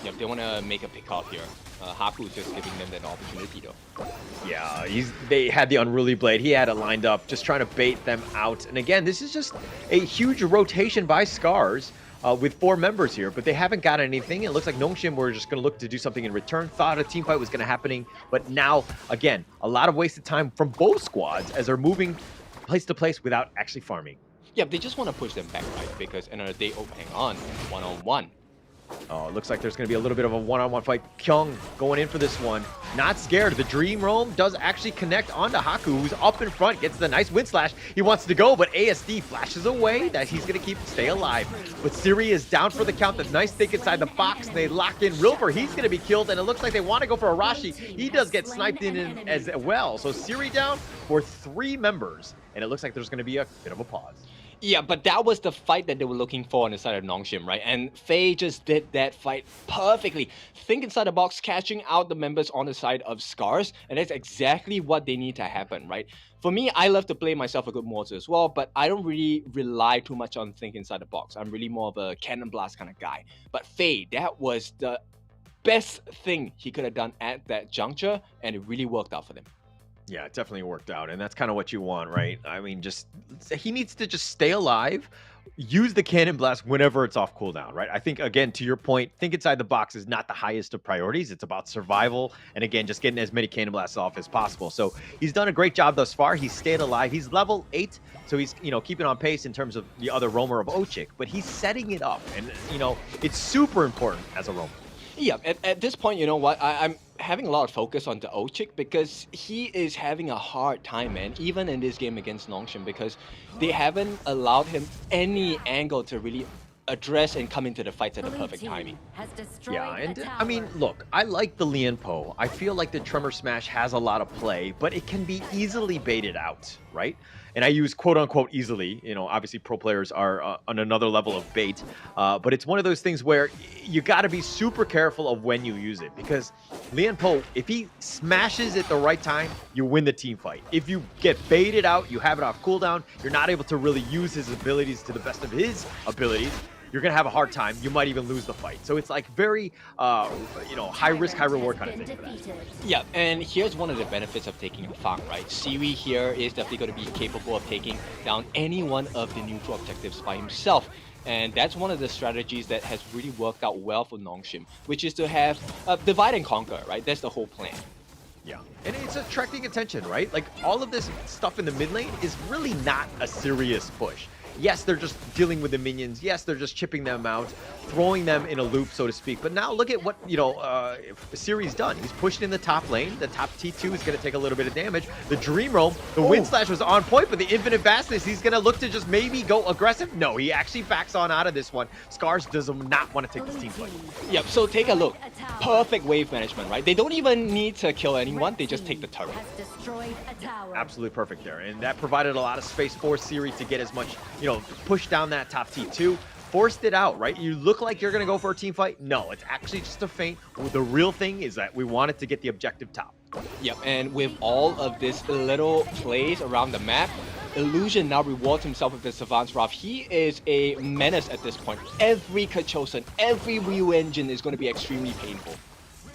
Yep, they want to make a pick off here. Haku is just giving them that opportunity, though. Yeah, they had the Unruly Blade. He had it lined up, just trying to bait them out. And again, this is just a huge rotation by SCARZ with 4 members here, but they haven't got anything. It looks like Nongshim were just going to look to do something in return. Thought a team fight was going to happen, but now, again, a lot of wasted time from both squads as they're moving place to place without actually farming. Yeah, they just want to push them back, right? Because another day, oh, hang on, one-on-one. Oh, it looks like there's going to be a little bit of a one-on-one fight. Kyung going in for this one. Not scared. The Dream Roam does actually connect onto Haku, who's up in front, gets the nice wind slash. He wants to go, but ASD flashes away. That he's going to stay alive. But Siri is down for the count. The nice stick inside the box. They lock in Rilver. He's going to be killed, and it looks like they want to go for Arashi. He does get sniped in as well. So Siri down for 3 members, and it looks like there's going to be a bit of a pause. Yeah, but that was the fight that they were looking for on the side of Nongshim, right? And Faye just did that fight perfectly. Think inside the box, catching out the members on the side of SCARZ, and that's exactly what they need to happen, right? For me, I love to play myself a good mortar as well, but I don't really rely too much on think inside the box. I'm really more of a cannon blast kind of guy. But Faye, that was the best thing he could have done at that juncture, and it really worked out for them. Yeah, it definitely worked out, and that's kind of what you want, right? I mean, he needs to just stay alive use the cannon blast whenever it's off cooldown, right? I think, again, to your point, think inside the box is not the highest of priorities. It's about survival and, again, just getting as many cannon blasts off as possible. So he's done a great job thus far. He's stayed alive. He's level 8, so he's, keeping on pace in terms of the other roamer of Ochik, but he's setting it up, and, it's super important as a roamer. Yeah, at this point, you know what? I'm having a lot of focus on the Ochik because he is having a hard time, man, even in this game against Nongshim, because they haven't allowed him any angle to really address and come into the fights at the perfect timing. Yeah, and I mean, look, I like the Lian Po. I feel like the Tremor Smash has a lot of play, but it can be easily baited out, right? And I use quote-unquote easily, obviously pro players are on another level of bait, but it's one of those things where you got to be super careful of when you use it, because Lian Po, if he smashes at the right time, you win the team fight. If you get baited out, you have it off cooldown, you're not able to really use his abilities to the best of his abilities, you're going to have a hard time. You might even lose the fight. So it's like very, high risk, high reward kind of thing for that. Yeah, and here's one of the benefits of taking a Fang, right? Siri here is definitely going to be capable of taking down any one of the neutral objectives by himself. And that's one of the strategies that has really worked out well for Nongshim, which is to have divide and conquer, right? That's the whole plan. Yeah, and it's attracting attention, right? Like, all of this stuff in the mid lane is really not a serious push. Yes, they're just dealing with the minions. Yes, they're just chipping them out, throwing them in a loop, so to speak. But now look at what, Siri's done. He's pushed in the top lane. The top T2 is going to take a little bit of damage. The Dream Roam, the Wind Slash was on point, but the Infinite Vastness, he's going to look to just maybe go aggressive. No, he actually backs on out of this one. SCARZ does not want to take this team fight. Yep, so take a look. Perfect wave management, right? They don't even need to kill anyone. They just take the turret. Absolutely perfect there. And that provided a lot of space for Siri to get as much, push down that top T2. Forced it out, right? You look like you're going to go for a team fight. No, it's actually just a feint. The real thing is that we wanted to get the objective top. Yep, and with all of this little plays around the map, Illusion now rewards himself with the Savant's Wrath. He is a menace at this point. Every Kachosen, every Ryu engine is going to be extremely painful.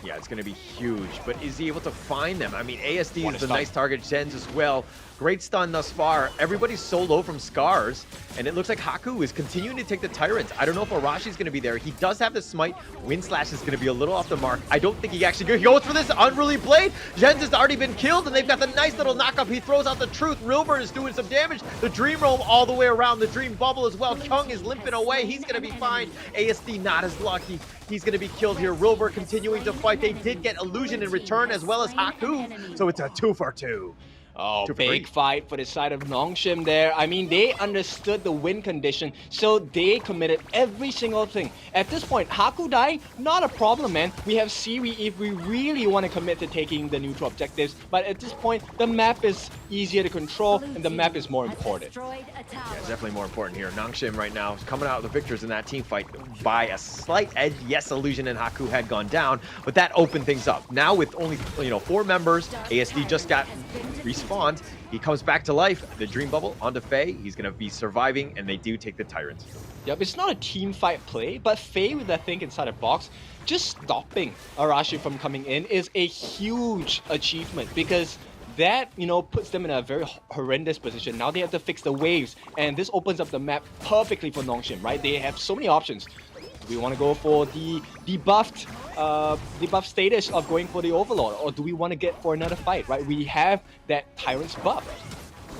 Yeah, it's going to be huge, but is he able to find them? I mean, ASD is a nice target, Jens as well. Great stun thus far. Everybody's so low from SCARZ, and it looks like Haku is continuing to take the Tyrants. I don't know if Arashi's going to be there. He does have the Smite. Wind Slash is going to be a little off the mark. I don't think he actually goes for this Unruly Blade. Jens has already been killed, and they've got the nice little knockup. He throws out the Truth. Rilbur is doing some damage. The Dream Roam all the way around. The Dream Bubble as well. Kyung is limping away. He's going to be fine. ASD not as lucky. He's going to be killed here. Rilbur continuing to fight. They did get Illusion in return as well as Haku, so it's a 2 for 2. Oh, big fight for the side of Nongshim there. I mean, they understood the win condition, so they committed every single thing. At this point, Haku dying, not a problem, man. We have Siri if we really want to commit to taking the neutral objectives, but at this point, the map is easier to control, and the map is more important. Yeah, it's definitely more important here. Nongshim right now is coming out with the victors in that team fight by a slight edge. Yes, Illusion and Haku had gone down, but that opened things up. Now with only 4 members, ASD just got respawned. He comes back to life. The Dream Bubble onto Faye. He's going to be surviving, and they do take the Tyrants. Yep, it's not a team fight play, but Faye with that thing inside the box, just stopping Arashi from coming in is a huge achievement, because that, puts them in a very horrendous position. Now they have to fix the waves, and this opens up the map perfectly for Nongshim, right? They have so many options. Do we want to go for the debuffed status of going for the Overlord, or do we want to get for another fight, right? We have that Tyrant's buff.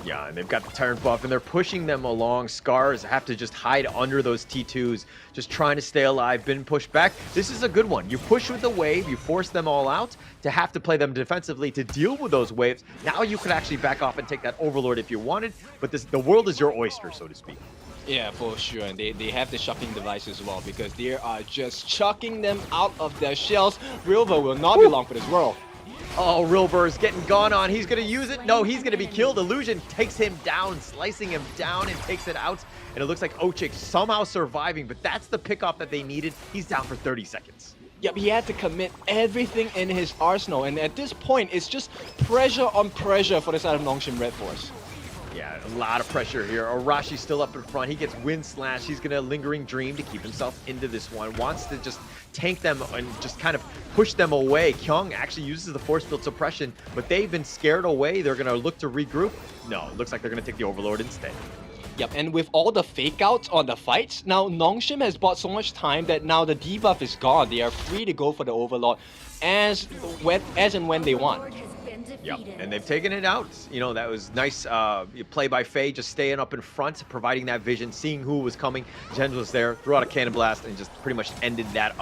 Yeah, and they've got the Tyrant buff, and they're pushing them along. SCARZ have to just hide under those T2s, just trying to stay alive, been pushed back. This is a good one. You push with the wave, you force them all out to have to play them defensively to deal with those waves. Now you could actually back off and take that Overlord if you wanted, but the world is your oyster, so to speak. Yeah, for sure, and they have the shocking device as well, because they are just chucking them out of their shells. Rilva will not be long for this world. Oh, Rilbur is getting gone on. He's going to use it. No, he's going to be killed. Illusion takes him down, slicing him down and takes it out. And it looks like Ochik somehow surviving, but that's the pickoff that they needed. He's down for 30 seconds. Yep, he had to commit everything in his arsenal, and at this point, it's just pressure on pressure for the side of Nongshim RedForce. Yeah, a lot of pressure here. Arashi's still up in front. He gets Wind Slash. He's going to Lingering Dream to keep himself into this one. Wants to just tank them and just kind of push them away. Kyung actually uses the Force Field Suppression, but they've been scared away. They're going to look to regroup. No, it looks like they're going to take the Overlord instead. Yep, and with all the fake outs on the fights, now Nongshim has bought so much time that now the debuff is gone. They are free to go for the Overlord as and when they want. Yep, and they've taken it out. You know, that was nice play by Faye, just staying up in front, providing that vision, seeing who was coming. Jen was there, threw out a cannon blast, and just pretty much ended that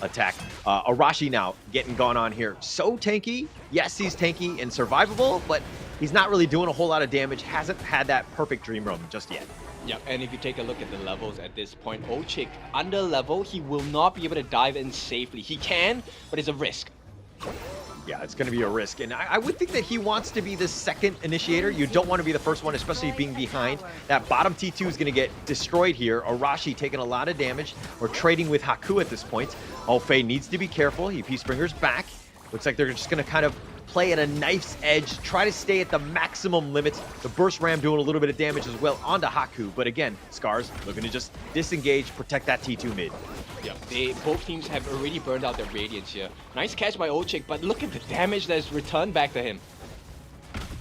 attack. Arashi now getting gone on here. So tanky. Yes, he's tanky and survivable, but he's not really doing a whole lot of damage. Hasn't had that perfect dream room just yet. Yep, and if you take a look at the levels at this point, Ochik under level, he will not be able to dive in safely. He can, but it's a risk. Yeah, it's going to be a risk. And I would think that he wants to be the second initiator. You don't want to be the first one, especially being behind. That bottom T2 is going to get destroyed here. Arashi taking a lot of damage. We're trading with Haku at this point. Oh, Faye needs to be careful. He Peacebringer's back. Looks like they're just going to kind of play at a knife's edge, try to stay at the maximum limits. The Burst Ram doing a little bit of damage as well onto Haku. But again, SCARZ looking to just disengage, protect that T2 mid. Yeah, both teams have already burned out their Radiance here. Nice catch by Ochik, but look at the damage that's returned back to him.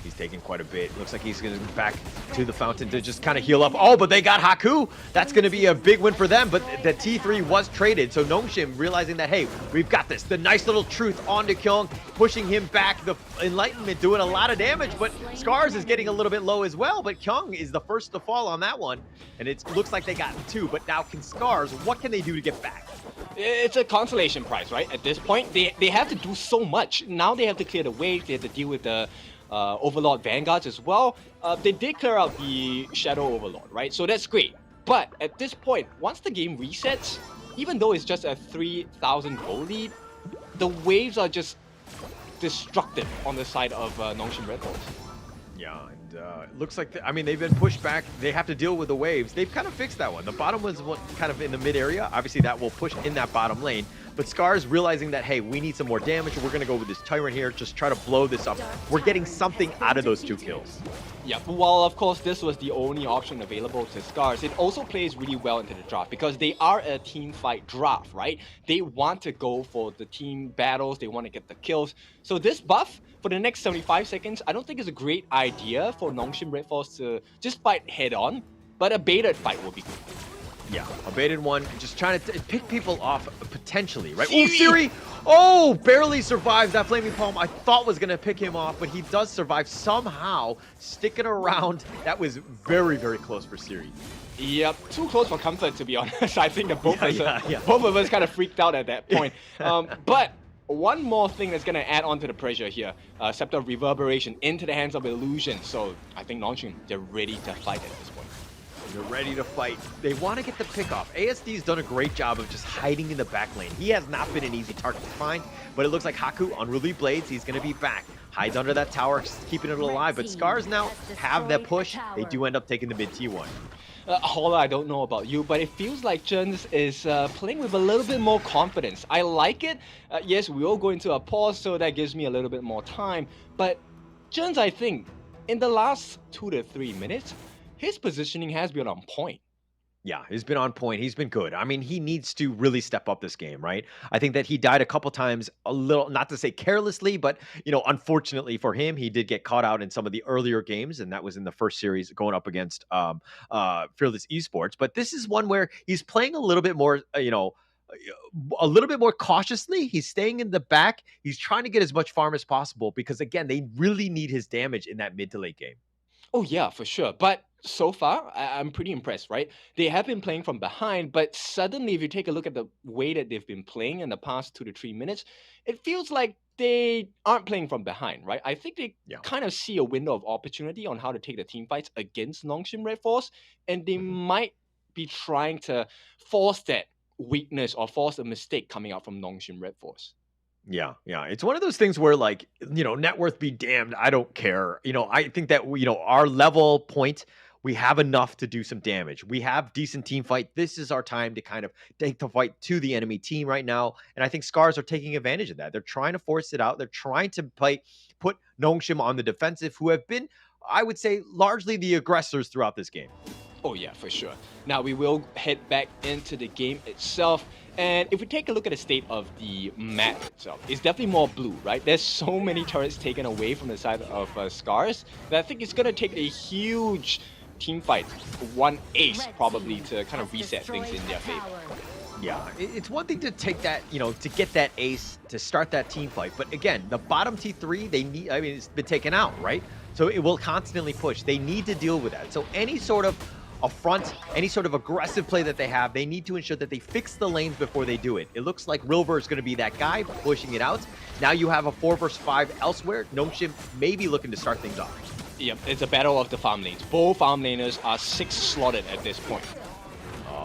He's taking quite a bit. Looks like he's going to go back to the fountain to just kind of heal up. Oh, but they got Haku. That's going to be a big win for them. But the T3 was traded. So Nongshim realizing that, hey, we've got this. The nice little truth onto Kyung, pushing him back. The Enlightenment doing a lot of damage. But SCARZ is getting a little bit low as well. But Kyung is the first to fall on that one. And it looks like they got two. But now can SCARZ, what can they do to get back? It's a consolation prize, right? At this point, they have to do so much. Now they have to clear the wave. They have to deal with the Overlord Vanguards as well. They did clear out the Shadow Overlord, right? So that's great. But at this point, once the game resets, even though it's just a 3,000 gold lead, the waves are just destructive on the side of Nongshim RedForce. Yeah, and it looks like, I mean, they've been pushed back. They have to deal with the waves. They've kind of fixed that one. The bottom was kind of in the mid area. Obviously, that will push in that bottom lane. But SCARZ realizing that, hey, we need some more damage. We're going to go with this Tyrant here, just try to blow this up. We're getting something out of those 2 kills. Yeah, well, of course, this was the only option available to SCARZ. It also plays really well into the draft because they are a team fight draft, right? They want to go for the team battles. They want to get the kills. So this buff for the next 75 seconds, I don't think is a great idea for Nongshim RedForce to just fight head on, but a baited fight will be good. Yeah, a baited one, just trying to pick people off potentially, right? Oh, Siri! Oh, barely survives that Flaming Palm. I thought was going to pick him off, but he does survive somehow, sticking around. That was very, very close for Siri. Yep, too close for comfort, to be honest. I think that both of us kind of freaked out at that point. But one more thing that's going to add on to the pressure here. Scepter of Reverberation into the hands of Illusion. So I think Nongshim, they're ready to fight at this point. They're ready to fight. They want to get the pick off. ASD's done a great job of just hiding in the back lane. He has not been an easy target to find, but it looks like Haku, Unruly Blades, he's going to be back. Hides under that tower, keeping it alive, but SCARZ now have that push. They do end up taking the mid T1. Holla, I don't know about you, but it feels like Jens is playing with a little bit more confidence. I like it. Yes, we will go into a pause, so that gives me a little bit more time. But Jens, I think, in the last 2 to 3 minutes, his positioning has been on point. Yeah, he's been on point. He's been good. I mean, he needs to really step up this game, right? I think that he died a couple times, a little, not to say carelessly, but, you know, unfortunately for him, he did get caught out in some of the earlier games, and that was in the first series going up against Fearless Esports. But this is one where he's playing a little bit more, a little bit more cautiously. He's staying in the back. He's trying to get as much farm as possible because, again, they really need his damage in that mid to late game. Oh, yeah, for sure. But so far, I'm pretty impressed, right? They have been playing from behind, but suddenly, if you take a look at the way that they've been playing in the past 2 to 3 minutes, it feels like they aren't playing from behind, right? I think they kind of see a window of opportunity on how to take the team fights against Nongshim RedForce, and they might be trying to force that weakness or force a mistake coming out from Nongshim RedForce. Yeah. It's one of those things where, like, net worth be damned. I don't care. I think that, our level point, we have enough to do some damage. We have decent team fight. This is our time to kind of take the fight to the enemy team right now. And I think SCARZ are taking advantage of that. They're trying to force it out. They're trying to put Nongshim on the defensive, who have been, I would say, largely the aggressors throughout this game. Oh, yeah, for sure. Now, we will head back into the game itself. And if we take a look at the state of the map itself, it's definitely more blue, right? There's so many turrets taken away from the side of SCARZ that I think it's going to take a huge team fight, one ace probably to kind of reset things in their favor. Yeah, it's one thing to take that, to get that ace to start that team fight. But again, the bottom T3, they need, I mean, it's been taken out, right? So it will constantly push. They need to deal with that. So any sort of affront, any sort of aggressive play that they have, they need to ensure that they fix the lanes before they do it. It looks like Rilver is going to be that guy pushing it out. Now you have a 4 versus 5 elsewhere. Nongshim may be looking to start things off. Yep, it's a battle of the farm lanes. Both farm laners are 6 slotted at this point.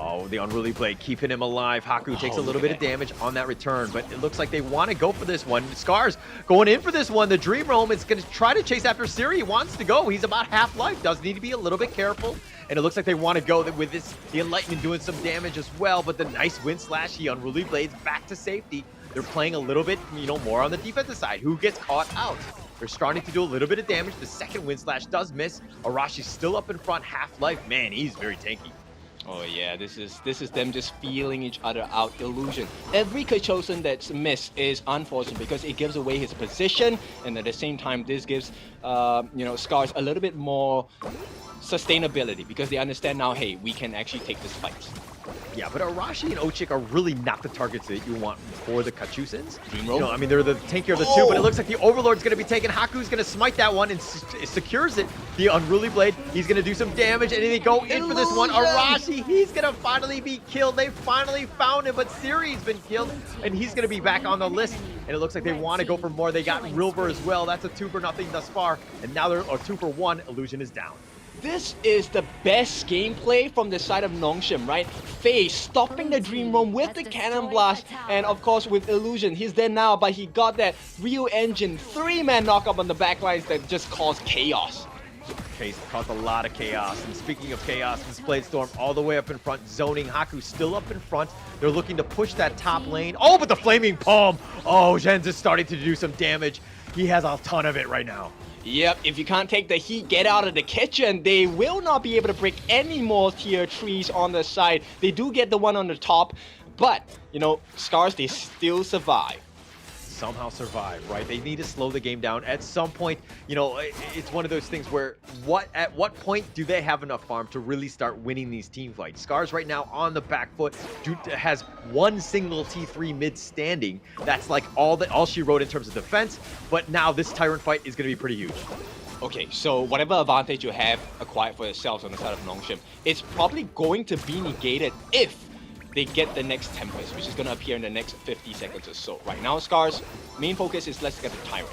Oh, the Unruly Blade keeping him alive. Haku takes a little bit of damage on that return, but it looks like they want to go for this one. SCARZ going in for this one. The Dream Realm is going to try to chase after Siri. He wants to go. He's about half life. Does need to be a little bit careful. And it looks like they want to go with this. The Enlightenment doing some damage as well, but the nice Wind Slash. The Unruly Blades back to safety. They're playing a little bit, more on the defensive side. Who gets caught out? They're starting to do a little bit of damage. The second Wind Slash does miss. Arashi's still up in front, half life. Man, he's very tanky. Oh yeah, this is them just feeling each other out. Illusion. Every Kachosen that's missed is unfortunate because it gives away his position, and at the same time, this gives SCARZ a little bit more sustainability because they understand now, hey, we can actually take this fight. Yeah, but Arashi and Ochik are really not the targets that you want for the Kachusens. Dream I mean, they're the tankier of the two, but it looks like the Overlord's going to be taken. Haku's going to smite that one and secures it. The Unruly Blade, he's going to do some damage, and then they go in for this one. Arashi, he's going to finally be killed. They finally found him, but Siri's been killed, and he's going to be back on the list. And it looks like they want to go for more. They got Rilver as well. That's a 2-0 thus far, and now they're 2-for-1. Illusion is down. This is the best gameplay from the side of Nongshim, right? Faye stopping the Dream Roam with the Cannon Blast, and of course with Illusion. He's there now, but he got that real engine 3-man knockup on the backlines that just caused chaos. Okay, caused a lot of chaos. And speaking of chaos, this Blade Storm all the way up in front, zoning. Haku still up in front. They're looking to push that top lane. Oh, but the Flaming Palm! Oh, Zhen's is starting to do some damage. He has a ton of it right now. Yep, if you can't take the heat, get out of the kitchen. They will not be able to break any more tier 3s on the side. They do get the one on the top, but, SCARZ, they still survive. Somehow survive, right? They need to slow the game down. At some point, it's one of those things where at what point do they have enough farm to really start winning these team fights? SCARZ right now on the back foot has one single T3 mid standing. That's like all she wrote in terms of defense, but now this Tyrant fight is going to be pretty huge. Okay, so whatever advantage you have acquired for yourselves on the side of Nongshim, it's probably going to be negated if they get the next Tempest, which is going to appear in the next 50 seconds or so. Right now, SCARZ, main focus is let's get the Tyrant.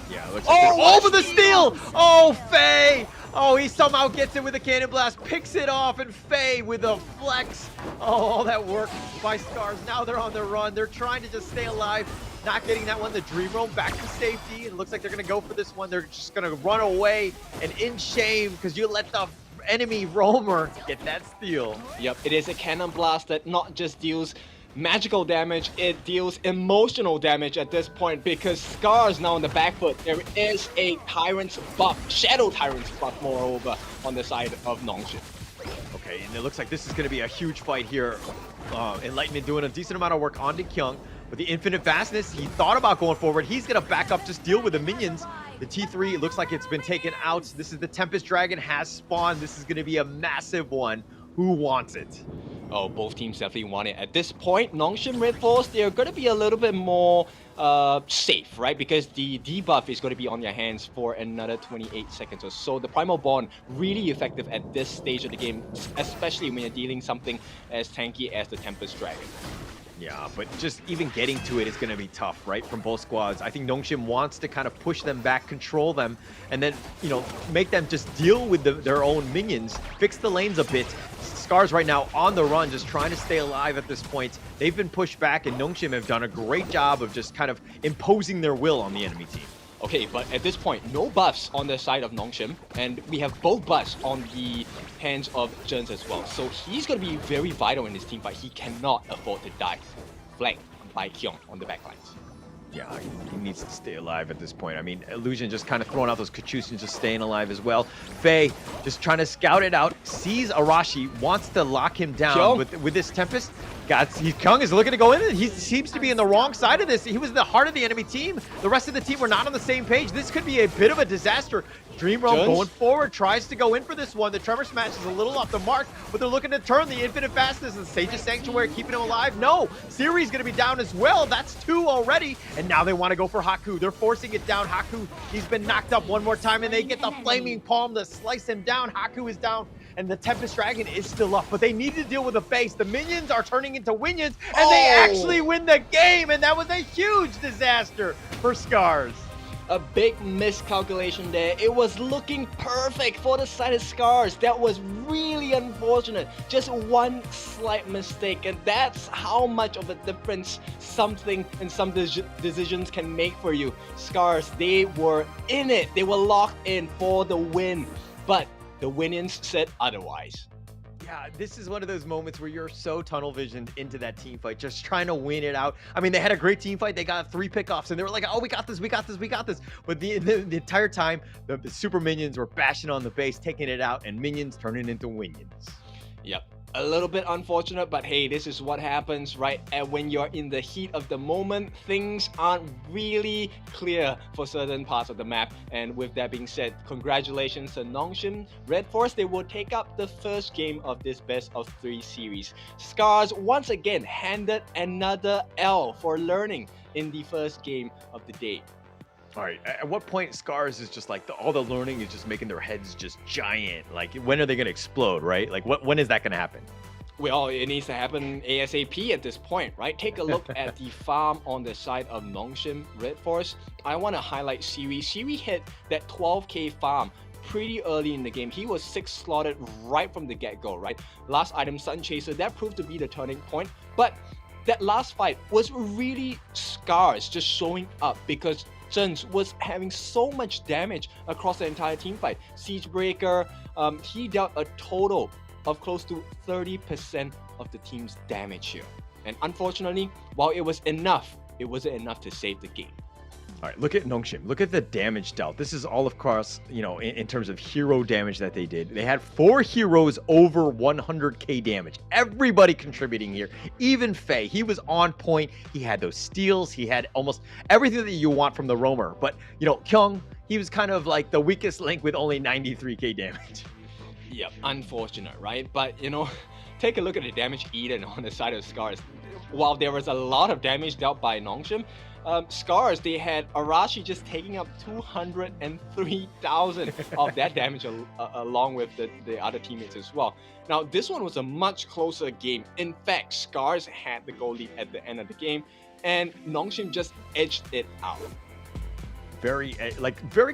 Yeah, looks like over the steal! Oh, Faye! Oh, he somehow gets it with a Cannon Blast, picks it off, and Faye with a flex. Oh, all that work by SCARZ. Now they're on the run. They're trying to just stay alive. Not getting that one. The Dream Roam back to safety. It looks like they're going to go for this one. They're just going to run away, and in shame, because you let the enemy roamer get that steal. Yep, it is a Cannon Blast that not just deals magical damage, it deals emotional damage at this point because SCARZ now on the back foot. There is a Tyrant's buff, Shadow Tyrant's buff moreover on the side of Nongshim. Okay, and it looks like this is going to be a huge fight here. Enlightenment doing a decent amount of work on Kyung. With the infinite fastness, he thought about going forward. He's going to back up, just deal with the minions. The T3, it looks like it's been taken out. This is the Tempest Dragon has spawned. This is going to be a massive one. Who wants it? Oh, both teams definitely want it. At this point, Nongshim RedForce, they're going to be a little bit more safe, right? Because the debuff is going to be on their hands for another 28 seconds or so. The Primal Bond, really effective at this stage of the game, especially when you're dealing something as tanky as the Tempest Dragon. Yeah, but just even getting to it is going to be tough, right, from both squads. I think Nongshim wants to kind of push them back, control them, and then, make them just deal with their own minions, fix the lanes a bit. SCARZ right now on the run, just trying to stay alive at this point. They've been pushed back, and Nongshim have done a great job of just kind of imposing their will on the enemy team. Okay, but at this point, no buffs on the side of Nongshim, and we have both buffs on the hands of Zhen's as well. So he's going to be very vital in this team fight. He cannot afford to die flanked by Kyung on the backlines. Yeah, he needs to stay alive at this point. I mean, Illusion just kind of throwing out those Kachusens, just staying alive as well. Faye just trying to scout it out, sees Arashi, wants to lock him down with this Tempest. Kung is looking to go in. He seems to be in the wrong side of this. He was the heart of the enemy team. The rest of the team were not on the same page. This could be a bit of a disaster. Dream Realm going forward, tries to go in for this one. The Tremor Smash is a little off the mark, but they're looking to turn the Infinite Fastness and Sage's Sanctuary, keeping him alive. No, Siri's going to be down as well. That's 2 already, and now they want to go for Haku. They're forcing it down. Haku, he's been knocked up one more time, and they get the Flaming Palm to slice him down. Haku is down, and the Tempest Dragon is still up, but they need to deal with the base. The minions are turning into Winions, and they actually win the game, and that was a huge disaster for SCARZ. A big miscalculation there. It was looking perfect for the side of SCARZ. That was really unfortunate. Just one slight mistake, and that's how much of a difference something and some decisions can make for you. SCARZ, they were in it. They were locked in for the win, but the Winions said otherwise. Yeah, this is one of those moments where you're so tunnel visioned into that team fight, just trying to win it out. I mean, they had a great team fight. They got 3 pickoffs, and they were like, oh, we got this, we got this, we got this. But the entire time, the super minions were bashing on the base, taking it out, and minions turning into Winions. Yep. A little bit unfortunate, but hey, this is what happens, right? And when you're in the heat of the moment, things aren't really clear for certain parts of the map. And with that being said, congratulations to Nongshim RedForce. They will take up the first game of this best of 3 series. SCARZ once again handed another L for learning in the first game of the day. All right, at what point SCARZ is just like all the learning is just making their heads just giant? Like, when are they going to explode, right? Like, when is that going to happen? Well, it needs to happen ASAP at this point, right? Take a look at the farm on the side of Nongshim RedForce. I want to highlight Siri. Siri hit that 12k farm pretty early in the game. He was 6 slotted right from the get-go, right? Last item, Sun Chaser, that proved to be the turning point. But that last fight was really SCARZ just showing up because Zhen's was having so much damage across the entire team fight. Siegebreaker, he dealt a total of close to 30% of the team's damage here. And unfortunately, while it was enough, it wasn't enough to save the game. All right, look at Nongshim. Look at the damage dealt. This is all across, you know, in terms of hero damage that they did. They had 4 heroes over 100k damage. Everybody contributing here. Even Faye, he was on point. He had those steals. He had almost everything that you want from the roamer. But, you know, Kyung, he was kind of like the weakest link with only 93k damage. Yep, unfortunate, right? But, you know, take a look at the damage eaten on the side of SCARZ. While there was a lot of damage dealt by Nongshim, SCARZ, they had Arashi just taking up 203,000 of that damage along with the other teammates as well. Now, this one was a much closer game. In fact, SCARZ had the goal lead at the end of the game, and Nongshim just edged it out. Very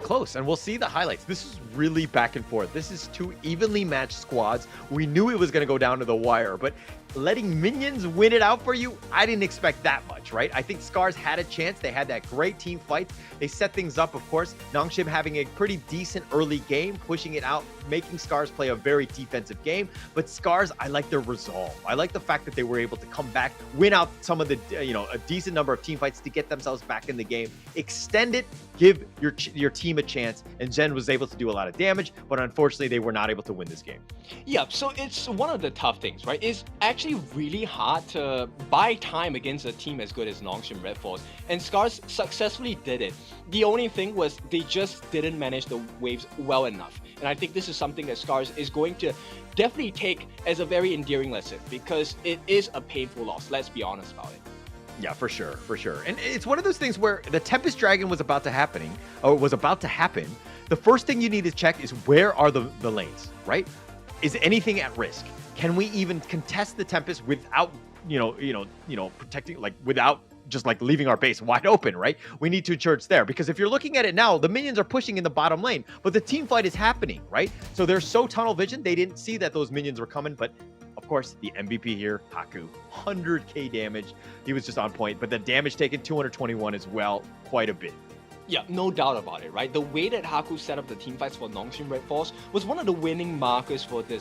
close, and we'll see the highlights. This is really back and forth. This is 2 evenly matched squads. We knew it was going to go down to the wire, but letting minions win it out for you, I didn't expect that much, right? I think SCARZ had a chance. They had that great team fight. They set things up, of course. Nongshim having a pretty decent early game, pushing it out, making SCARZ play a very defensive game. But SCARZ, I like their resolve. I like the fact that they were able to come back, win out some of the, a decent number of team fights to get themselves back in the game, extend it, give your team a chance. And Zhen was able to do a lot of damage, but unfortunately, they were not able to win this game. Yeah, so it's one of the tough things, right? It's actually really hard to buy time against a team as good as Nongshim RedForce, and SCARZ successfully did it. The only thing was they just didn't manage the waves well enough, and I think this is something that SCARZ is going to definitely take as a very endearing lesson because it is a painful loss, let's be honest about it. Yeah, for sure, for sure. And it's one of those things where the Tempest Dragon was about to happen. The first thing you need to check is where are the lanes, right? Is anything at risk? Can we even contest the Tempest without, protecting, like without just like leaving our base wide open, right? We need to ensure it's there because if you're looking at it now, the minions are pushing in the bottom lane, but the team fight is happening, right? So they're so tunnel vision, they didn't see that those minions were coming, but of course, the MVP here, Haku, 100k damage. He was just on point, but the damage taken, 221 as well, quite a bit. Yeah, no doubt about it, right? The way that Haku set up the team fights for Nongshim RedForce was one of the winning markers for the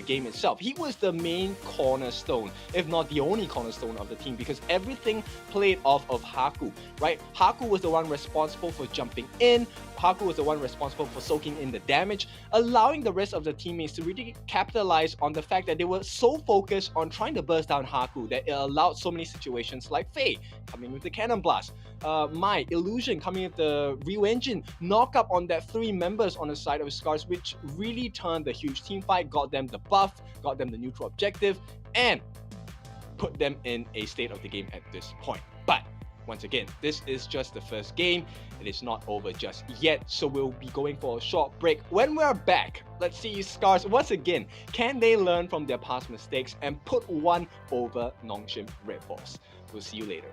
game itself. He was the main cornerstone, if not the only cornerstone of the team, because everything played off of Haku, right? Haku was the one responsible for jumping in. Haku was the one responsible for soaking in the damage, allowing the rest of the teammates to really capitalize on the fact that they were so focused on trying to burst down Haku that it allowed so many situations like Faye coming with the Cannon Blast, Mai, Illusion coming with the Ryu Engine, knock up on that 3 members on the side of SCARZ, which really turned the huge team fight, got them the buff, got them the neutral objective, and put them in a state of the game at this point. But once again, this is just the first game. It is not over just yet, so we'll be going for a short break. When we're back, let's see SCARZ once again. Can they learn from their past mistakes and put one over Nongshim RedForce? We'll see you later.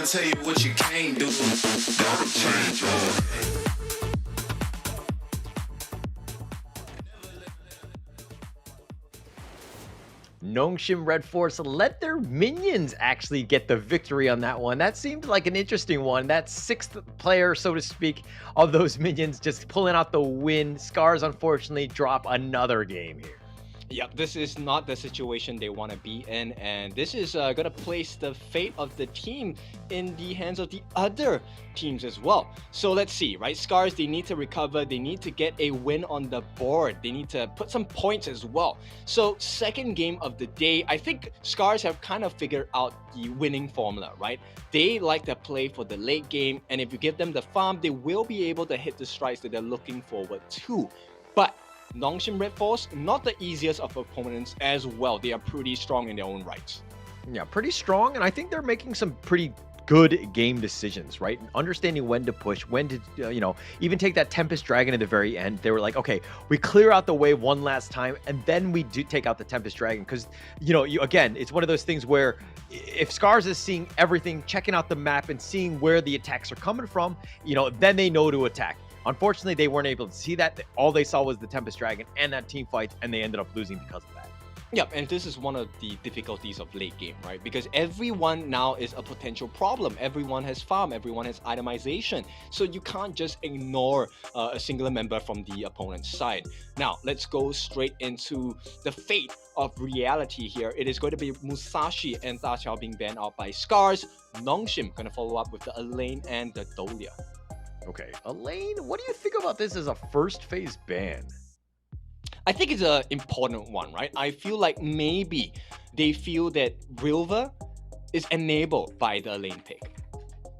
tell you what you can't do. Gotta change your head. Nongshim RedForce let their minions actually get the victory on that one. That seemed like an interesting one. That sixth player, so to speak, of those minions just pulling out the win. SCARZ unfortunately drop another game here. Yep, this is not the situation they want to be in, and this is going to place the fate of the team in the hands of the other teams as well. So let's see, right? SCARZ, they need to recover, they need to get a win on the board, they need to put some points as well. So second game of the day, I think SCARZ have kind of figured out the winning formula, right? They like to play for the late game, and if you give them the farm, they will be able to hit the strikes that they're looking forward to. But Nongshim RedForce, not the easiest of opponents as well. They are pretty strong in their own rights. Yeah, pretty strong, and I think they're making some pretty good game decisions, right? Understanding when to push, when to, even take that Tempest Dragon at the very end. They were like, okay, we clear out the wave one last time, and then we do take out the Tempest Dragon. Because, again, it's one of those things where if SCARZ is seeing everything, checking out the map, and seeing where the attacks are coming from, then they know to attack. Unfortunately, they weren't able to see that. All they saw was the Tempest Dragon and that team fight, and they ended up losing because of that. Yeah, and this is one of the difficulties of late game, right? Because everyone now is a potential problem. Everyone has farm, everyone has itemization. So you can't just ignore a singular member from the opponent's side. Now, let's go straight into the fate of reality here. It is going to be Musashi and Da Qiao being banned out by SCARZ. Nongshim going to follow up with the Elaine and the Dolia. Okay, Elaine, what do you think about this as a first phase ban? I think it's an important one, right? I feel like maybe they feel that Rilva is enabled by the Elaine pick.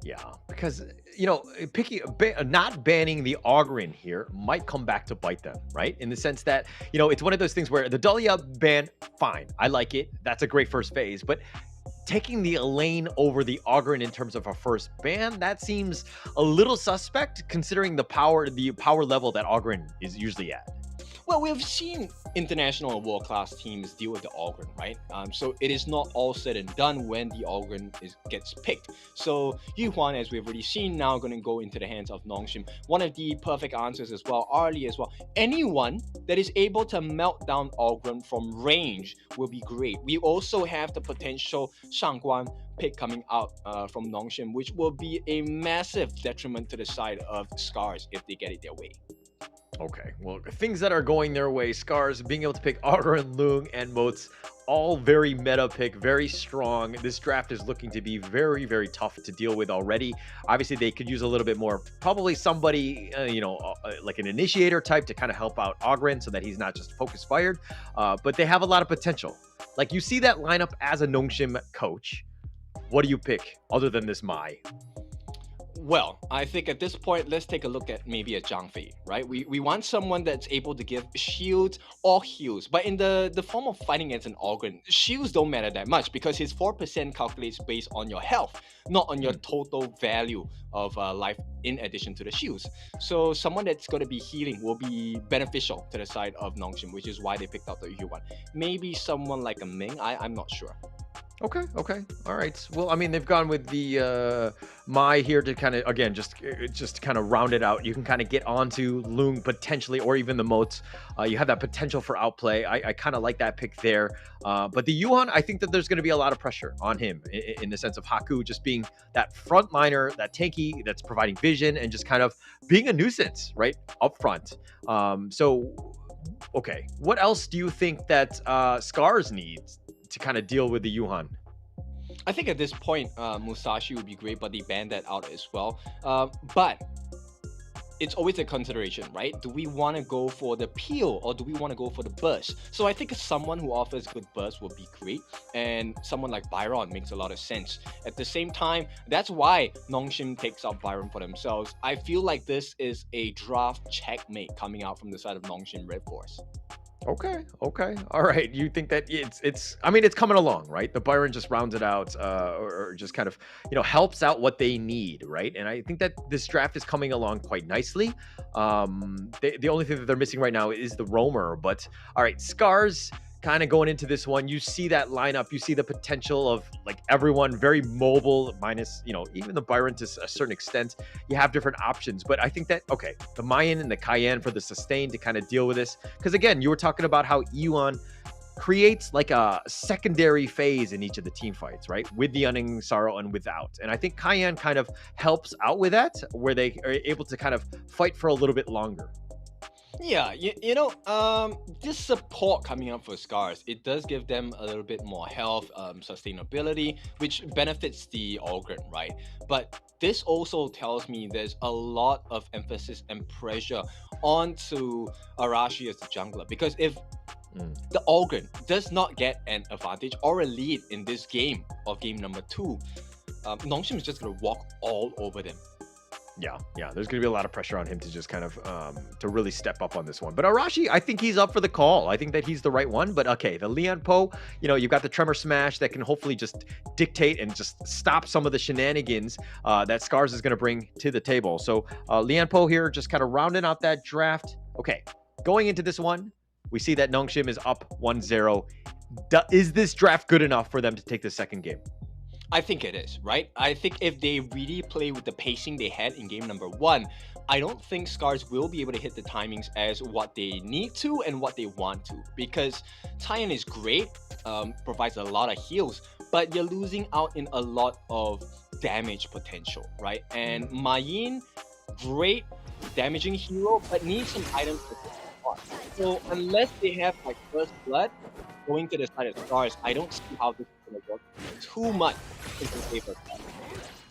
Yeah, because, not banning the Ogryn here might come back to bite them, right? In the sense that, it's one of those things where the Dolia ban, fine, I like it. That's a great first phase, but taking the Elaine over the Ogryn in terms of a first ban, that seems a little suspect considering the power level that Ogryn is usually at. Well, we've seen international and world-class teams deal with the Ogryn, right? So it is not all said and done when the Ogryn gets picked. So Yu Huan, as we've already seen, now going to go into the hands of Nongshim. One of the perfect answers as well, Arlie as well. Anyone that is able to melt down Ogryn from range will be great. We also have the potential Shangguan pick coming out from Nongshim, which will be a massive detriment to the side of SCARZ if they get it their way. Okay, well, things that are going their way, SCARZ being able to pick Ogryn, Luong, and Moats, all very meta pick, very strong. This draft is looking to be very, very tough to deal with already. Obviously, they could use a little bit more, probably somebody, like an initiator type to kind of help out Ogryn so that he's not just focus fired. But they have a lot of potential. Like, you see that lineup as a Nongshim coach. What do you pick other than this Mai? Well, I think at this point, let's take a look at maybe a Zhang Fei, right? We want someone that's able to give shields or heals, but in the form of fighting against an Ogryn, shields don't matter that much because his 4% calculates based on your health, not on your total value of life in addition to the shields. So someone that's going to be healing will be beneficial to the side of Nongshim, which is why they picked out the Yu one. Maybe someone like a Ming, I'm not sure. Okay. All right. Well, I mean, they've gone with the Mai here to kind of, again, just kind of round it out. You can kind of get onto Luong potentially, or even the Moats. You have that potential for outplay. I kind of like that pick there. But the Yuan, I think that there's going to be a lot of pressure on him in the sense of Haku just being that frontliner, that tanky, that's providing vision and just kind of being a nuisance, right, up front. Okay. What else do you think that SCARZ needs to kind of deal with the Yuhan? I think at this point, Musashi would be great, but they banned that out as well. But it's always a consideration, right? Do we want to go for the peel or do we want to go for the burst? So I think someone who offers good burst would be great, and someone like Byron makes a lot of sense. At the same time, that's why Nongshim takes out Byron for themselves. I feel like this is a draft checkmate coming out from the side of Nongshim RedForce. Okay. All right. You think that it's coming along, right? The Byron just rounds it out, or just kind of, helps out what they need, right? And I think that this draft is coming along quite nicely. The only thing that they're missing right now is the roamer, but all right, SCARZ kind of going into this one, you see that lineup, you see the potential of like everyone very mobile, minus, even the Byron to a certain extent. You have different options, but I think that, okay, the Mayan and the Cayenne for the sustain to kind of deal with this. Because again, you were talking about how Yuan creates like a secondary phase in each of the team fights, right? With the Unending Sorrow and without. And I think Cayenne kind of helps out with that, where they are able to kind of fight for a little bit longer. Yeah, this support coming up for SCARZ, it does give them a little bit more health, sustainability, which benefits the Ogren, right? But this also tells me there's a lot of emphasis and pressure onto Arashi as the jungler, because if the Ogren does not get an advantage or a lead in this game of game number 2, Nongshim is just going to walk all over them. Yeah, there's going to be a lot of pressure on him to just kind of to really step up on this one. But Arashi, I think he's up for the call. I think that he's the right one. But okay, the Lian Po, you've got the Tremor Smash that can hopefully just dictate and just stop some of the shenanigans that SCARZ is going to bring to the table. So Lian Po here just kind of rounding out that draft. Okay, going into this one, we see that Nongshim is up 1-0. Is this draft good enough for them to take the second game? I think it is, right? I think if they really play with the pacing they had in game number 1, I don't think SCARZ will be able to hit the timings as what they need to and what they want to. Because Tyan is great, provides a lot of heals, but you're losing out in a lot of damage potential, right? And Mayin, great damaging hero, but needs some items to hit the spot. So unless they have like First Blood going to the side of SCARZ, I don't see how this is going to work too much in favor of that.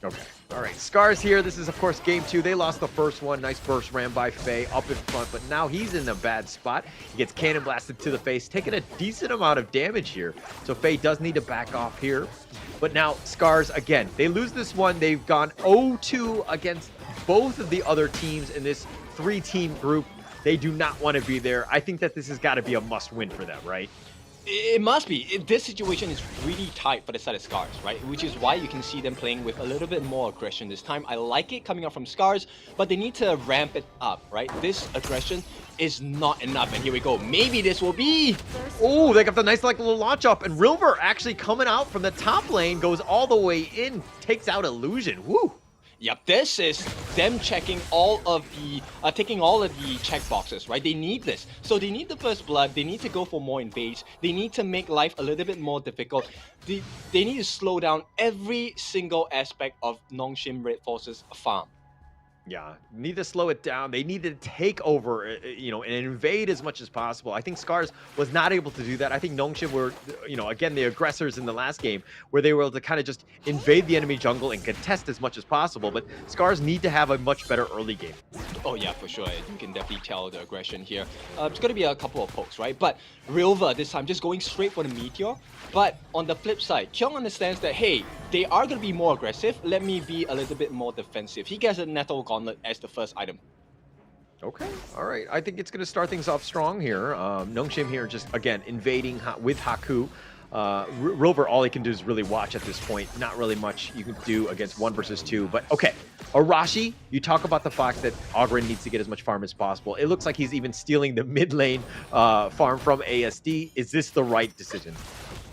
Okay. All right. SCARZ here. This is, of course, game 2. They lost the first one. Nice burst ran by Faye up in front, but now he's in a bad spot. He gets cannon blasted to the face, taking a decent amount of damage here. So Faye does need to back off here. But now SCARZ, again, they lose this one. They've gone 0-2 against both of the other teams in this 3-team group. They do not want to be there. I think that this has got to be a must-win for them, right? It must be. This situation is really tight for the side of SCARZ, right? Which is why you can see them playing with a little bit more aggression this time. I like it coming up from SCARZ, but they need to ramp it up, right? This aggression is not enough. And here we go. Maybe this will be... Oh, they got the nice little launch up. And Rilver actually coming out from the top lane, goes all the way in, takes out Illusion. Woo! Yep, this is them checking all of the, taking all of the checkboxes, right? They need this. So they need the First Blood, they need to go for more invades, they need to make life a little bit more difficult. They need to slow down every single aspect of Nongshim RedForce's farm. Yeah, need to slow it down. They need to take over, and invade as much as possible. I think SCARZ was not able to do that. I think Nongshim were, again, the aggressors in the last game, where they were able to kind of just invade the enemy jungle and contest as much as possible. But SCARZ need to have a much better early game. Oh yeah, for sure. You can definitely tell the aggression here. It's going to be a couple of pokes, right? But Rilver this time just going straight for the Meteor. But on the flip side, Kyung understands that, hey, they are going to be more aggressive. Let me be a little bit more defensive. He gets a Nettle Gauntlet as the first item. Okay, all right. I think it's going to start things off strong here. Nongshim here just, again, invading with Haku. Rilver, all he can do is really watch at this point. Not really much you can do against 1 versus 2. But, okay, Arashi, you talk about the fact that Ogren needs to get as much farm as possible. It looks like he's even stealing the mid lane farm from ASD. Is this the right decision?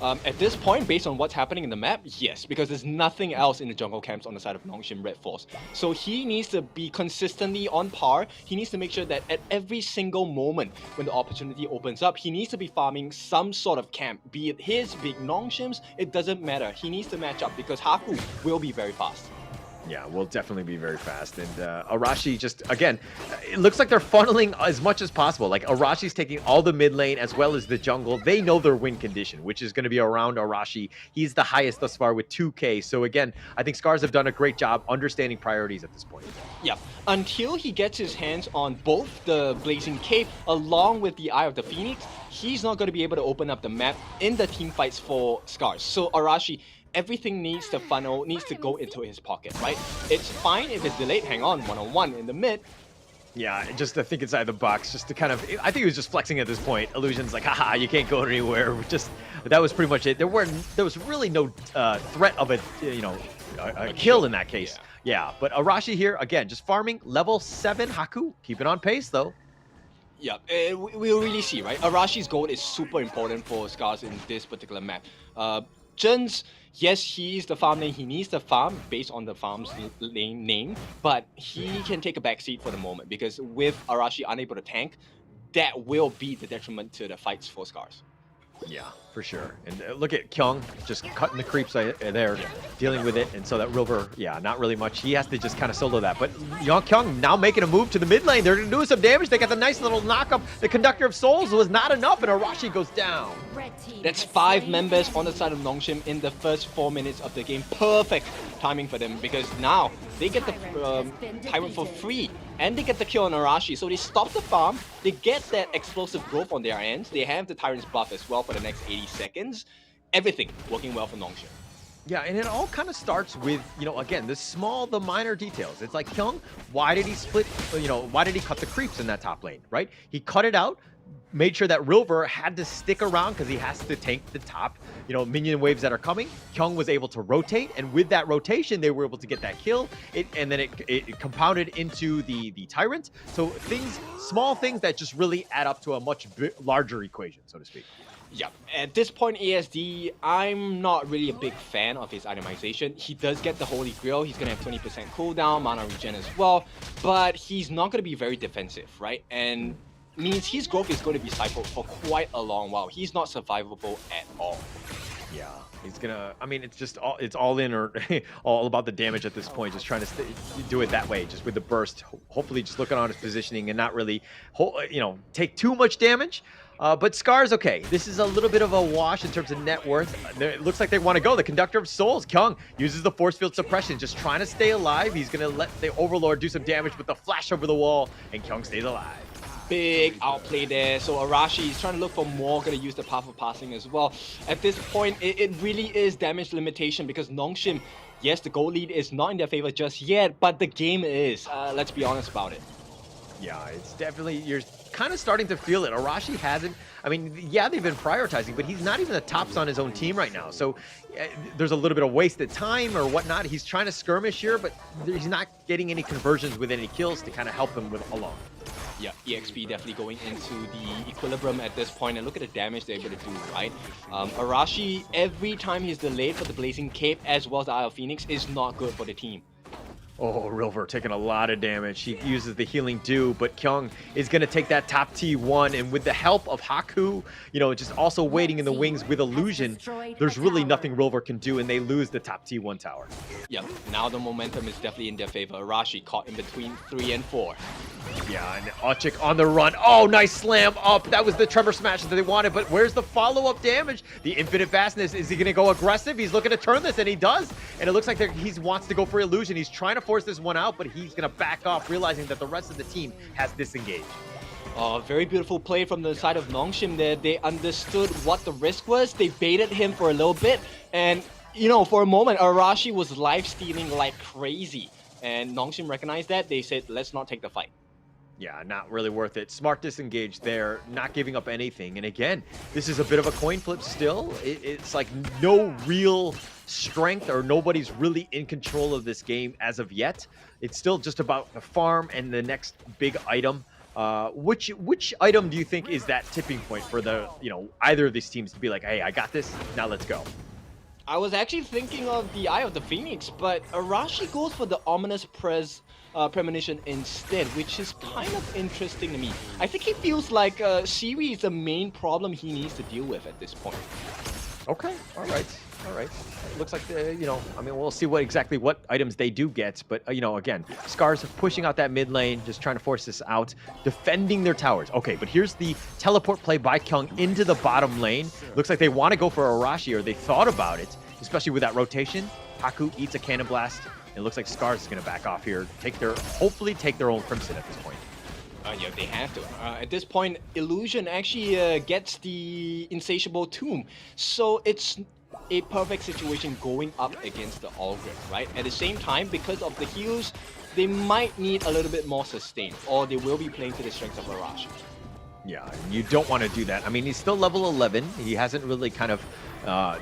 At this point, based on what's happening in the map, yes, because there's nothing else in the jungle camps on the side of Nongshim RedForce. So he needs to be consistently on par. He needs to make sure that at every single moment when the opportunity opens up, he needs to be farming some sort of camp, be it his, big Nongshim's, it doesn't matter. He needs to match up because Haku will be very fast. Yeah, will definitely be very fast. And Arashi just, again, it looks like they're funneling as much as possible. Like, Arashi's taking all the mid lane as well as the jungle. They know their win condition, which is going to be around Arashi. He's the highest thus far with 2K. So, again, I think SCARZ have done a great job understanding priorities at this point. Yeah, until he gets his hands on both the Blazing Cape along with the Eye of the Phoenix, he's not going to be able to open up the map in the team fights for SCARZ. So, Arashi, everything needs to funnel, needs to go into his pocket, right? It's fine if it's delayed, hang on, one-on-one in the mid. Yeah, just to think inside the box, just to kind of, I think he was just flexing at this point. Illusion's like, haha, you can't go anywhere. Just, that was pretty much it. There was really no threat of a kill in that case. Yeah, but Arashi here, again, just farming, level 7 Haku. Keep it on pace, though. Yeah, we'll really see, right? Arashi's gold is super important for SCARZ in this particular map. Jens, yes, he's the farm lane. He needs to farm based on the farm's lane name, but he can take a backseat for the moment because with Arashi unable to tank, that will be the detriment to the fights for SCARZ. Yeah, for sure. And look at Kyung just cutting the creeps there, dealing with it. And so that River, yeah, not really much. He has to just kind of solo that. But Kyung now making a move to the mid lane. They're doing some damage. They got the nice little knock-up. The Conductor of Souls was not enough, and Arashi goes down. That's 5 members on the side of Nongshim in the first 4 minutes of the game. Perfect timing for them because now they get the Tyrant for free and they get the kill on Arashi. So they stop the farm, they get that explosive growth on their ends, they have the Tyrant's buff as well for the next 80 seconds. Everything working well for Nongshim. Yeah, and it all kind of starts with, again, the minor details. It's like, Kyung, why did he split, why did he cut the creeps in that top lane, right? He cut it out, made sure that River had to stick around because he has to tank the top, minion waves that are coming. Kyung was able to rotate, and with that rotation, they were able to get that kill. And then it compounded into the Tyrant. So small things that just really add up to a much larger equation, so to speak. Yeah, at this point, ASD, I'm not really a big fan of his itemization. He does get the Holy Grail. He's going to have 20% cooldown, mana regen as well, but he's not going to be very defensive, right? And means his growth is going to be stifled for quite a long while. He's not survivable at all. Yeah, he's gonna, it's all in or all about the damage at this point, just trying to do it that way, just with the burst, hopefully just looking on his positioning and not really, take too much damage. But SCARZ, okay, this is a little bit of a wash in terms of net worth. It looks like they want to go. The Conductor of Souls, Kyung, uses the force field suppression, just trying to stay alive. He's going to let the Overlord do some damage with the flash over the wall, and Kyung stays alive. Big outplay there. So Arashi is trying to look for more, going to use the Path of Passing as well. At this point, it really is damage limitation because Nongshim, yes, the goal lead is not in their favor just yet, but the game is. Let's be honest about it. Yeah, it's definitely, you're kind of starting to feel it. Arashi hasn't, yeah, they've been prioritizing, but he's not even the tops on his own team right now. So there's a little bit of wasted time or whatnot. He's trying to skirmish here, but he's not getting any conversions with any kills to kind of help him along. Yeah, EXP definitely going into the equilibrium at this point, and look at the damage they're able to do, right? Arashi, every time he's delayed for the Blazing Cape as well as the Eye of Phoenix is not good for the team. Oh, River taking a lot of damage. He uses the healing dew, but Kyung is going to take that top T1, and with the help of Haku, just also waiting in the wings with Illusion, there's really nothing River can do, and they lose the top T1 tower. Yeah, now the momentum is definitely in their favor. Arashi caught in between 3 and 4. Yeah, and Ochik on the run. Oh, nice slam up. That was the tremor smash that they wanted, but where's the follow-up damage? The infinite vastness. Is he going to go aggressive? He's looking to turn this, and he does. And it looks like he wants to go for Illusion. He's trying to force this one out, but he's going to back off, realizing that the rest of the team has disengaged. Very beautiful play from the side of Nongshim there. They understood what the risk was. They baited him for a little bit, and for a moment, Arashi was life-stealing like crazy. And Nongshim recognized that. They said, let's not take the fight. Yeah, not really worth it. Smart disengage there, not giving up anything. And again, this is a bit of a coin flip still. It's like no real strength, or nobody's really in control of this game as of yet. It's still just about the farm and the next big item. Which item do you think is that tipping point for the, either of these teams to be like, hey, I got this, now let's go? I was actually thinking of the Eye of the Phoenix, but Arashi goes for the Ominous Premonition instead, which is kind of interesting to me. I think he feels like Siri is the main problem he needs to deal with at this point. Okay, all right. It looks like, we'll see what items they do get. But, again, SCARZ pushing out that mid lane, just trying to force this out, defending their towers. Okay, but here's the teleport play by Kyung into the bottom lane. Looks like they want to go for Arashi, or they thought about it, especially with that rotation. Haku eats a Cannon Blast. It looks like SCARZ is going to back off here, hopefully take their own Crimson at this point. Yeah, they have to. At this point, Illusion actually gets the Insatiable Tomb. So it's a perfect situation going up against the Allgrim, right? At the same time, because of the heals, they might need a little bit more sustain, or they will be playing to the strength of Arashi. Yeah, you don't want to do that. He's still level 11. He hasn't really kind of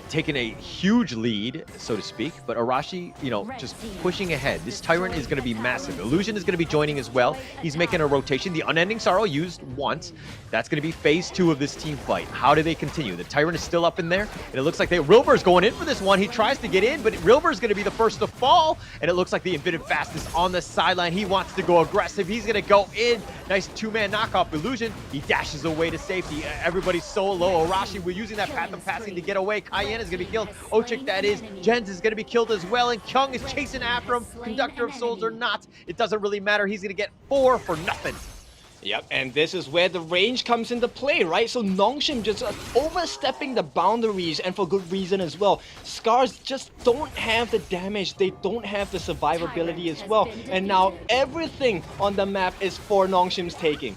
taken a huge lead, so to speak. But Arashi, just pushing ahead. This Tyrant is going to be massive. Illusion is going to be joining as well. He's making a rotation. The Unending Sorrow used once. That's going to be phase 2 of this team fight. How do they continue? The Tyrant is still up in there, and it looks like Rilver's going in for this one. He tries to get in, but Rilver's going to be the first to fall, and it looks like the Infinite Fastness on the sideline. He wants to go aggressive. He's going to go in. Nice 2-man knockoff. Illusion, he dashes away to safety. Everybody's so low. Arashi, we're using that path of passing to get away. Cayenne is going to be killed. Ochik, that is. Jens is going to be killed as well. And Kyung is chasing after him. Conductor of Souls or not, it doesn't really matter. He's going to get 4 for nothing. Yep, and this is where the range comes into play, right? So Nongshim just overstepping the boundaries, and for good reason as well. SCARZ just don't have the damage, they don't have the survivability as well. And now everything on the map is for Nongshim's taking.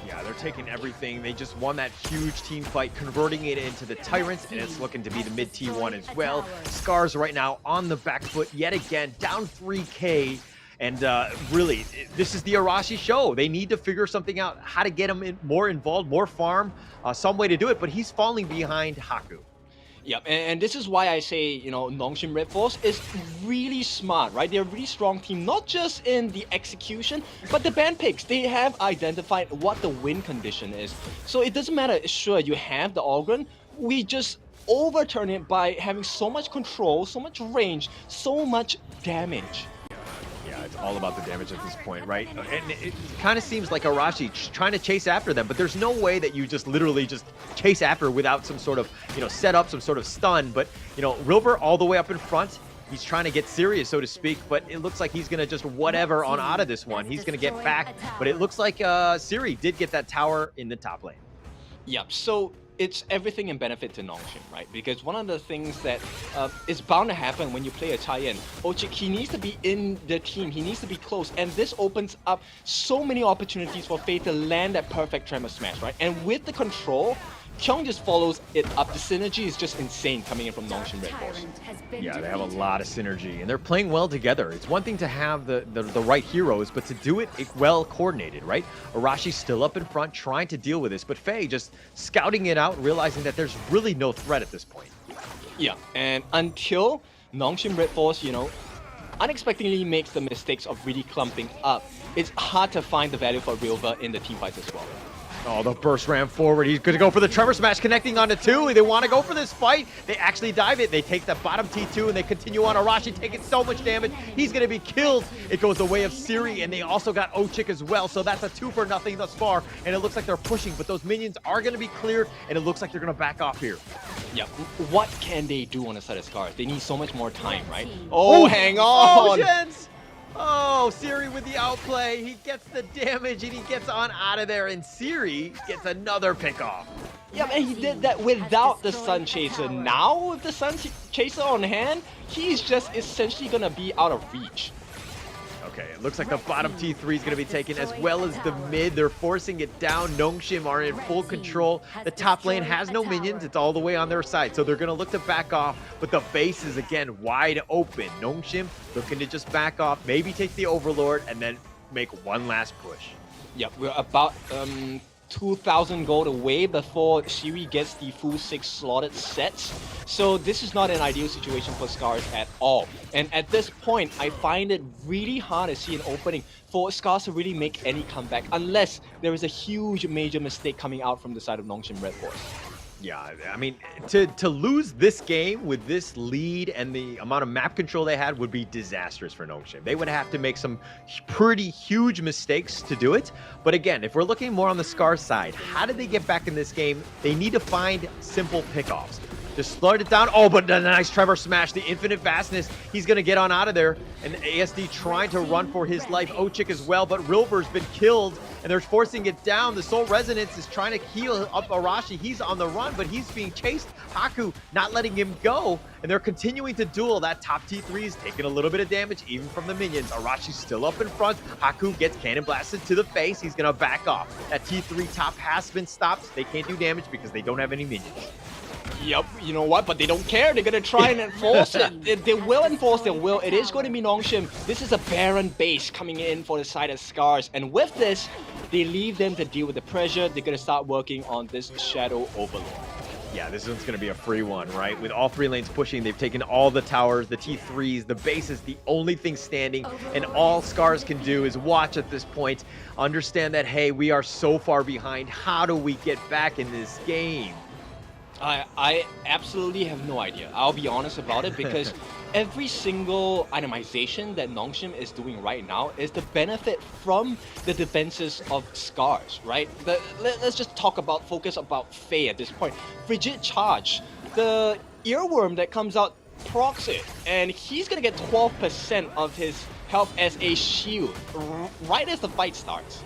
Yeah, they're taking everything. They just won that huge team fight, converting it into the Tyrants, and it's looking to be the mid T1 as well. SCARZ right now on the back foot yet again, down 3K. And really, this is the Arashi show. They need to figure something out, how to get him more involved, more farm, some way to do it, but he's falling behind Haku. Yep, and this is why I say, you know, Nongshim RedForce is really smart, right? They're a really strong team, not just in the execution, but the ban picks. They have identified what the win condition is. So it doesn't matter, sure, you have the Ogryn, we just overturn it by having so much control, so much range, so much damage. It's all about the damage at this point, right? And it kind of seems like Arashi trying to chase after them, but there's no way that you just literally just chase after without some sort of, you know, set up, some sort of stun. But, you know, Rilver all the way up in front, he's trying to get serious, so to speak, but it looks like he's going to just whatever on out of this one. He's going to get back, but it looks like Siri did get that tower in the top lane. Yep, so it's everything in benefit to Nongshim, right? Because one of the things that is bound to happen when you play a tie-in, Ochik, he needs to be in the team, he needs to be close, and this opens up so many opportunities for Faye to land that perfect Tremor Smash, right? And with the control, Kyung just follows it up. The synergy is just insane coming in from Nongshim RedForce. Yeah, they have a lot of synergy, and they're playing well together. It's one thing to have the right heroes, but to do it well coordinated, right? Arashi's still up in front, trying to deal with this, but Faye just scouting it out, realizing that there's really no threat at this point. Yeah, and until Nongshim RedForce, you know, unexpectedly makes the mistakes of really clumping up, it's hard to find the value for Rilver in the team fights as well. Oh, the burst ran forward. He's going to go for the Tremor Smash, connecting onto 2. They want to go for this fight. They actually dive it. They take the bottom T2 and they continue on. Arashi taking so much damage. He's going to be killed. It goes the way of Siri, and they also got Ochik as well. So that's a 2 for nothing thus far. And it looks like they're pushing, but those minions are going to be cleared, and it looks like they're going to back off here. Yeah, what can they do on the side of SCARZ? They need so much more time, right? Oh, hang on! Oh, Jens! Oh, Siri with the outplay. He gets the damage and he gets on out of there, and Siri gets another pickoff. Yeah, man, he did that without the Sun Chaser. Now with the Sun Chaser on hand, he's just essentially gonna be out of reach. Okay, it looks like the bottom T3 is going to be taken, as well as the mid. They're forcing it down. Nongshim are in full control. The top lane has no minions. It's all the way on their side, so they're going to look to back off, but the base is, again, wide open. Nongshim looking to just back off, maybe take the Overlord, and then make one last push. Yeah, we're about 2,000 gold away before Siri gets the full 6 slotted sets. So this is not an ideal situation for SCARZ at all. And at this point, I find it really hard to see an opening for SCARZ to really make any comeback, unless there is a huge major mistake coming out from the side of Nongshim RedForce. Yeah, I mean, to lose this game with this lead and the amount of map control they had would be disastrous for Nongshim. They would have to make some pretty huge mistakes to do it. But again, if we're looking more on the SCARZ side, how did they get back in this game? They need to find simple pickoffs. Just slow it down. Oh, but a nice Tremor Smash, the infinite vastness. He's going to get on out of there. And ASD trying to run for his life. Ochik as well, but Rilver's been killed, and they're forcing it down. The Soul Resonance is trying to heal up Arashi. He's on the run, but he's being chased. Haku not letting him go, and they're continuing to duel. That top T3 is taking a little bit of damage, even from the minions. Arashi's still up in front. Haku gets cannon blasted to the face. He's going to back off. That T3 top has been stopped. They can't do damage because they don't have any minions. Yep, you know what? But they don't care. They're gonna try and enforce it. They will enforce their will. It is going to be Nongshim. This is a barren base coming in for the side of SCARZ. And with this, they leave them to deal with the pressure. They're gonna start working on this Shadow Overlord. Yeah, this one's going to be a free one, right? With all 3 lanes pushing, they've taken all the towers, the T3s, the base is the only thing standing, and all SCARZ can do is watch at this point, understand that, hey, we are so far behind. How do we get back in this game? I absolutely have no idea. I'll be honest about it because every single itemization that Nongshim is doing right now is the benefit from the defenses of SCARZ, right? Let's just focus about Faye at this point. Frigid Charge, the earworm that comes out procs it, and he's gonna get 12% of his health as a shield right as the fight starts.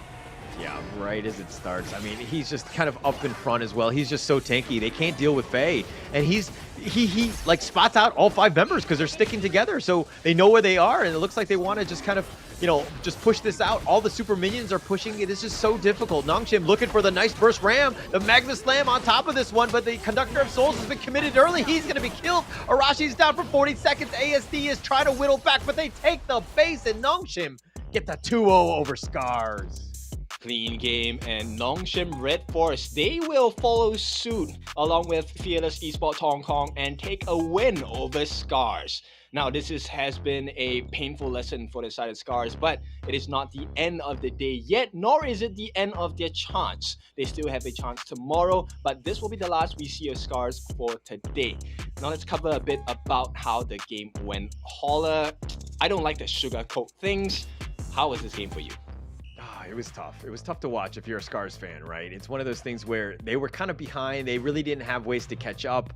Yeah, right as it starts. I mean, he's just kind of up in front as well. He's just so tanky. They can't deal with Faye. And he like spots out all 5 members because they're sticking together. So they know where they are. And it looks like they want to just kind of, you know, just push this out. All the super minions are pushing it. It's just so difficult. Nongshim looking for the nice burst ram. The Magma Slam on top of this one. But the Conductor of Souls has been committed early. He's going to be killed. Arashi's down for 40 seconds. ASD is trying to whittle back, but they take the base. And Nongshim get the 2-0 over SCARZ. Clean game, and Nongshim RedForce, they will follow suit along with Fearless Esports Hong Kong and take a win over SCARZ. Now, this has been a painful lesson for the side of SCARZ, but it is not the end of the day yet, nor is it the end of their chance. They still have a chance tomorrow, but this will be the last we see of SCARZ for today. Now, let's cover a bit about how the game went. Holler, I don't like to sugarcoat things. How was this game for you? It was tough. It was tough to watch if you're a SCARZ fan, right? It's one of those things where they were kind of behind. They really didn't have ways to catch up.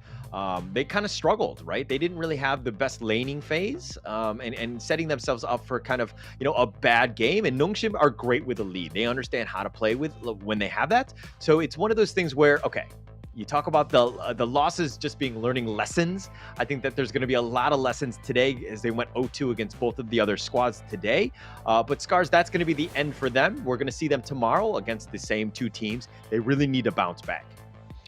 They kind of struggled, right? They didn't really have the best laning phase and setting themselves up for kind of, you know, a bad game. And Nongshim are great with the lead. They understand how to play with when they have that. So it's one of those things where, okay, you talk about the losses just being learning lessons. I think that there's going to be a lot of lessons today as they went 0-2 against both of the other squads today. But SCARZ, that's going to be the end for them. We're going to see them tomorrow against the same 2 teams. They really need to bounce back.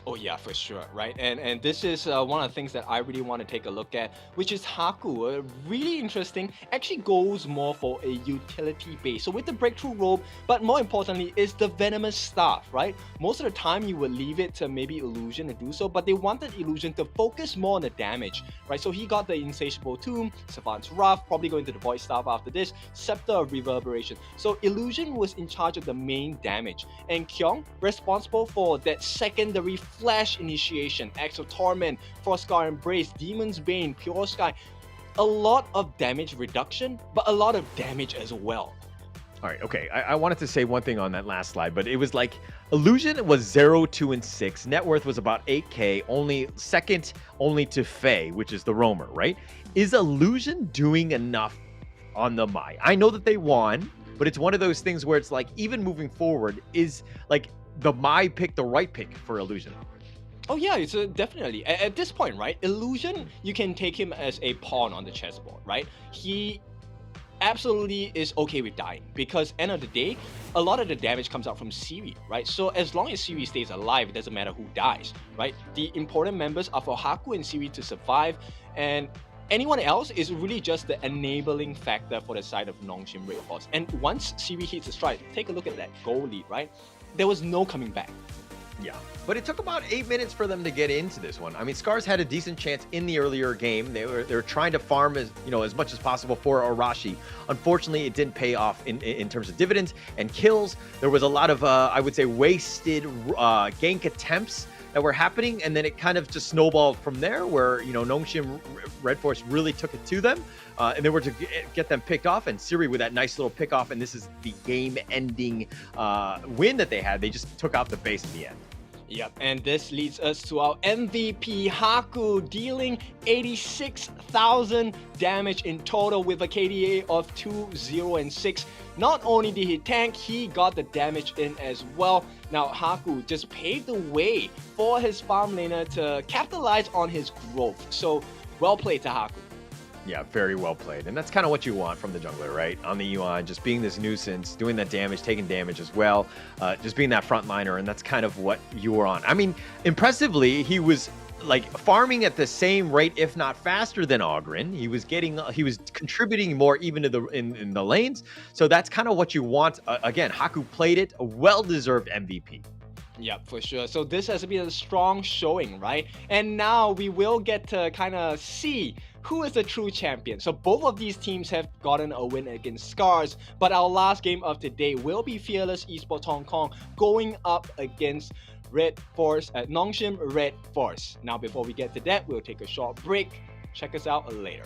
Oh yeah, for sure, right? And this is one of the things that I really want to take a look at, which is Haku. Really interesting, actually goes more for a utility base. So with the breakthrough robe, but more importantly, is the venomous staff, right? Most of the time you would leave it to maybe Illusion to do so, but they wanted Illusion to focus more on the damage, right? So he got the Insatiable Tomb, Savant's Wrath, probably going to the Void Staff after this, Scepter of Reverberation. So Illusion was in charge of the main damage, and Kyung responsible for that secondary Flash Initiation, Axe of Torment, Frostscar Embrace, Demon's Bane, Pure Sky. A lot of damage reduction, but a lot of damage as well. All right, okay. I wanted to say one thing on that last slide, but it was like Illusion was 0, 2, and 6. Net worth was about 8K, second only to Faye, which is the roamer, right? Is Illusion doing enough on the Mai? I know that they won, but it's one of those things where it's like, even moving forward, is like the Mai pick the right pick for Illusion? Oh yeah, it's definitely. At this point, right? Illusion, you can take him as a pawn on the chessboard, right? He absolutely is okay with dying because end of the day, a lot of the damage comes out from Siri, right? So as long as Siri stays alive, it doesn't matter who dies, right? The important members are for Haku and Siri to survive, and anyone else is really just the enabling factor for the side of Nongshim RedForce. And once Siri hits the strike, take a look at that goal lead, right? There was no coming back. Yeah, but it took about 8 minutes for them to get into this one. I mean, SCARZ had a decent chance in the earlier game. They were trying to farm as much as possible for Arashi. Unfortunately, it didn't pay off in terms of dividends and kills. There was a lot of I would say wasted gank attempts that were happening, and then it kind of just snowballed from there, where Nongshim RedForce really took it to them, and they were to get them picked off. And Siri with that nice little pick off, and this is the game-ending win that they had. They just took out the base in the end. Yep, and this leads us to our MVP, Haku, dealing 86,000 damage in total with a KDA of 2, 0, and 6. Not only did he tank, he got the damage in as well. Now, Haku just paved the way for his farm laner to capitalize on his growth. So, well played to Haku. Yeah, very well played. And that's kind of what you want from the jungler, right? On the Yuan, just being this nuisance, doing that damage, taking damage as well, just being that frontliner, and that's kind of what you were on. I mean, impressively, he was like farming at the same rate, if not faster than Oghren. He was contributing more even to in the lanes. So that's kind of what you want. Again, Haku played it, a well-deserved MVP. Yep, for sure. So this has been a strong showing, right? And now we will get to kind of see who is the true champion. So both of these teams have gotten a win against SCARZ, but our last game of the day will be Fearless Esports Hong Kong going up against RedForce at Nongshim RedForce. Now, before we get to that, we'll take a short break. Check us out later.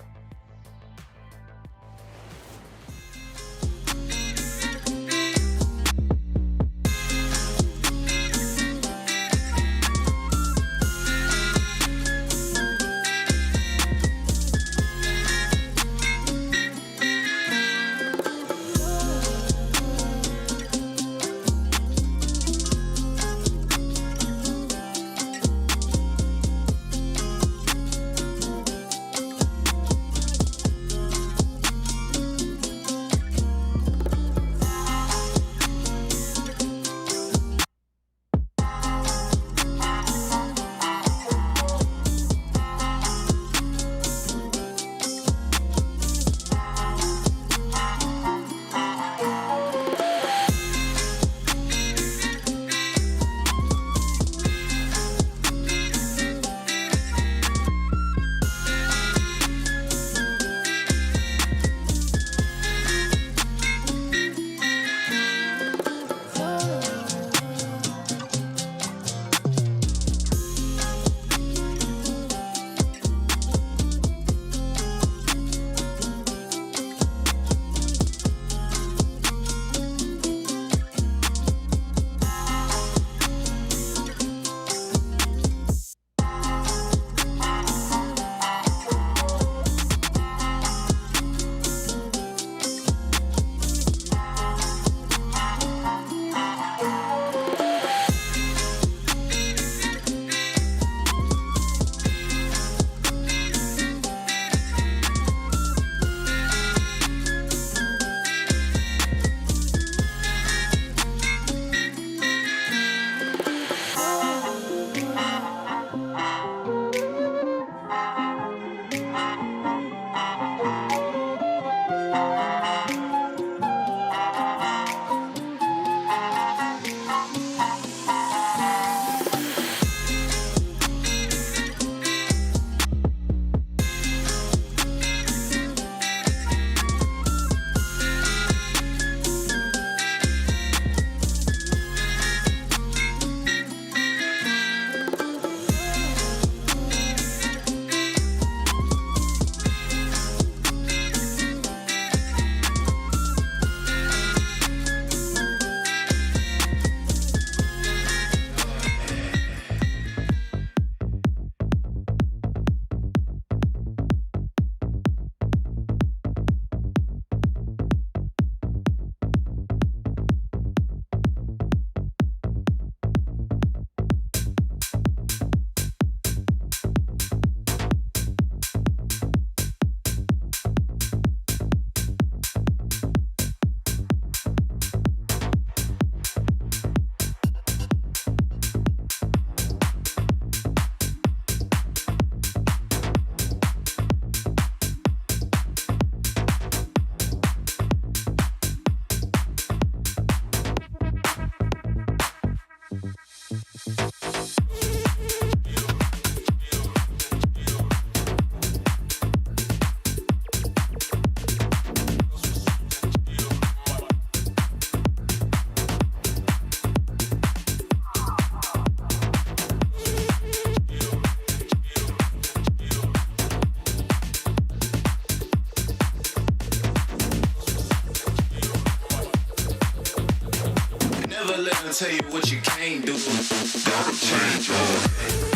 I'll tell you what you can't do. Gotta change your head.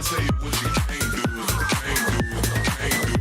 Tell you what you can't do, can't do, can't do.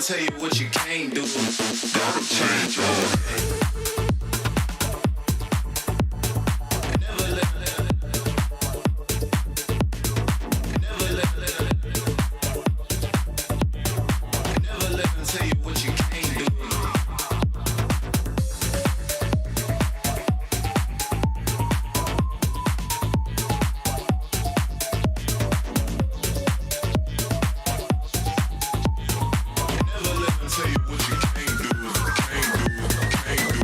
and tell you what you can't do. Gotta change your ways. Tell you what you can't do, can't do, can't do.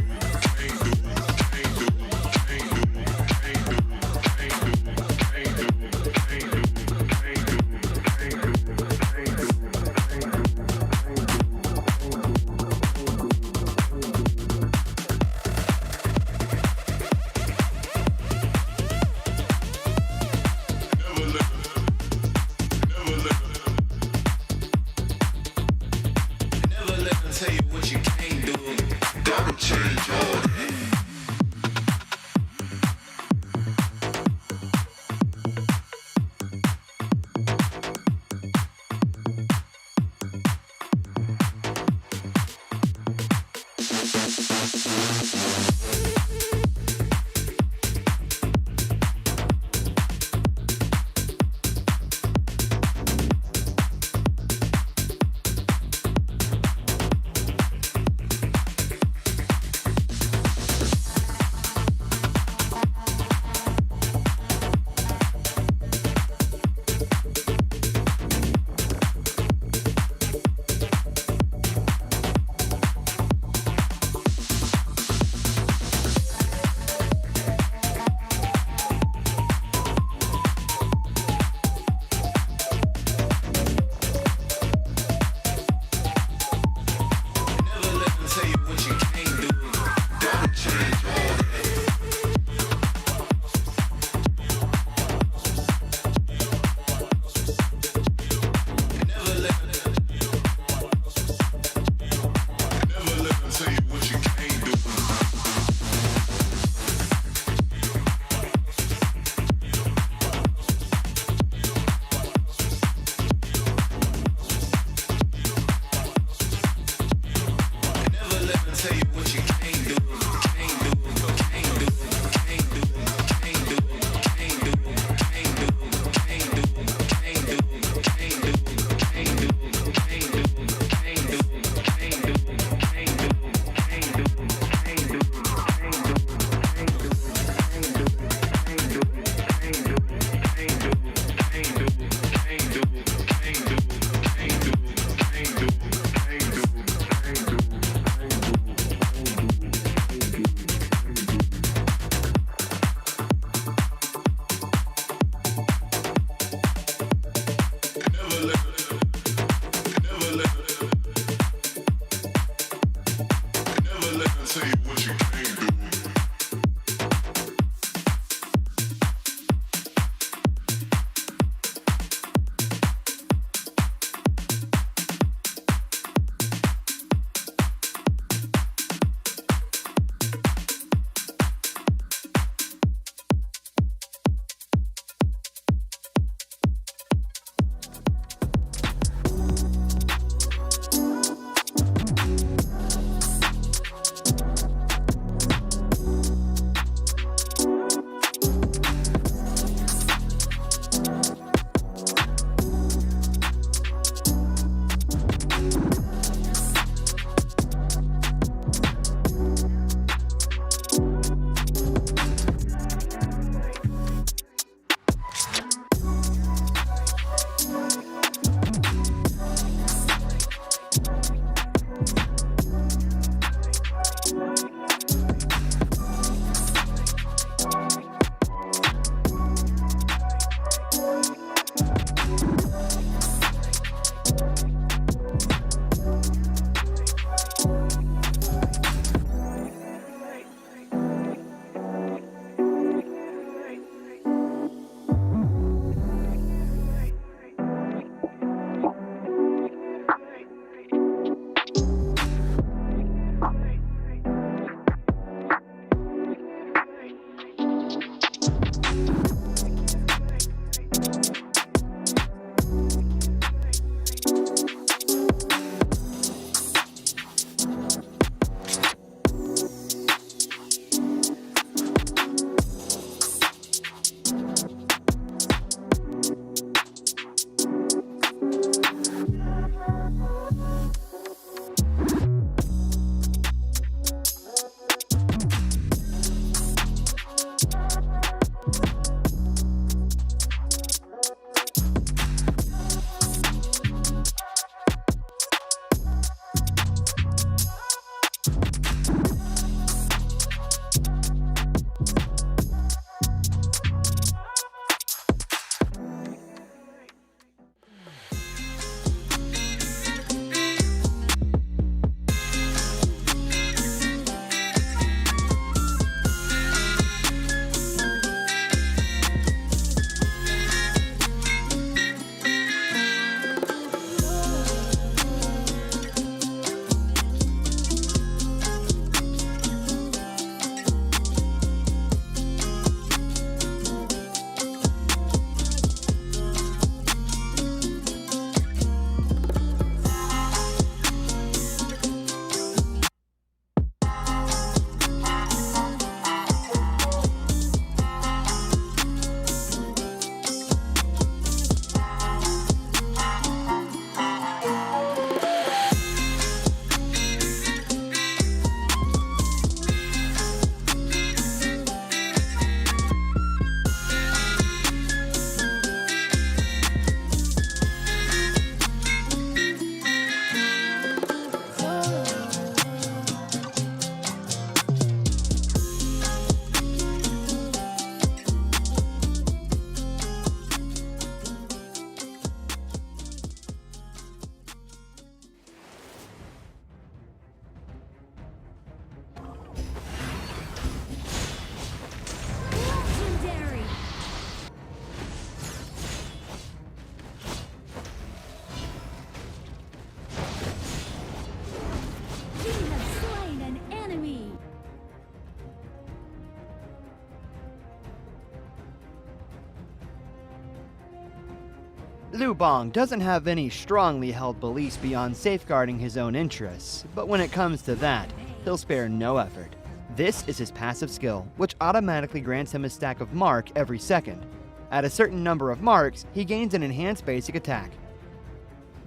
Luong doesn't have any strongly held beliefs beyond safeguarding his own interests, but when it comes to that, he'll spare no effort. This is his passive skill, which automatically grants him a stack of mark every second. At a certain number of marks, he gains an enhanced basic attack.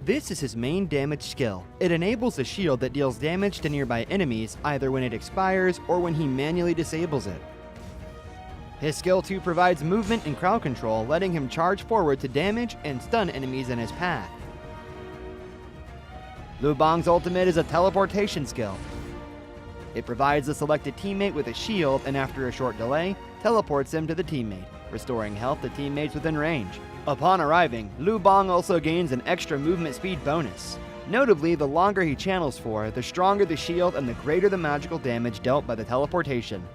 This is his main damage skill. It enables a shield that deals damage to nearby enemies either when it expires or when he manually disables it. His skill 2 provides movement and crowd control, letting him charge forward to damage and stun enemies in his path. Luong's ultimate is a teleportation skill. It provides the selected teammate with a shield and after a short delay, teleports him to the teammate, restoring health to teammates within range. Upon arriving, Luong also gains an extra movement speed bonus. Notably, the longer he channels for, the stronger the shield and the greater the magical damage dealt by the teleportation.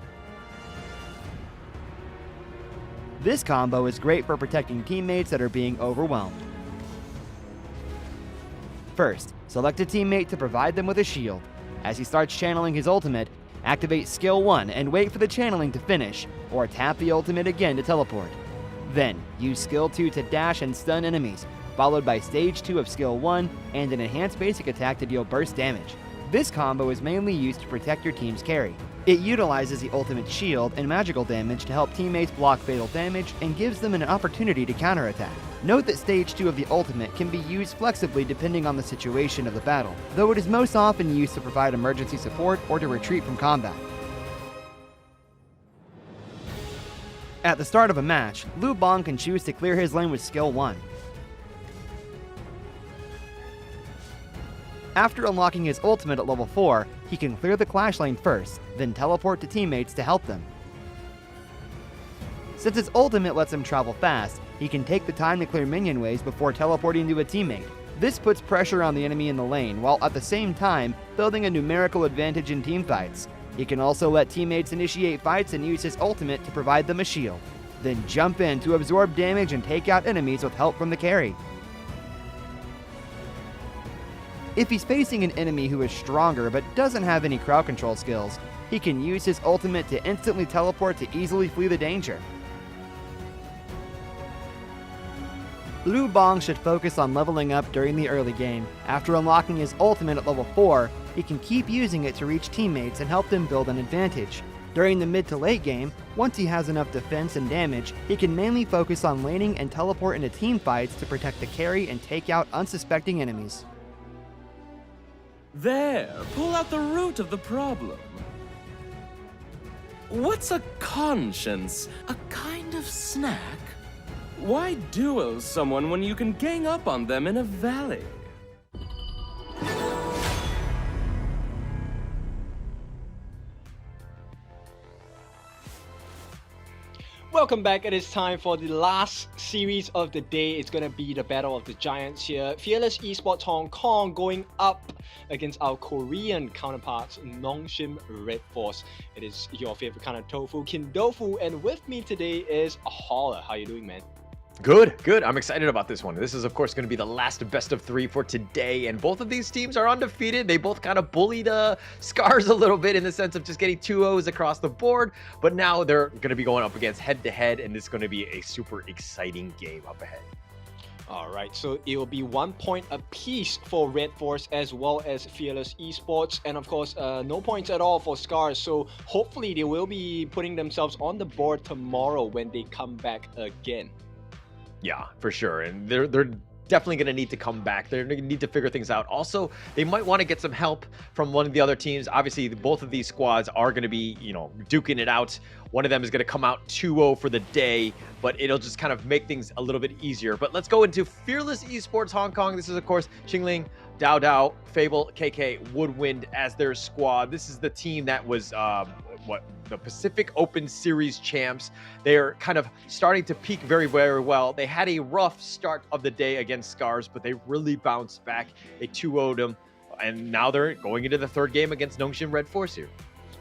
This combo is great for protecting teammates that are being overwhelmed. First, select a teammate to provide them with a shield. As he starts channeling his ultimate, activate skill 1 and wait for the channeling to finish, or tap the ultimate again to teleport. Then, use skill 2 to dash and stun enemies, followed by stage 2 of skill 1 and an enhanced basic attack to deal burst damage. This combo is mainly used to protect your team's carry. It utilizes the ultimate shield and magical damage to help teammates block fatal damage and gives them an opportunity to counterattack. Note that stage 2 of the ultimate can be used flexibly depending on the situation of the battle, though it is most often used to provide emergency support or to retreat from combat. At the start of a match, Luong can choose to clear his lane with skill 1. After unlocking his ultimate at level 4, he can clear the clash lane first, then teleport to teammates to help them. Since his ultimate lets him travel fast, he can take the time to clear minion waves before teleporting to a teammate. This puts pressure on the enemy in the lane, while at the same time building a numerical advantage in teamfights. He can also let teammates initiate fights and use his ultimate to provide them a shield, then jump in to absorb damage and take out enemies with help from the carry. If he's facing an enemy who is stronger but doesn't have any crowd control skills, he can use his ultimate to instantly teleport to easily flee the danger. Luong should focus on leveling up during the early game. After unlocking his ultimate at level 4, he can keep using it to reach teammates and help them build an advantage. During the mid to late game, once he has enough defense and damage, he can mainly focus on laning and teleport into team fights to protect the carry and take out unsuspecting enemies. There, pull out the root of the problem. What's a conscience? A kind of snack? Why duel someone when you can gang up on them in a valley? Welcome back. It is time for the last series of the day. It's going to be the Battle of the Giants here. Fearless Esports Hong Kong going up against our Korean counterparts, Nongshim RedForce. It is your favorite kind of tofu, Kindofu, and with me today is Holler. How you doing, man? Good. I'm excited about this one. This is, of course, going to be the last best of 3 for today, and both of these teams are undefeated. They both kind of bullied SCARZ a little bit in the sense of just getting 2-0s across the board, but now they're going to be going up against head-to-head, and this is going to be a super exciting game up ahead. All right, so it will be 1 point apiece for RedForce as well as Fearless Esports, and of course, no points at all for SCARZ. So hopefully they will be putting themselves on the board tomorrow when they come back again. Yeah, for sure. And they're definitely going to need to come back. They're going to need to figure things out. Also, they might want to get some help from one of the other teams. Obviously, both of these squads are going to be, duking it out. One of them is going to come out 2-0 for the day, but it'll just kind of make things a little bit easier. But let's go into Fearless Esports Hong Kong. This is, of course, Xingling, Dao, Fable, KK, Woodwind as their squad. This is the team that was, the Pacific Open Series champs. They're kind of starting to peak very, very well. They had a rough start of the day against SCARZ, but they really bounced back. They 2-0'd them, and now they're going into the third game against Nongshim RedForce here.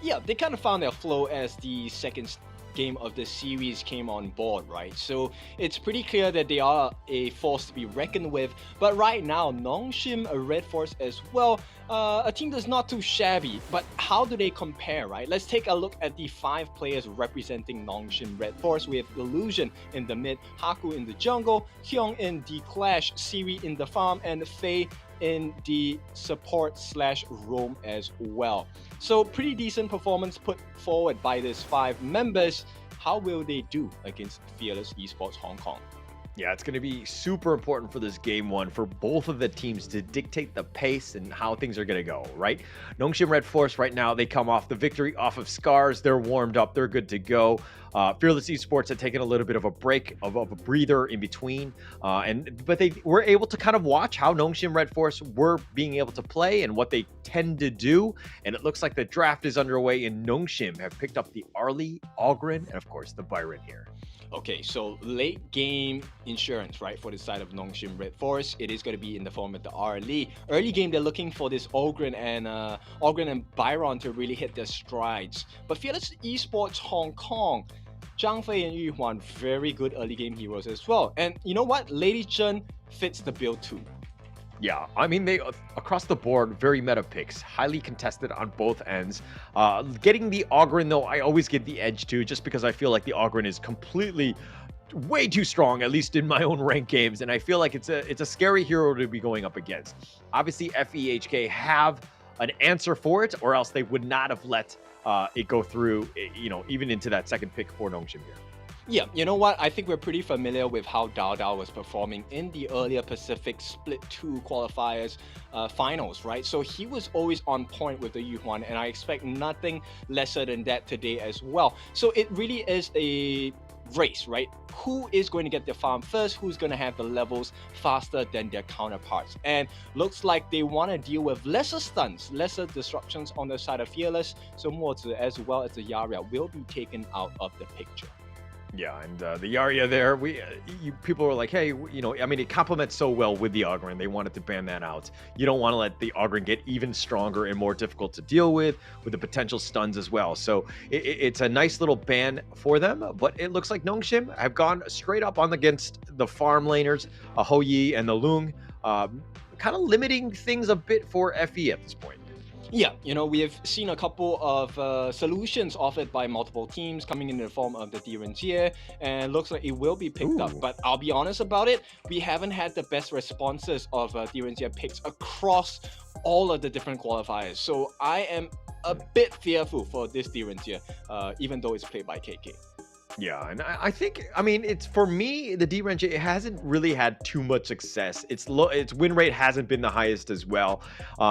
Yeah, they kind of found their flow as the second game of the series came on board, right? So it's pretty clear that they are a force to be reckoned with. But right now, Nongshim RedForce as well, a team that's not too shabby. But how do they compare, right? Let's take a look at the 5 players representing Nongshim RedForce. We have Illusion in the mid, Haku in the jungle, Hyung in the Clash, Siri in the farm, and Faye in the support/roam as well. So pretty decent performance put forward by these 5 members. How will they do against Fearless Esports Hong Kong? Yeah, it's going to be super important for this game one for both of the teams to dictate the pace and how things are going to go, right? Nongshim RedForce right now, they come off the victory off of SCARZ. They're warmed up. They're good to go. Fearless Esports had taken a little bit of a break, of a breather in between. But they were able to kind of watch how Nongshim RedForce were being able to play and what they tend to do. And it looks like the draft is underway, and Nongshim have picked up the Arlie, Ogren, and of course the Byron here. Okay, so late game insurance, right, for the side of Nongshim RedForce. It is going to be in the form of the Arlie. Early game, they're looking for this Ogren and Byron to really hit their strides. But Fearless Esports Hong Kong, Zhang Fei and Yu Huan, very good early game heroes as well. And you know what? Lady Chen fits the bill too. Yeah, I mean, they across the board, very meta picks, highly contested on both ends. Getting the Ogren, though, I always give the edge to, just because I feel like the Ogren is completely way too strong, at least in my own ranked games, and I feel like it's a scary hero to be going up against. Obviously, FEHK have an answer for it, or else they would not have let it go through, even into that second pick for Nongshim here. Yeah, you know what? I think we're pretty familiar with how Dao Dao was performing in the earlier Pacific Split 2 qualifiers finals, right? So he was always on point with the Yu Huan, and I expect nothing lesser than that today as well. So it really is a race, right? Who is going to get their farm first? Who's going to have the levels faster than their counterparts? And looks like they want to deal with lesser stuns, lesser disruptions on the side of Fearless. So Mozi as well as the Yaria will be taken out of the picture. Yeah, and the Yaria there, people were like, hey, it complements so well with the Ogren. They wanted to ban that out. You don't want to let the Ogren get even stronger and more difficult to deal with the potential stuns as well. So it's a nice little ban for them, but it looks like Nongshim have gone straight up on against the farm laners, Ho Yi and the Luong, kind of limiting things a bit for FE at this point. Yeah, we have seen a couple of solutions offered by multiple teams coming in the form of the Direnzier, and looks like it will be picked up. But I'll be honest about it, we haven't had the best responses of Direnzier picks across all of the different qualifiers. So I am a bit fearful for this Direnzier, even though it's played by KK. Yeah, and I think, it's for me, the D-Range, it hasn't really had too much success. Its win rate hasn't been the highest as well.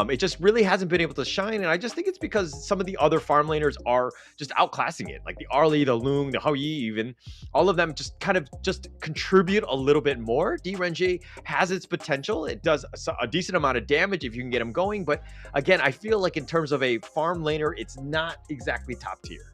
It just really hasn't been able to shine, and I just think it's because some of the other farm laners are just outclassing it. Like the Arlie, the Luong, the Ho Yi even. All of them just kind of contribute a little bit more. D-Range has its potential. It does a decent amount of damage if you can get them going, but again, I feel like in terms of a farm laner, it's not exactly top tier.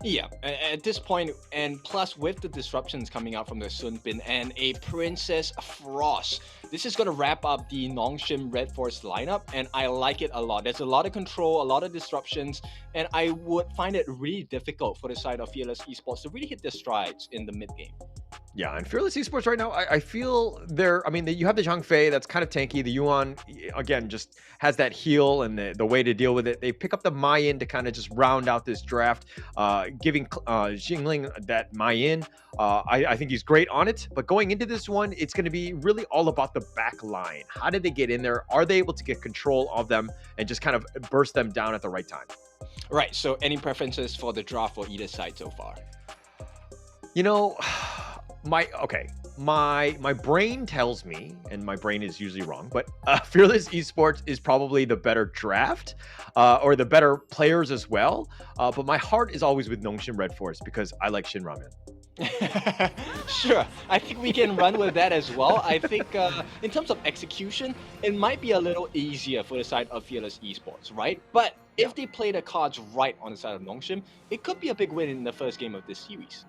Yeah, at this point, and plus with the disruptions coming out from the Sun Bin and a Princess Frost, this is going to wrap up the Nongshim RedForce lineup, and I like it a lot. There's a lot of control, a lot of disruptions, and I would find it really difficult for the side of Fearless Esports to really hit their strides in the mid game. Yeah, and Fearless Esports right now, I feel you have the Zhang Fei, that's kind of tanky. The Yuan, again, just has that heal and the way to deal with it. They pick up the Mayan to kind of just round out this draft, giving Xingling that Mayan. I think he's great on it, but going into this one, it's going to be really all about the back line. How did they get in there? Are they able to get control of them and just kind of burst them down at the right time? Right, so any preferences for the draft for either side so far? My brain tells me, and my brain is usually wrong, but Fearless Esports is probably the better draft, or the better players as well. But my heart is always with Nongshim RedForce because I like Shin Ramen. Sure, I think we can run with that as well. I think in terms of execution, it might be a little easier for the side of Fearless Esports, right? But if they play the cards right on the side of Nongshim, it could be a big win in the first game of this series.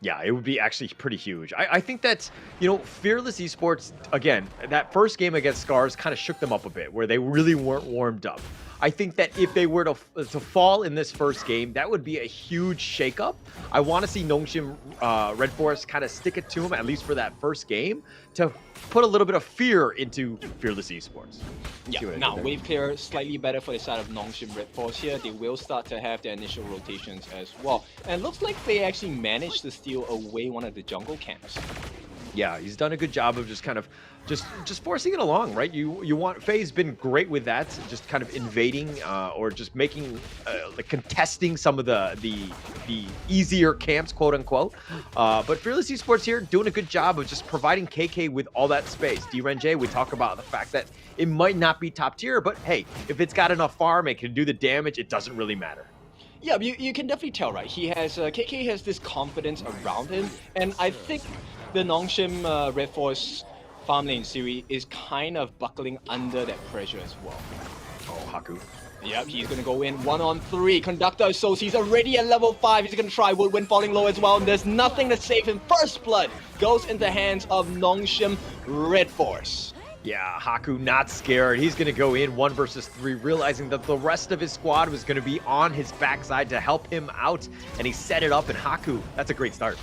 Yeah, it would be actually pretty huge. I think that's, Fearless Esports, again, that first game against SCARZ kind of shook them up a bit, where they really weren't warmed up. I think that if they were to fall in this first game, that would be a huge shakeup. I want to see Nongshim RedForce kind of stick it to him, at least for that first game, to put a little bit of fear into Fearless Esports. Yeah, now wave clear slightly better for the side of Nongshim RedForce here. They will start to have their initial rotations as well. And it looks like they actually managed to steal away one of the jungle camps. Yeah, he's done a good job of just kind of just forcing it along, right? You want Faye's been great with that, just kind of invading or just making like contesting some of the easier camps, quote unquote. But Fearless Esports here doing a good job of just providing KK with all that space. DRenJ, we talk about the fact that it might not be top tier, but hey, if it's got enough farm, it can do the damage. It doesn't really matter. Yeah, you can definitely tell, right? He has KK has this confidence around him, and I think the Nongshim RedForce farm lane series is kind of buckling under that pressure as well. Oh, Haku. Yep, he's gonna go in 1-on-3. Conductor shows he's already at level 5. He's gonna try Woodwind falling low as well, and there's nothing to save him. First blood goes into the hands of Nongshim RedForce. Yeah, Haku not scared. He's going to go in 1 versus 3, realizing that the rest of his squad was going to be on his backside to help him out, and he set it up, and Haku, that's a great start.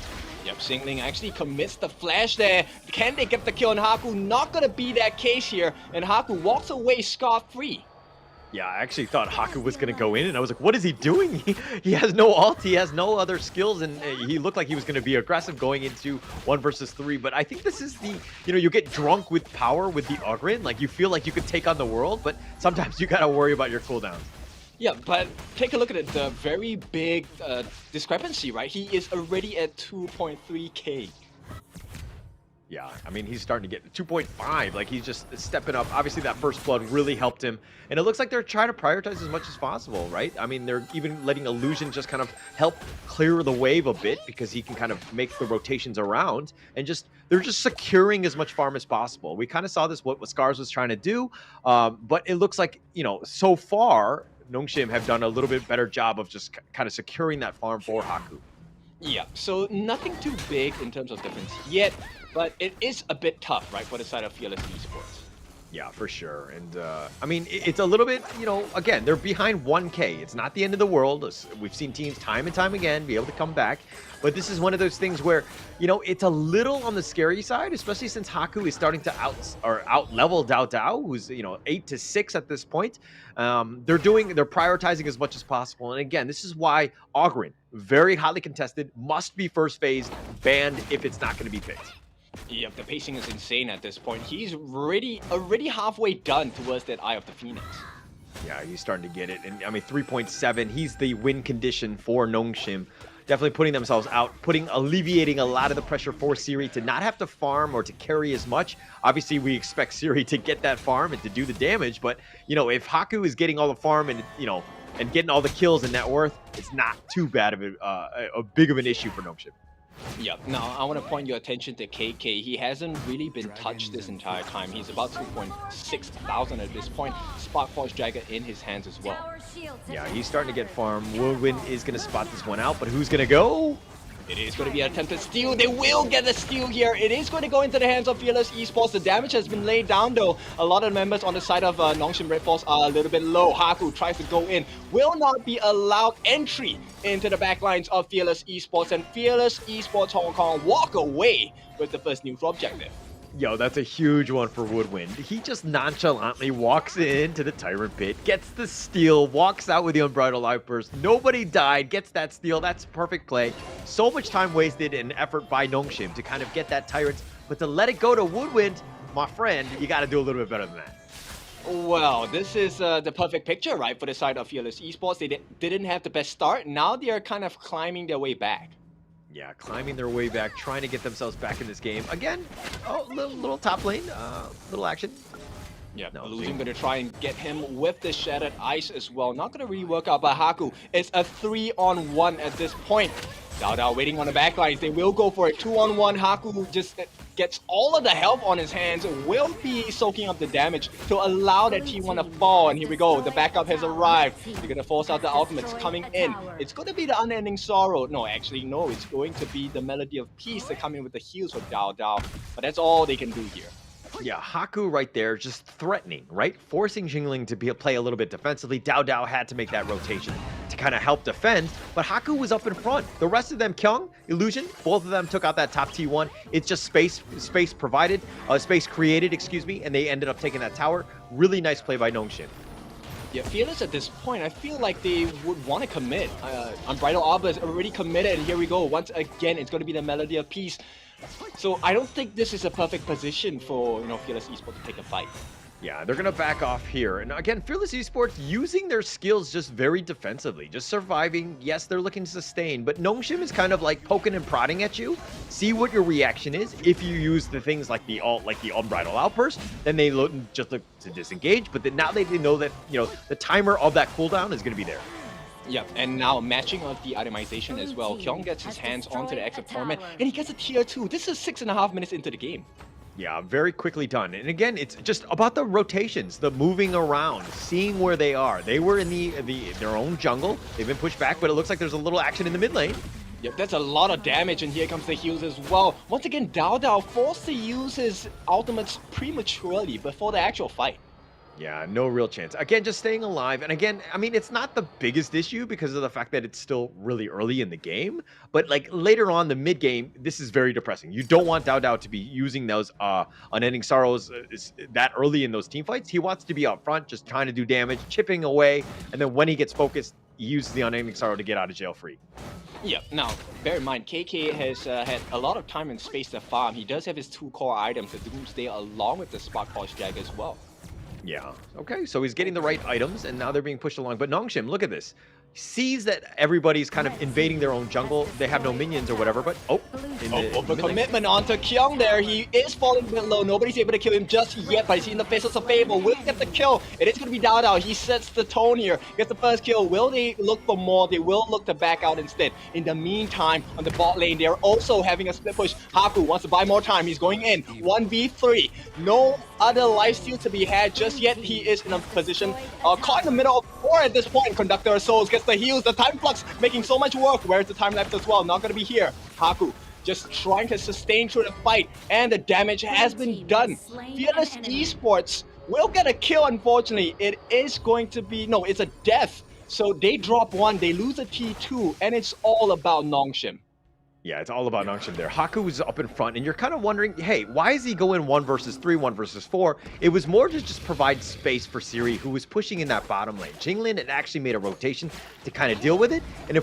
Yep, Xingling actually commits the flash there. Can they get the kill on Haku? Not gonna be that case here, and Haku walks away scot-free. Yeah, I actually thought Haku was going to go in, and I was like, what is he doing? He has no ult, he has no other skills, and he looked like he was going to be aggressive going into 1 versus 3. But I think this is the, you get drunk with power with the Ogryn. Like, you feel like you could take on the world, but sometimes you got to worry about your cooldowns. Yeah, but take a look at it, the very big discrepancy, right? He is already at 2.3k. Yeah, I mean, he's starting to get 2.5. Like, he's just stepping up. Obviously, that first blood really helped him. And it looks like they're trying to prioritize as much as possible, right? I mean, they're even letting Illusion just kind of help clear the wave a bit because he can kind of make the rotations around. And they're just securing as much farm as possible. We kind of saw this, what SCARZ was trying to do. But it looks like, so far, Nongshim have done a little bit better job of just kind of securing that farm for Haku. Yeah, so nothing too big in terms of difference yet, but it is a bit tough, right, for the side of Fearless Esports. Yeah, for sure. And I mean, it's a little bit, again, they're behind 1K. It's not the end of the world. We've seen teams time and time again be able to come back. But this is one of those things where, it's a little on the scary side, especially since Haku is starting to out-level Dao Dao, who's, 8 to 6 at this point. They're prioritizing as much as possible. And again, this is why Ogryn, very hotly contested, must be first phase banned if it's not going to be picked. Yep, the pacing is insane at this point. He's already halfway done towards that Eye of the Phoenix. Yeah, he's starting to get it. And I mean, 3.7, he's the win condition for Nongshim. Definitely putting themselves out, alleviating a lot of the pressure for Siri to not have to farm or to carry as much. Obviously, we expect Siri to get that farm and to do the damage, but, if Haku is getting all the farm and, and getting all the kills and net worth, it's not too bad of a big of an issue for Nongshim. Yep. Now, I want to point your attention to KK. He hasn't really been touched this entire time. He's about 2.6 thousand at this point. Spark Force Dagger in his hands as well. Yeah, he's starting to get farm. Woodwind is going to spot this one out, but who's going to go? It is going to be an attempted steal. They will get the steal here. It is going to go into the hands of Fearless Esports. The damage has been laid down though. A lot of members on the side of Nongshim RedForce are a little bit low. Haku tries to go in. Will not be allowed entry into the backlines of Fearless Esports. And Fearless Esports Hong Kong walk away with the first neutral objective. Yo, that's a huge one for Woodwind. He just nonchalantly walks into the Tyrant Pit, gets the steal, walks out with the Unbridled Outburst. Nobody died, gets that steal. That's perfect play. So much time wasted and effort by Nongshim to kind of get that Tyrant, but to let it go to Woodwind, my friend, you got to do a little bit better than that. Well, this is the perfect picture, right, for the side of Fearless Esports. They didn't have the best start. Now they are kind of climbing their way back. Yeah, climbing their way back, trying to get themselves back in this game. Again, little top lane, little action. Yeah, Illusion going to try and get him with the Shattered Ice as well. Not going to really work out by Haku. It's a 3-on-1 at this point. Dao Dao waiting on the backlines. They will go for it. 2-on-1. Haku just gets all of the help on his hands. Will be soaking up the damage to allow that T1 to fall. And here we go. The backup has arrived. They're going to force out the ultimates coming in. It's going to be the Unending Sorrow. No, actually, no. It's going to be the Melody of Peace. They're coming with the heals for Dao Dao. But that's all they can do here. Yeah, Haku right there, just threatening, right? Forcing Jingling to play a little bit defensively. Dao had to make that rotation to kind of help defend, but Haku was up in front. The rest of them, Kyung, Illusion, both of them took out that top T1. It's just space provided, space created, excuse me, and they ended up taking that tower. Really nice play by Nongshim. Yeah, Fearless at this point, I feel like they would want to commit. Unbridled Arbor is already committed, and here we go. Once again, it's going to be the Melody of Peace. So I don't think this is a perfect position for, Fearless Esports to take a fight. Yeah, they're going to back off here. And again, Fearless Esports using their skills just very defensively, just surviving. Yes, they're looking to sustain, but Nongshim is kind of like poking and prodding at you. See what your reaction is. If you use the things like the Unbridled Outburst, then they look to disengage. But then now they know that, the timer of that cooldown is going to be there. Yeah, and now matching of the itemization as well. Kyung gets his hands onto the Exit Torment, and he gets a tier 2. This is 6.5 minutes into the game. Yeah, very quickly done. And again, it's just about the rotations, the moving around, seeing where they are. They were in their own jungle. They've been pushed back, but it looks like there's a little action in the mid lane. Yep, that's a lot of damage, and here comes the heals as well. Once again, Dao forced to use his ultimates prematurely before the actual fight. Yeah, no real chance. Again, just staying alive. And again, I mean, it's not the biggest issue because of the fact that it's still really early in the game. But like later on the mid game, this is very depressing. You don't want Dao to be using those Unending Sorrows that early in those team fights. He wants to be up front, just trying to do damage, chipping away. And then when he gets focused, he uses the Unending Sorrow to get out of jail free. Yeah, now, bear in mind, KK has had a lot of time and space to farm. He does have his 2 core items, the Doomsday, along with the Spark Pulse Jag as well. Yeah. Okay, so he's getting the right items, and now they're being pushed along. But Nongshim, look at this. Sees that everybody's kind of invading their own jungle. They have no minions or whatever, but the commitment onto Kyung there. He is falling a bit low. Nobody's able to kill him just yet, but he's in the face of Fable. Will he get the kill? It is going to be Dao. He sets the tone here. Gets the first kill. Will they look for more? They will look to back out instead. In the meantime, on the bot lane, they're also having a split push. Haku wants to buy more time. He's going in. 1v3. No other lifesteal to be had just yet. He is in a position caught in the middle of 4 at this point. Conductor of Souls gets the heals. The time flux making so much work. Where's the time left as well? Not going to be here. Haku just trying to sustain through the fight, and the damage has been done. Fearless Esports will get a kill, unfortunately. It is going to be, no, it's a death. So they drop 1, they lose a T2, and it's all about Nongshim. Yeah, it's all about Nongshim there. Haku is up in front, and you're kind of wondering, hey, why is he going 1 versus 3, 1 versus 4? It was more to just provide space for Siri, who was pushing in that bottom lane. Jinglin had actually made a rotation to kind of deal with it, and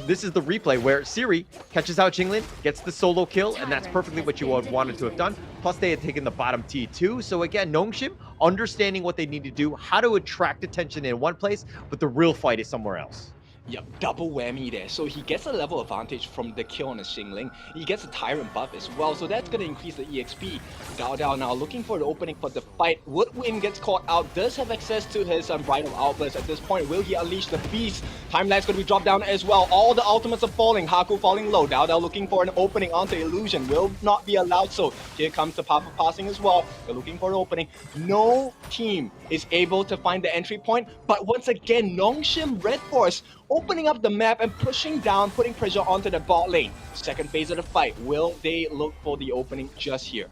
this is the replay where Siri catches out Jinglin, gets the solo kill, and that's perfectly what you wanted to have done. Plus, they had taken the bottom T2. So again, Nongshim understanding what they need to do, how to attract attention in one place, but the real fight is somewhere else. Yep, double whammy there. So he gets a level advantage from the kill on the Xingling. He gets a Tyrant buff as well, so that's going to increase the EXP. Dao now looking for the opening for the fight. Woodwind gets caught out, does have access to his Unbridled Outburst at this point. Will he unleash the beast? Time lapse going to be dropped down as well. All the ultimates are falling. Haku falling low. Dao looking for an opening onto Illusion. Will not be allowed, so here comes the Path of Passing as well. They're looking for an opening. No team is able to find the entry point, but once again, Nongshim RedForce opening up the map and pushing down, putting pressure onto the bot lane. Second phase of the fight. Will they look for the opening just here?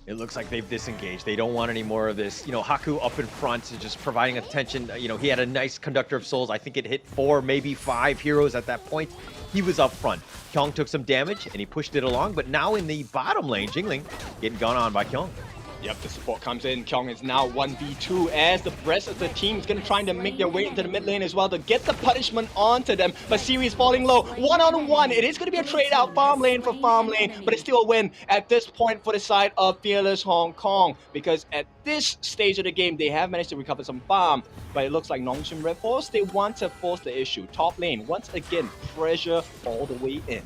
It looks like they've disengaged. They don't want any more of this. Haku up in front, just providing attention. He had a nice Conductor of Souls. I think it hit 4, maybe 5 heroes at that point. He was up front. Kyung took some damage, and he pushed it along. But now in the bottom lane, Jingling getting gone on by Kyung. Yep, the support comes in. Kyung is now 1v2 as the rest of the team is going to try to make their way into the mid lane as well to get the punishment onto them. But Siri is falling low. 1-on-1. It is going to be a trade out, farm lane for farm lane, but it's still a win at this point for the side of Fearless Hong Kong, because at this stage of the game, they have managed to recover some farm, but it looks like Nongshim RedForce, they want to force the issue. Top lane, once again, pressure all the way in.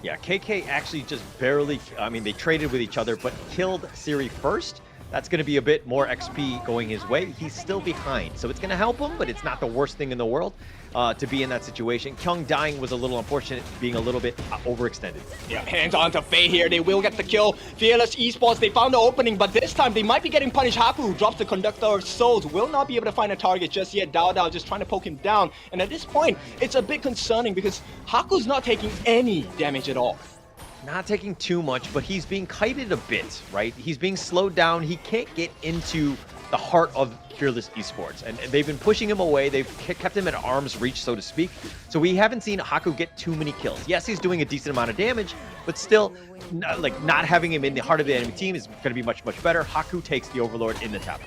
Yeah, KK actually just barely, they traded with each other, but killed Siri first. That's going to be a bit more XP going his way. He's still behind, so it's going to help him, but it's not the worst thing in the world to be in that situation. Kyung dying was a little unfortunate, being a little bit overextended. Yeah, hands on to Faye here. They will get the kill. Fearless Esports, they found the opening, but this time they might be getting punished. Haku drops the Conductor of Souls, will not be able to find a target just yet. Dao just trying to poke him down, and at this point, it's a bit concerning because Haku's not taking any damage at all. not taking too much, but he's being kited a bit, right? He's being slowed down. He can't get into the heart of Fearless Esports, and they've been pushing him away. They've kept him at arm's reach, so to speak. So we haven't seen Haku get too many kills. Yes, he's doing a decent amount of damage, but still, not having him in the heart of the enemy team is going to be much, much better. Haku takes the Overlord in the top.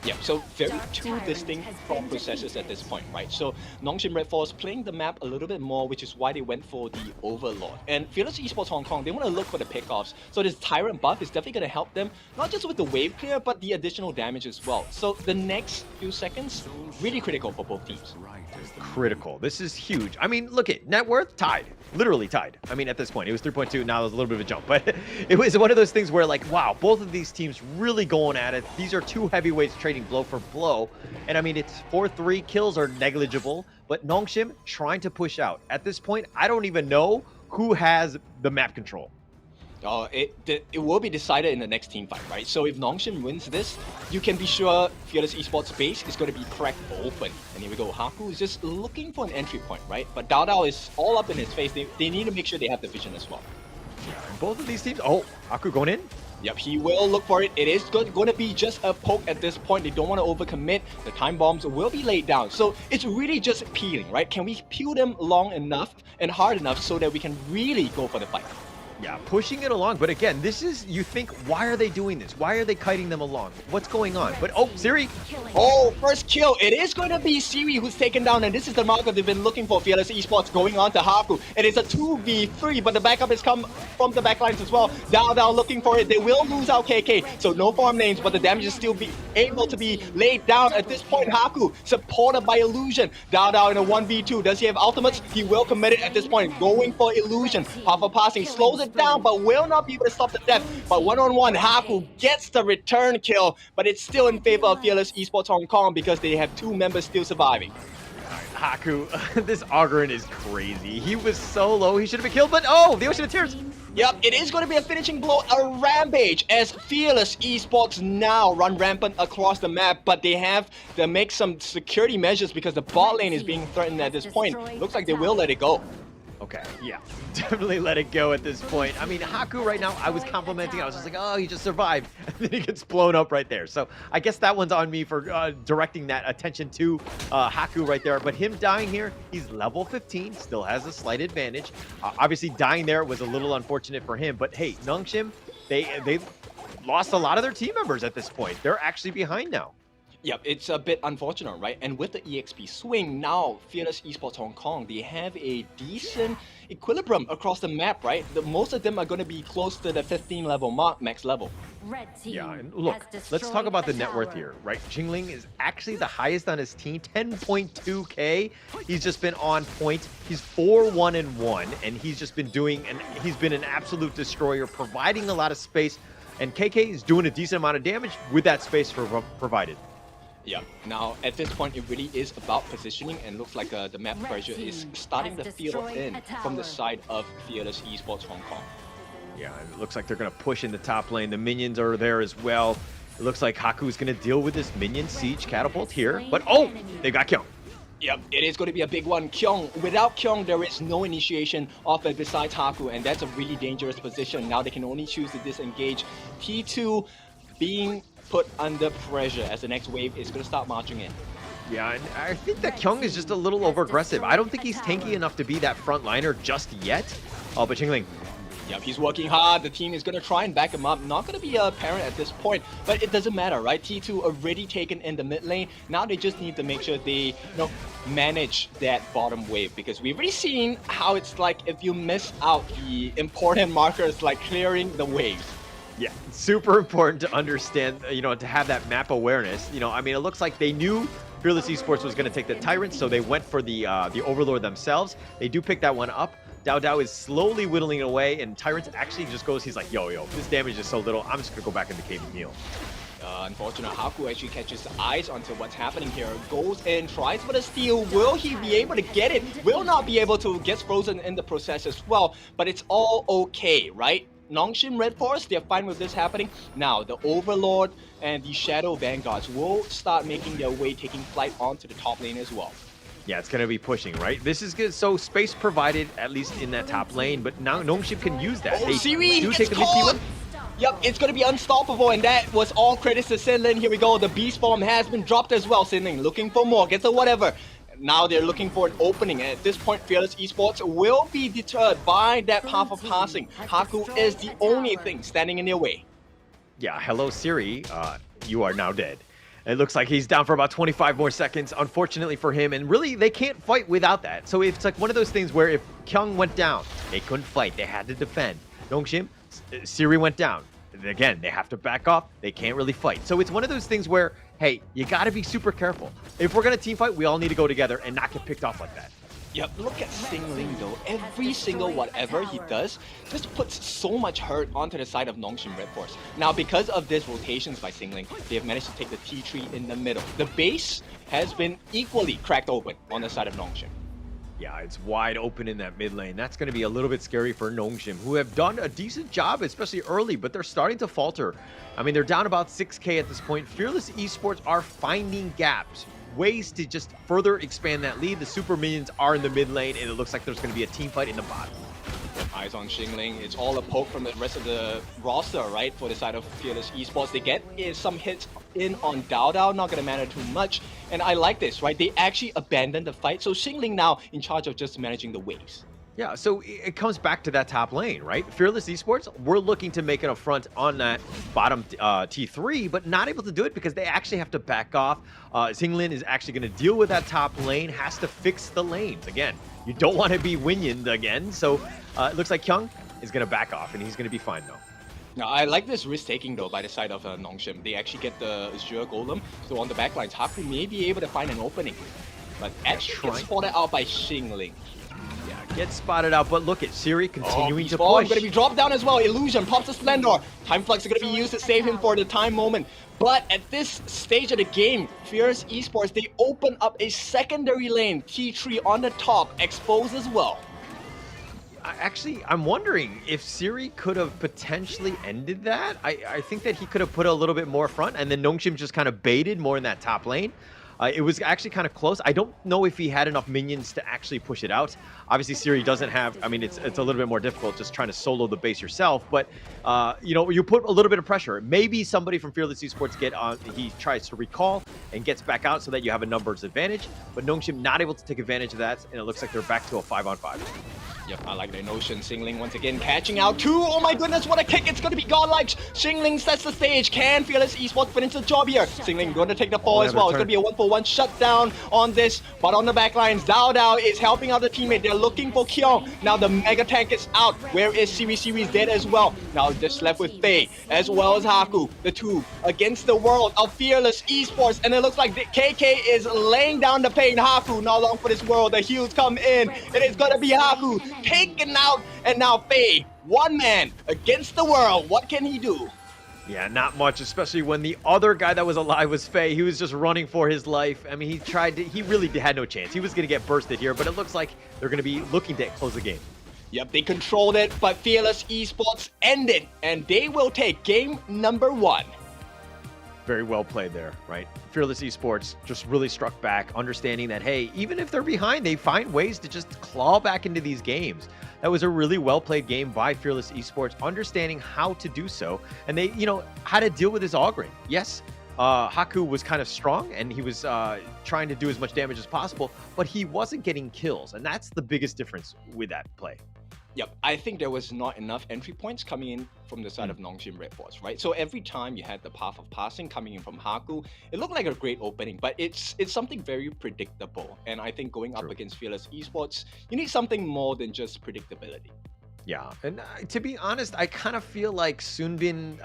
Yeah, so very two distinct thought processes at this point, right? So Nongshim RedForce playing the map a little bit more, which is why they went for the Overlord. And Fearless Esports Hong Kong, they want to look for the pickoffs. So this Tyrant buff is definitely going to help them, not just with the wave clear, but the additional damage as well. So the next few seconds, really critical for both teams. Critical. This is huge. I mean, look at net worth tied. Literally tied. I mean, at this point, it was 3.2. Now there's a little bit of a jump, but it was one of those things where, like, wow, both of these teams really going at it. These are two heavyweights trading blow for blow, and I mean, it's 4-3. Kills are negligible, but Nongshim trying to push out. At this point, I don't even know who has the map control. It will be decided in the next team fight, right? So if Nongshim wins this, you can be sure Fearless Esports base is going to be cracked open. And here we go. Haku is just looking for an entry point, right? But Dao is all up in his face. They need to make sure they have the vision as well. Yeah, both of these teams. Oh, Haku going in? Yep, he will look for it. It is going to be just a poke at this point. They don't want to overcommit. The time bombs will be laid down. So it's really just peeling, right? Can we peel them long enough and hard enough so that we can really go for the fight? Yeah, pushing it along. But again, this is, you think, why are they doing this? Why are they kiting them along? What's going on? But, oh, Siri. Oh, first kill. It is going to be Siri who's taken down, and this is the marker they've been looking for. Fearless Esports going on to Haku. It is a 2v3, but the backup has come from the backlines as well. Dao looking for it. They will lose out KK, so no farm names, but the damage is still able to be laid down at this point. Haku, supported by Illusion. Dao in a 1v2. Does he have ultimates? He will commit it at this point. Going for Illusion. Alpha passing slows it down, but will not be able to stop the death. But one-on-one, Haku gets the return kill, but it's still in favor of Fearless Esports Hong Kong because they have two members still surviving. Haku, this Augurin is crazy. He was so low, he should have been killed, but oh, the Ocean of Tears. Yep, it is going to be a finishing blow, a rampage, as Fearless Esports now run rampant across the map, but they have to make some security measures because the bot lane is being threatened at this point. Looks like they will let it go. Okay, yeah, definitely let it go at this point. I mean, Haku right now, I was complimenting. I was just like, oh, he just survived. And then he gets blown up right there. So I guess that one's on me for directing that attention to Haku right there. But him dying here, he's level 15, still has a slight advantage. Obviously, dying there was a little unfortunate for him. But hey, Nongshim, they lost a lot of their team members at this point. They're actually behind now. Yep, it's a bit unfortunate, right? And with the EXP swing, now Fearless Esports Hong Kong, they have a decent equilibrium across the map, right? Most of them are going to be close to the 15 level mark, max level. Yeah, and look, let's talk about the net worth here, right? Jingling is actually the highest on his team, 10.2k. He's just been on point. He's 4-1-1, and he's just been he's been an absolute destroyer, providing a lot of space. And KK is doing a decent amount of damage with that space provided. Yeah, now at this point it really is about positioning, and looks like the map pressure is starting to feel in from the side of Fearless Esports Hong Kong. Yeah, it looks like they're going to push in the top lane. The minions are there as well. It looks like Haku is going to deal with this minion siege catapult here. But oh, they got Kyung. Yep, it is going to be a big one. Kyung, without Kyung, there is no initiation of it besides Haku, and that's a really dangerous position. Now they can only choose to disengage. T2 being put under pressure as the next wave is going to start marching in. Yeah, and I think that Kyung is just a little over-aggressive. I don't think he's tanky enough to be that front liner just yet. Oh, but Jingling. Yep, he's working hard. The team is going to try and back him up. Not going to be apparent at this point, but it doesn't matter, right? T2 already taken in the mid lane. Now they just need to make sure they manage that bottom wave, because we've already seen how it's like if you miss out the important markers like clearing the waves. Yeah, super important to understand, to have that map awareness. I mean, it looks like they knew Fearless Esports was going to take the Tyrant, so they went for the Overlord themselves. They do pick that one up. Dao is slowly whittling it away, and Tyrant actually just goes, he's like, yo, this damage is so little, I'm just going to go back in the cave and heal. Unfortunate, Haku actually catches the eyes onto what's happening here. Goes in, tries for the steal. Will he be able to get it? Will not be able to. Gets frozen in the process as well, but it's all okay, right? Nongshim RedForce, they're fine with this happening. Now, the Overlord and the Shadow Vanguards will start making their way, taking flight onto the top lane as well. Yeah, it's going to be pushing, right? This is good. So space provided, at least in that top lane, but now Nongshim can use that. Oh, Siri do gets take the mid caught! team. Yep, it's going to be unstoppable, and that was all credits to Sinlin. Here we go. The beast form has been dropped as well. Sinlin looking for more, gets a whatever. Now they're looking for an opening, and at this point, Fearless Esports will be deterred by that path of passing. Haku is the only thing standing in their way. Yeah, hello Siri, you are now dead. It looks like he's down for about 25 more seconds, unfortunately for him, and really, they can't fight without that. So it's like one of those things where if Kyung went down, they couldn't fight, they had to defend. Nongshim, Siri went down. Again, they have to back off, they can't really fight. So it's one of those things where, hey, you gotta be super careful. If we're gonna team fight, we all need to go together and not get picked off like that. Yep, look at Singling though. Every single whatever he does just puts so much hurt onto the side of Nongshim RedForce. Now, because of this rotations by Singling, they have managed to take the T3 in the middle. The base has been equally cracked open on the side of Nongshim. Yeah, it's wide open in that mid lane. That's going to be a little bit scary for Nongshim, who have done a decent job, especially early, but they're starting to falter. I mean, they're down about 6K at this point. Fearless Esports are finding gaps, ways to just further expand that lead. The super minions are in the mid lane, and it looks like there's going to be a team fight in the bottom. Eyes on Xingling. It's all a poke from the rest of the roster, right? For the side of Fearless Esports. They get some hits in on Dao Dao, not going to matter too much. And I like this, right? They actually abandoned the fight. So Xingling now in charge of just managing the waves. Yeah, so it comes back to that top lane, right? Fearless Esports, we're looking to make an affront on that bottom T3, but not able to do it because they actually have to back off. Xingling is actually going to deal with that top lane, has to fix the lanes. Again, you don't want to be Winyan again, so it looks like Kyung is going to back off, and he's going to be fine, though. Now, I like this risk-taking, though, by the side of Nongshim. They actually get the Azure Golem, so on the backlines, Haku may be able to find an opening. But actually gets spotted out by Xingling. Yeah, gets spotted out, but look at Siri continuing to push. push. Going to be dropped down as well. Illusion pops the Splendor. Time Flux is going to be used to save him for the time moment. But at this stage of the game, Fearless Esports, they open up a secondary lane. T3 on the top, exposed as well. Actually, I'm wondering if Siri could have potentially ended that. I think that he could have put a little bit more front, and then Nongshim just kind of baited more in that top lane. It was actually kind of close. I don't know if he had enough minions to actually push it out. Obviously, Siri doesn't have, I mean, it's a little bit more difficult just trying to solo the base yourself, but, you know, you put a little bit of pressure. Maybe somebody from Fearless Esports get on, he tries to recall and gets back out so that you have a numbers advantage, but Nongshim not able to take advantage of that, and it looks like they're back to a 5-on-5. Yep, I like the notion. Xingling once again catching out two. Oh my goodness, what a kick. It's going to be godlike. Xingling sets the stage. Can Fearless Esports finish the job here? Xingling going to take the fall as well. It's going to be a 1-for-1 shutdown on this. But on the backlines, Dao Dao is helping out the teammate. They're looking for Kyung. Now the Mega Tank is out. Where is Siri? Siri's dead as well. Now just left with Faye as well as Haku. The two against the world of Fearless Esports. And it looks like KK is laying down the pain. Haku not long for this world. The heals come in. It is going to be Haku taken out, and now Faye, one man against the world. What can he do? Yeah, not much, especially when the other guy that was alive was Faye. He was just running for his life. I mean, he really had no chance. He was going to get bursted here, but it looks like they're going to be looking to close the game. Yep, they controlled it, but Fearless Esports ended, and they will take game number 1. Very well played there, right? Fearless Esports just really struck back, understanding that, hey, even if they're behind, they find ways to just claw back into these games. That was a really well-played game by Fearless Esports, understanding how to do so, and they, you know, how to deal with his auguring. Yes, Haku was kind of strong, and he was trying to do as much damage as possible, but he wasn't getting kills, and that's the biggest difference with that play. Yep, I think there was not enough entry points coming in from the side of Nongshim RedForce, right? So every time you had the path of passing coming in from Haku, it looked like a great opening, but it's something very predictable. And I think going up against Fearless Esports, you need something more than just predictability. Yeah, and to be honest, I kind of feel like Sunbin,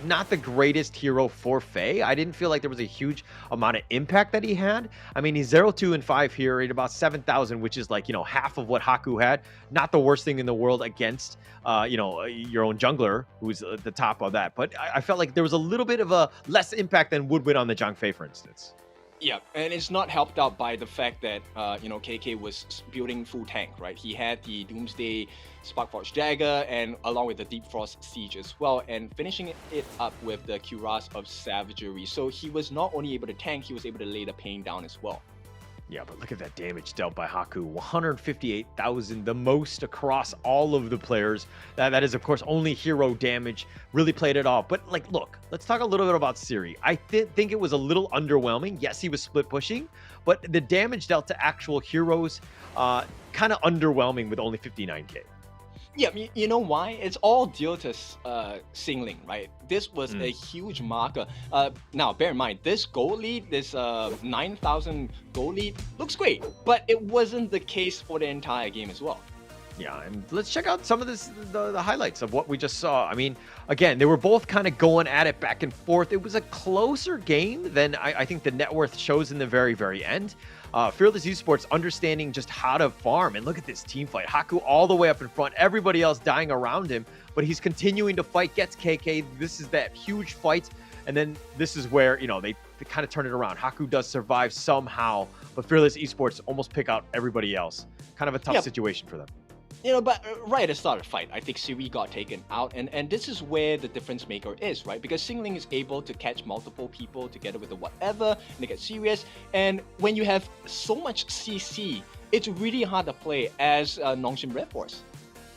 not the greatest hero for Faye. I didn't feel like there was a huge amount of impact that he had. I mean, he's 0-2-5 here at about 7,000, which is like, you know, half of what Haku had. Not the worst thing in the world against, you know, your own jungler, who's at the top of that. But I felt like there was a little bit of a less impact than Woodwin on the Zhang Fei, for instance. Yeah, and it's not helped out by the fact that, you know, KK was building full tank, right? He had the Doomsday Sparkforge Dagger and along with the Deep Frost Siege as well, and finishing it up with the Cuirass of Savagery. So he was not only able to tank, he was able to lay the pain down as well. Yeah, but look at that damage dealt by Haku. 158,000, the most across all of the players. That is, of course, only hero damage. Really played it off. But, like, look, let's talk a little bit about Siri. I think it was a little underwhelming. Yes, he was split pushing, but the damage dealt to actual heroes, kind of underwhelming with only 59k. Yeah, you know why? It's all due to Xingling, right? This was a huge marker. Now, bear in mind, this gold lead, this 9,000 gold lead, looks great, but it wasn't the case for the entire game as well. Yeah, and let's check out some of the highlights of what we just saw. I mean, again, they were both kind of going at it back and forth. It was a closer game than I think the net worth shows in the very, very end. Fearless Esports understanding just how to farm. And look at this team fight. Haku all the way up in front. Everybody else dying around him. But he's continuing to fight. Gets KK. This is that huge fight. And then this is where, you know, they kind of turn it around. Haku does survive somehow. But Fearless Esports almost pick out everybody else. Kind of a tough situation for them. You know, but right at the start of the fight, I think Siri got taken out, and this is where the difference maker is, right? Because Xingling is able to catch multiple people together with the whatever, and they get serious, and when you have so much CC, it's really hard to play as Nongshim RedForce.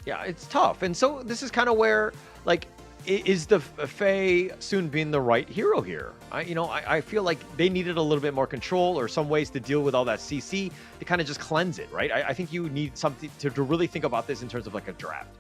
Yeah, it's tough. And so this is kind of where, like, is the Faye soon being the right hero here? I feel like they needed a little bit more control or some ways to deal with all that CC to kind of just cleanse it, right? I think you need something to really think about this in terms of like a draft.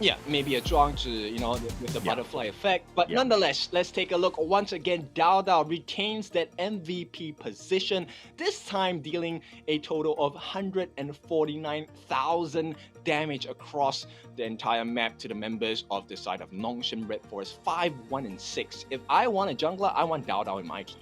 Yeah, maybe a Zhuang to, you know, with the butterfly effect. But nonetheless, let's take a look. Once again, Dao Dao retains that MVP position, this time dealing a total of 149,000 damage across the entire map to the members of the side of Nongshim RedForce 5, 1, and 6. If I want a jungler, I want Dao Dao in my team.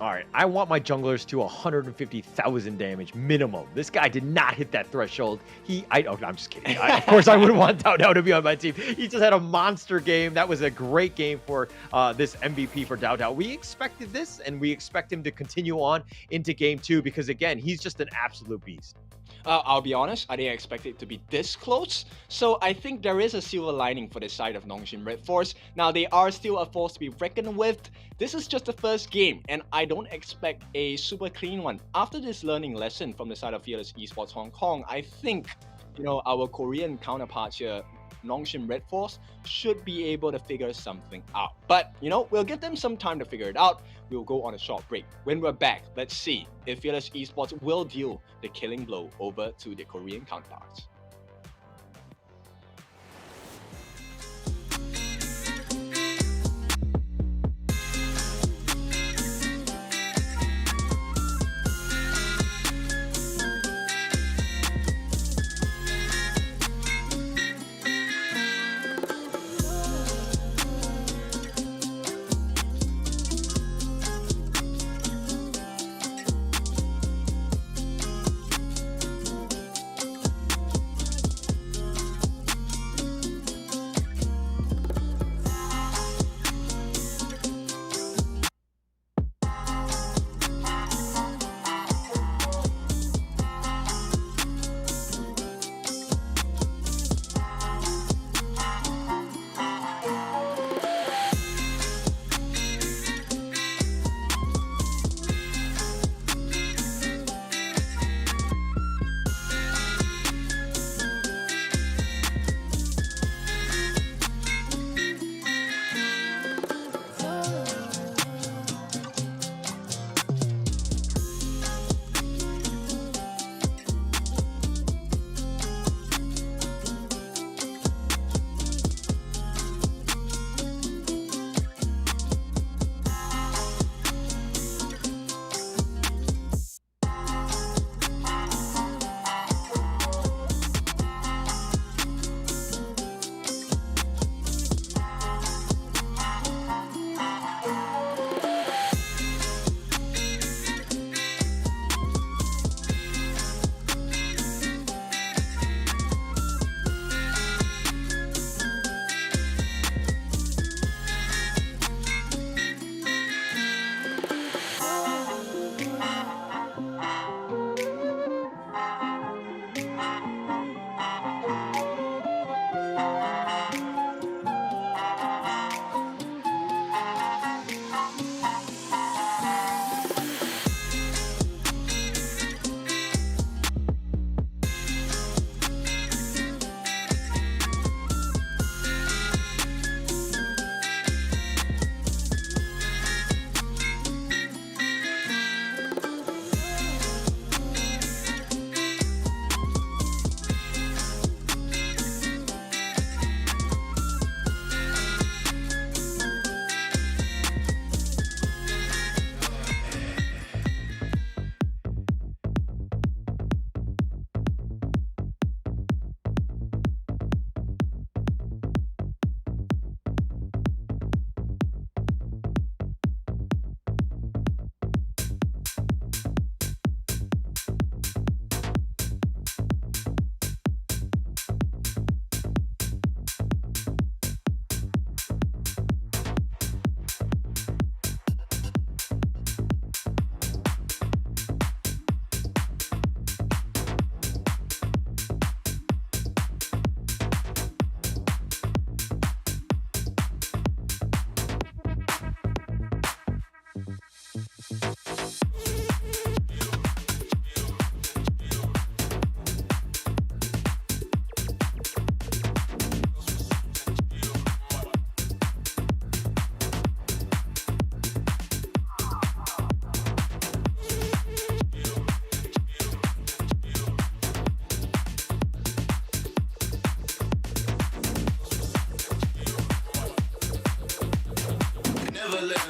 All right, I want my junglers to 150,000 damage minimum. This guy did not hit that threshold. I'm just kidding. Of course, I wouldn't want Dao Dao to be on my team. He just had a monster game. That was a great game for this MVP for Dao Dao. We expected this, and we expect him to continue on into game 2 because, again, he's just an absolute beast. I'll be honest, I didn't expect it to be this close. So I think there is a silver lining for the side of Nongshim RedForce. Now, they are still a force to be reckoned with. This is just the first game, and I don't expect a super clean one. After this learning lesson from the side of Fearless Esports Hong Kong, I think, you know, our Korean counterparts here, Nongshim RedForce, should be able to figure something out. But, you know, we'll give them some time to figure it out. We'll go on a short break. When we're back, let's see if Fearless Esports will deal the killing blow over to the Korean counterparts.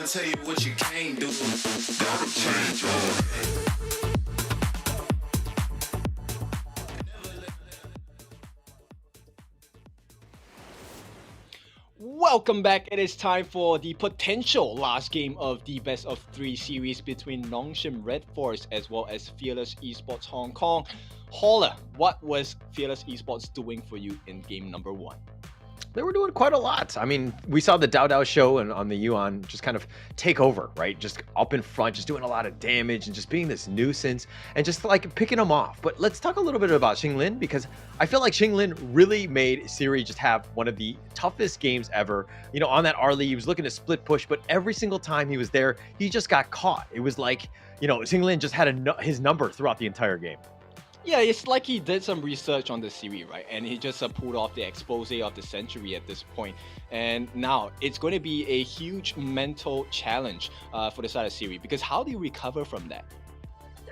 and tell you what you can't do. Gotta change your way. Welcome back. It is time for the potential last game of the best of 3 series between Nongshim RedForce as well as Fearless Esports Hong Kong. Holler, what was Fearless Esports doing for you in game number 1? They were doing quite a lot. I mean, we saw the Dao Dao show and on the Yuan just kind of take over, right? Just up in front, just doing a lot of damage and just being this nuisance and just like picking them off. But let's talk a little bit about Xinglin, because I feel like Xinglin really made Siri just have one of the toughest games ever. You know, on that Arlie, he was looking to split push, but every single time he was there, he just got caught. It was like, you know, Xinglin just had his number throughout the entire game. Yeah, it's like he did some research on the series, right? And he just pulled off the expose of the century at this point. And now it's going to be a huge mental challenge for the side of Siri, because how do you recover from that?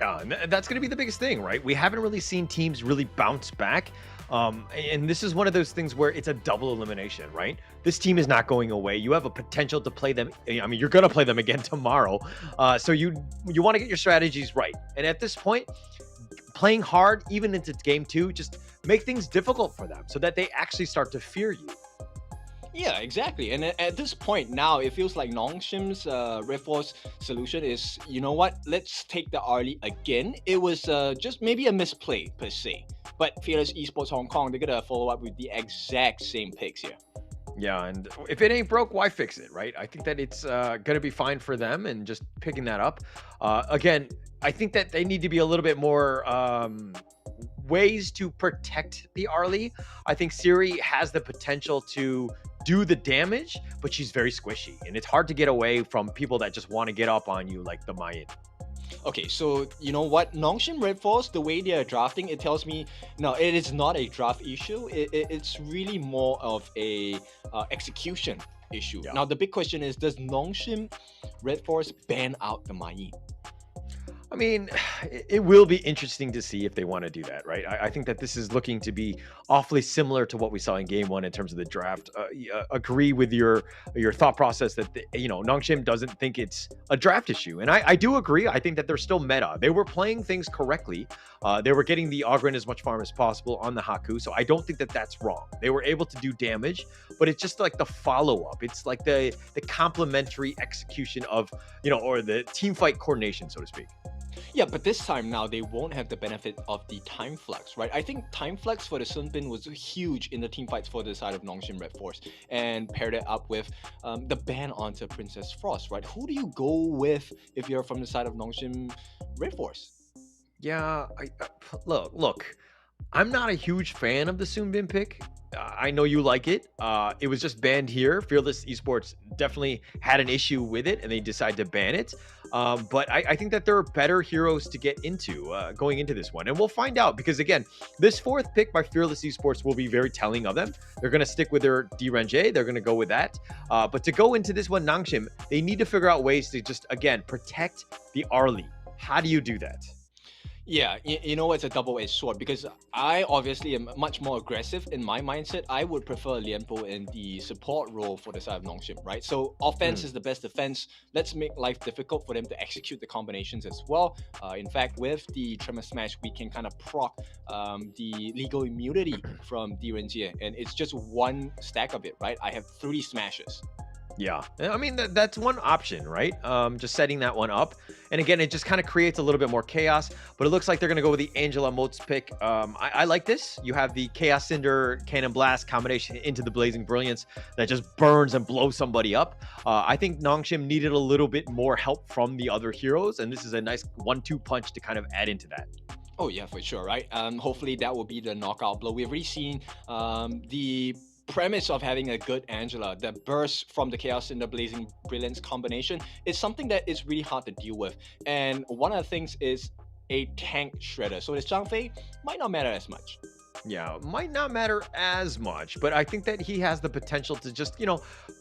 Yeah, and that's going to be the biggest thing, right? We haven't really seen teams really bounce back. And this is one of those things where it's a double elimination, right? This team is not going away. You have a potential to play them. I mean, you're going to play them again tomorrow. So you want to get your strategies right. And at this point, playing hard, even into game 2, just make things difficult for them so that they actually start to fear you. Yeah, exactly. And at this point now, it feels like Nongshim's RedForce solution is, you know what, let's take the Arlie again. It was just maybe a misplay per se. But Fearless Esports Hong Kong, they're going to follow up with the exact same picks here. Yeah, and if it ain't broke, why fix it, right? I think that it's going to be fine for them, and just picking that up. Again, I think that they need to be a little bit more ways to protect the Arlie. I think Siri has the potential to do the damage, but she's very squishy, and it's hard to get away from people that just want to get up on you like the Mayan. Okay, so you know what? Nongshim RedForce, the way they are drafting, it tells me, no, it is not a draft issue. It's really more of a execution issue. Yeah. Now, the big question is, does Nongshim RedForce ban out the Mayan? I mean, it will be interesting to see if they want to do that, right? I think that this is looking to be awfully similar to what we saw in game 1 in terms of the draft. Agree with your thought process that, Nongshim doesn't think it's a draft issue. And I do agree. I think that they're still meta. They were playing things correctly. They were getting the Ogren as much farm as possible on the Haku. So I don't think that that's wrong. They were able to do damage, but it's just like the follow-up. It's like the complementary execution of, or the team fight coordination, so to speak. Yeah, but this time now, they won't have the benefit of the time flux, right? I think time flux for the Sun Bin was huge in the team fights for the side of Nongshim RedForce, and paired it up with the ban onto Princess Frost, right? Who do you go with if you're from the side of Nongshim RedForce? Yeah, look, I'm not a huge fan of the Sun Bin pick. I know you like it. It was just banned here. Fearless Esports definitely had an issue with it, and they decided to ban it. But I think that there are better heroes to get into going into this one. And we'll find out, because, again, this 4th pick by Fearless Esports will be very telling of them. They're going to stick with their D-Ranger. They're going to go with that. But to go into this one, Nongshim, they need to figure out ways to just, again, protect the Arlie. How do you do that? Yeah, you know, it's a double-edged sword, because I obviously am much more aggressive in my mindset. I would prefer Lianpo in the support role for the side of Nongshim, right? So offense is the best defense. Let's make life difficult for them to execute the combinations as well. In fact, with the Tremor Smash, we can kind of proc the legal immunity from D-Ranger, and it's just one stack of it, right? I have 3 smashes. Yeah, I mean, that's one option, right? Just setting that one up. And again, it just kind of creates a little bit more chaos, but it looks like they're going to go with the Angela Motes pick. I like this. You have the Chaos Cinder Cannon Blast combination into the Blazing Brilliance that just burns and blows somebody up. I think Nongshim needed a little bit more help from the other heroes, and this is a nice 1-2 punch to kind of add into that. Oh yeah, for sure, right? Hopefully that will be the knockout blow. We've already seen the premise of having a good Angela that bursts from the Chaos in the Blazing Brilliance combination is something that is really hard to deal with. And one of the things is a tank shredder. So this Zhang Fei might not matter as much. Yeah, might not matter as much, but I think that he has the potential to just,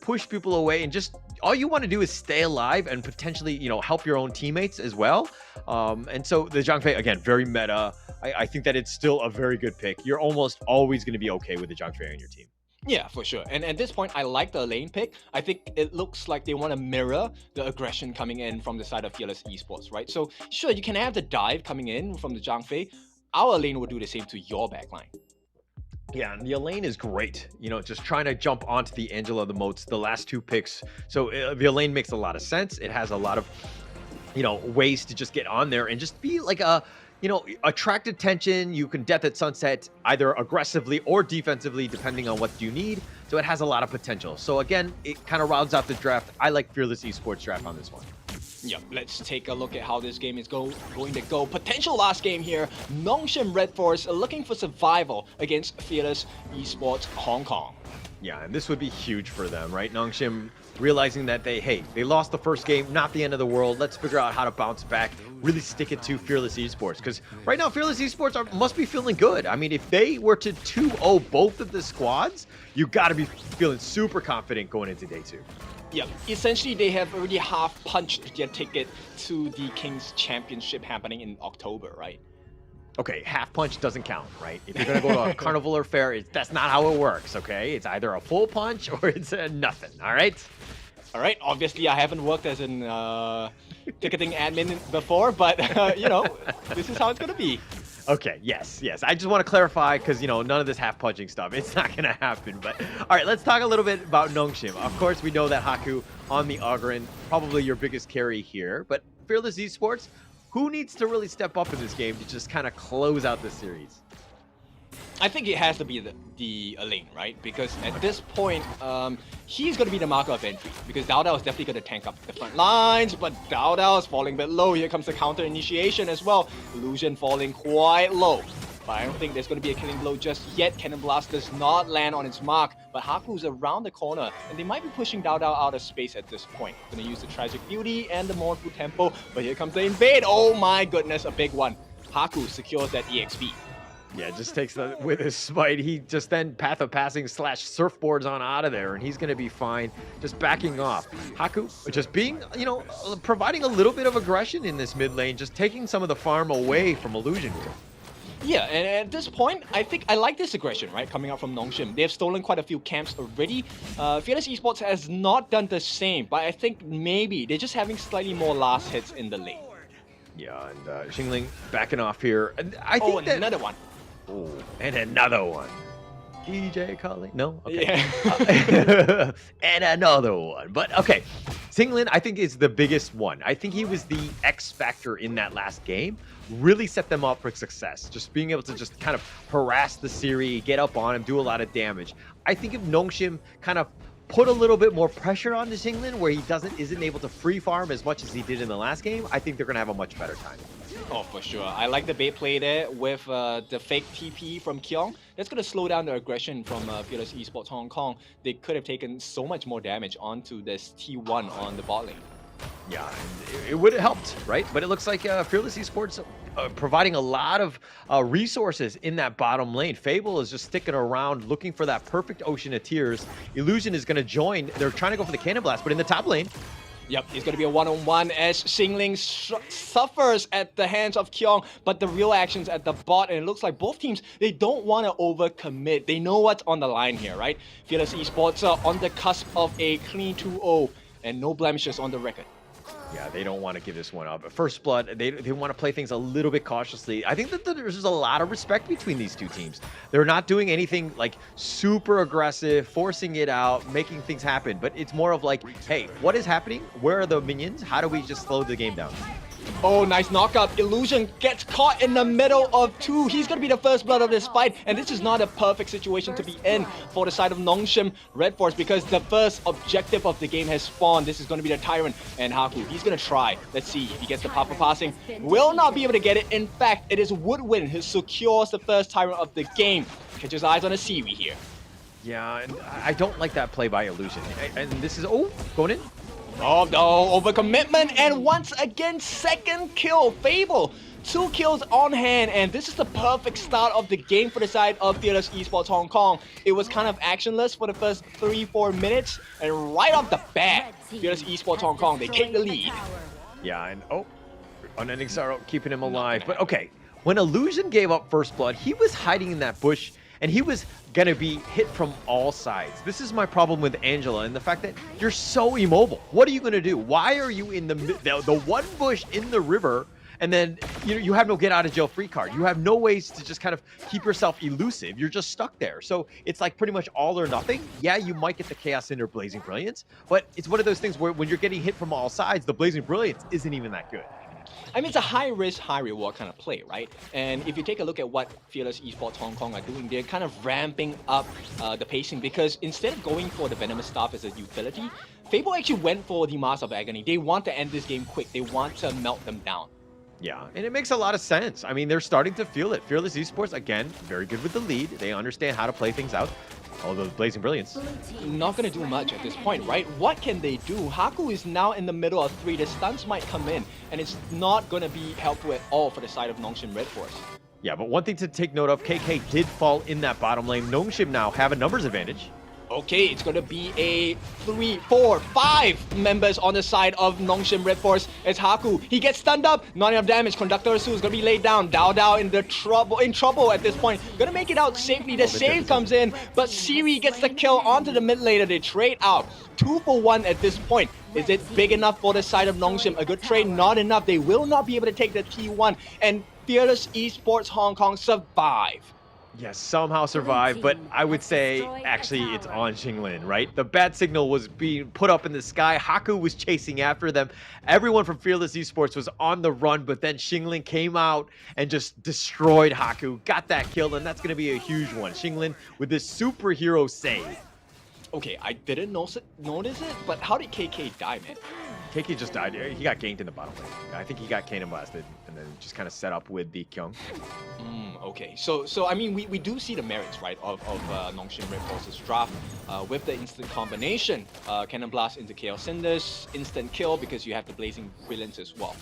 push people away, and just all you want to do is stay alive and potentially, help your own teammates as well. And so the Zhang Fei, again, very meta. I think that it's still a very good pick. You're almost always going to be okay with the Zhang Fei on your team. Yeah, for sure. And at this point, I like the lane pick. I think it looks like they want to mirror the aggression coming in from the side of Fearless Esports, right? So sure, you can have the dive coming in from the Zhang Fei. Our lane will do the same to your backline. Yeah, and the Elaine is great. You know, just trying to jump onto the Angela of the Moats, the last 2 picks. So the Elaine makes a lot of sense. It has a lot of, you know, ways to just get on there and just be like a, you know, attract attention. You can Death at Sunset either aggressively or defensively, depending on what you need. So it has a lot of potential. So again, it kind of rounds out the draft. I like Fearless Esports draft on this one. Yep, let's take a look at how this game is going to go. Potential last game here. Nongshim RedForce looking for survival against Fearless Esports Hong Kong. Yeah, and this would be huge for them, right? Nongshim realizing that they lost the first game, not the end of the world. Let's figure out how to bounce back, really stick it to Fearless Esports. Because right now, Fearless Esports must be feeling good. I mean, if they were to 2-0 both of the squads, you got to be feeling super confident going into day 2. Yep, essentially they have already half punched their ticket to the Kings Championship happening in October, right? Okay, half punch doesn't count, right? If you're gonna go to a carnival or fair, that's not how it works, okay? It's either a full punch or it's nothing, all right? All right, obviously I haven't worked as an ticketing admin before, but you know, this is how it's gonna be. Okay, yes. I just want to clarify because, you know, none of this half punching stuff, it's not going to happen. But all right, let's talk a little bit about Nongshim. Of course, we know that Haku on the Ogren, probably your biggest carry here. But Fearless Esports, who needs to really step up in this game to just kind of close out the series? I think it has to be the Elaine, right? Because at this point, he's going to be the marker of entry. Because Dao Dao is definitely going to tank up the front lines, but Dao Dao is falling a bit low. Here comes the counter initiation as well. Illusion falling quite low. But I don't think there's going to be a killing blow just yet. Cannon Blast does not land on its mark, but Haku's around the corner, and they might be pushing Dao Dao out of space at this point. Going to use the Tragic Beauty and the Mournful Tempo, but here comes the invade. Oh my goodness, a big one. Haku secures that EXP. Yeah, just takes the with his smite. He just then path of passing / surfboards on out of there, and he's going to be fine. Just backing off. Haku just being, you know, providing a little bit of aggression in this mid lane, just taking some of the farm away from Illusion here. Yeah, and at this point, I think I like this aggression, right, coming out from Nongshim. They've stolen quite a few camps already. Fearless Esports has not done the same, but I think maybe they're just having slightly more last hits in the lane. Yeah, and Xingling backing off here. And I think that another one. Oh, and another one. DJ Cully? No? Okay. Yeah. And another one. But okay, Xingling, I think, is the biggest one. I think he was the X factor in that last game. Really set them up for success. Just being able to just kind of harass the Siri, get up on him, do a lot of damage. I think if Nongshim kind of put a little bit more pressure on the Xingling where he isn't able to free farm as much as he did in the last game, I think they're going to have a much better time. Oh, for sure. I like the bait play there with the fake TP from Kyong. That's going to slow down the aggression from Fearless Esports Hong Kong. They could have taken so much more damage onto this T1 on the bot lane. Yeah, it would have helped, right? But it looks like Fearless Esports providing a lot of resources in that bottom lane. Fable is just sticking around looking for that perfect ocean of tears. Illusion is going to join. They're trying to go for the Cannon Blast, but in the top lane, yep, it's going to be a one-on-one as Xingling suffers at the hands of Kyong, but the real action's at the bot, and it looks like both teams, they don't want to overcommit. They know what's on the line here, right? Fearless Esports are on the cusp of a clean 2-0, and no blemishes on the record. Yeah, they don't want to give this one up. First Blood, they want to play things a little bit cautiously. I think that there's a lot of respect between these two teams. They're not doing anything like super aggressive, forcing it out, making things happen. But it's more of like, hey, what is happening? Where are the minions? How do we just slow the game down? Oh, nice knockup. Illusion gets caught in the middle of two. He's going to be the first blood of this fight. And this is not a perfect situation to be in for the side of Nongshim RedForce because the first objective of the game has spawned. This is going to be the Tyrant and Haku. He's going to try. Let's see if he gets the proper passing. Will not be able to get it. In fact, it is Woodwind who secures the first Tyrant of the game. Catch his eyes on a Seaweed here. Yeah, and I don't like that play by Illusion. And this is, oh, going in. Oh no, overcommitment, and once again, second kill. Fable, 2 kills on hand, and this is the perfect start of the game for the side of Fearless Esports Hong Kong. It was kind of actionless for the first 3-4 minutes, and right off the bat, Fearless Esports Hong Kong, they take the lead. Yeah, and oh, Unending Sorrow keeping him alive. But okay, when Illusion gave up First Blood, he was hiding in that bush, and he was gonna be hit from all sides. This is my problem with Angela and the fact that you're so immobile. What are you gonna do? Why are you in the one bush in the river? And then you have no get out of jail free card. You have no ways to just kind of keep yourself elusive. You're just stuck there. So it's like pretty much all or nothing. Yeah, you might get the Chaos Cinder Blazing Brilliance, but it's one of those things where when you're getting hit from all sides, the Blazing Brilliance isn't even that good. I mean, it's a high risk, high reward kind of play, right? And if you take a look at what Fearless Esports Hong Kong are doing, they're kind of ramping up the pacing, because instead of going for the Venomous Staff as a utility, Fable actually went for the Mask of Agony. They want to end this game quick. They want to melt them down. Yeah, and it makes a lot of sense. I mean, they're starting to feel it. Fearless Esports, again, very good with the lead. They understand how to play things out. Although Blazing Brilliance. Not going to do much at this point, right? What can they do? Haku is now in the middle of 3. The stuns might come in, and it's not going to be helpful at all for the side of Nongshim RedForce. Yeah, but one thing to take note of, KK did fall in that bottom lane. Nongshim now have a numbers advantage. Okay, it's going to be a 3, 4, 5 members on the side of Nongshim RedForce. It's Haku. He gets stunned up. Not enough damage. Conductor Su is going to be laid down. Dao in trouble at this point. Going to make it out safely. The save comes in, but Siri gets the kill onto the mid laner. They trade out. 2 for 1 at this point. Is it big enough for the side of Nongshim? A good trade? Not enough. They will not be able to take the T1. And Fearless Esports Hong Kong survive. Yes, somehow survived, but I would say actually it's on Xinglin, right? The bat signal was being put up in the sky. Haku was chasing after them. Everyone from Fearless Esports was on the run, but then Xinglin came out and just destroyed Haku, got that kill, and that's going to be a huge one. Xinglin with this superhero save. Okay, I didn't notice it, but how did KK die, man? KK just died. He got ganked in the bottom lane. I think he got cannon blasted and then just kind of set up with the Kyung. Okay, so I mean, we do see the merits, right, of Nongshim RedForce's draft with the instant combination. Cannon Blast into Chaos Cinders, instant kill because you have the Blazing Brilliance as well.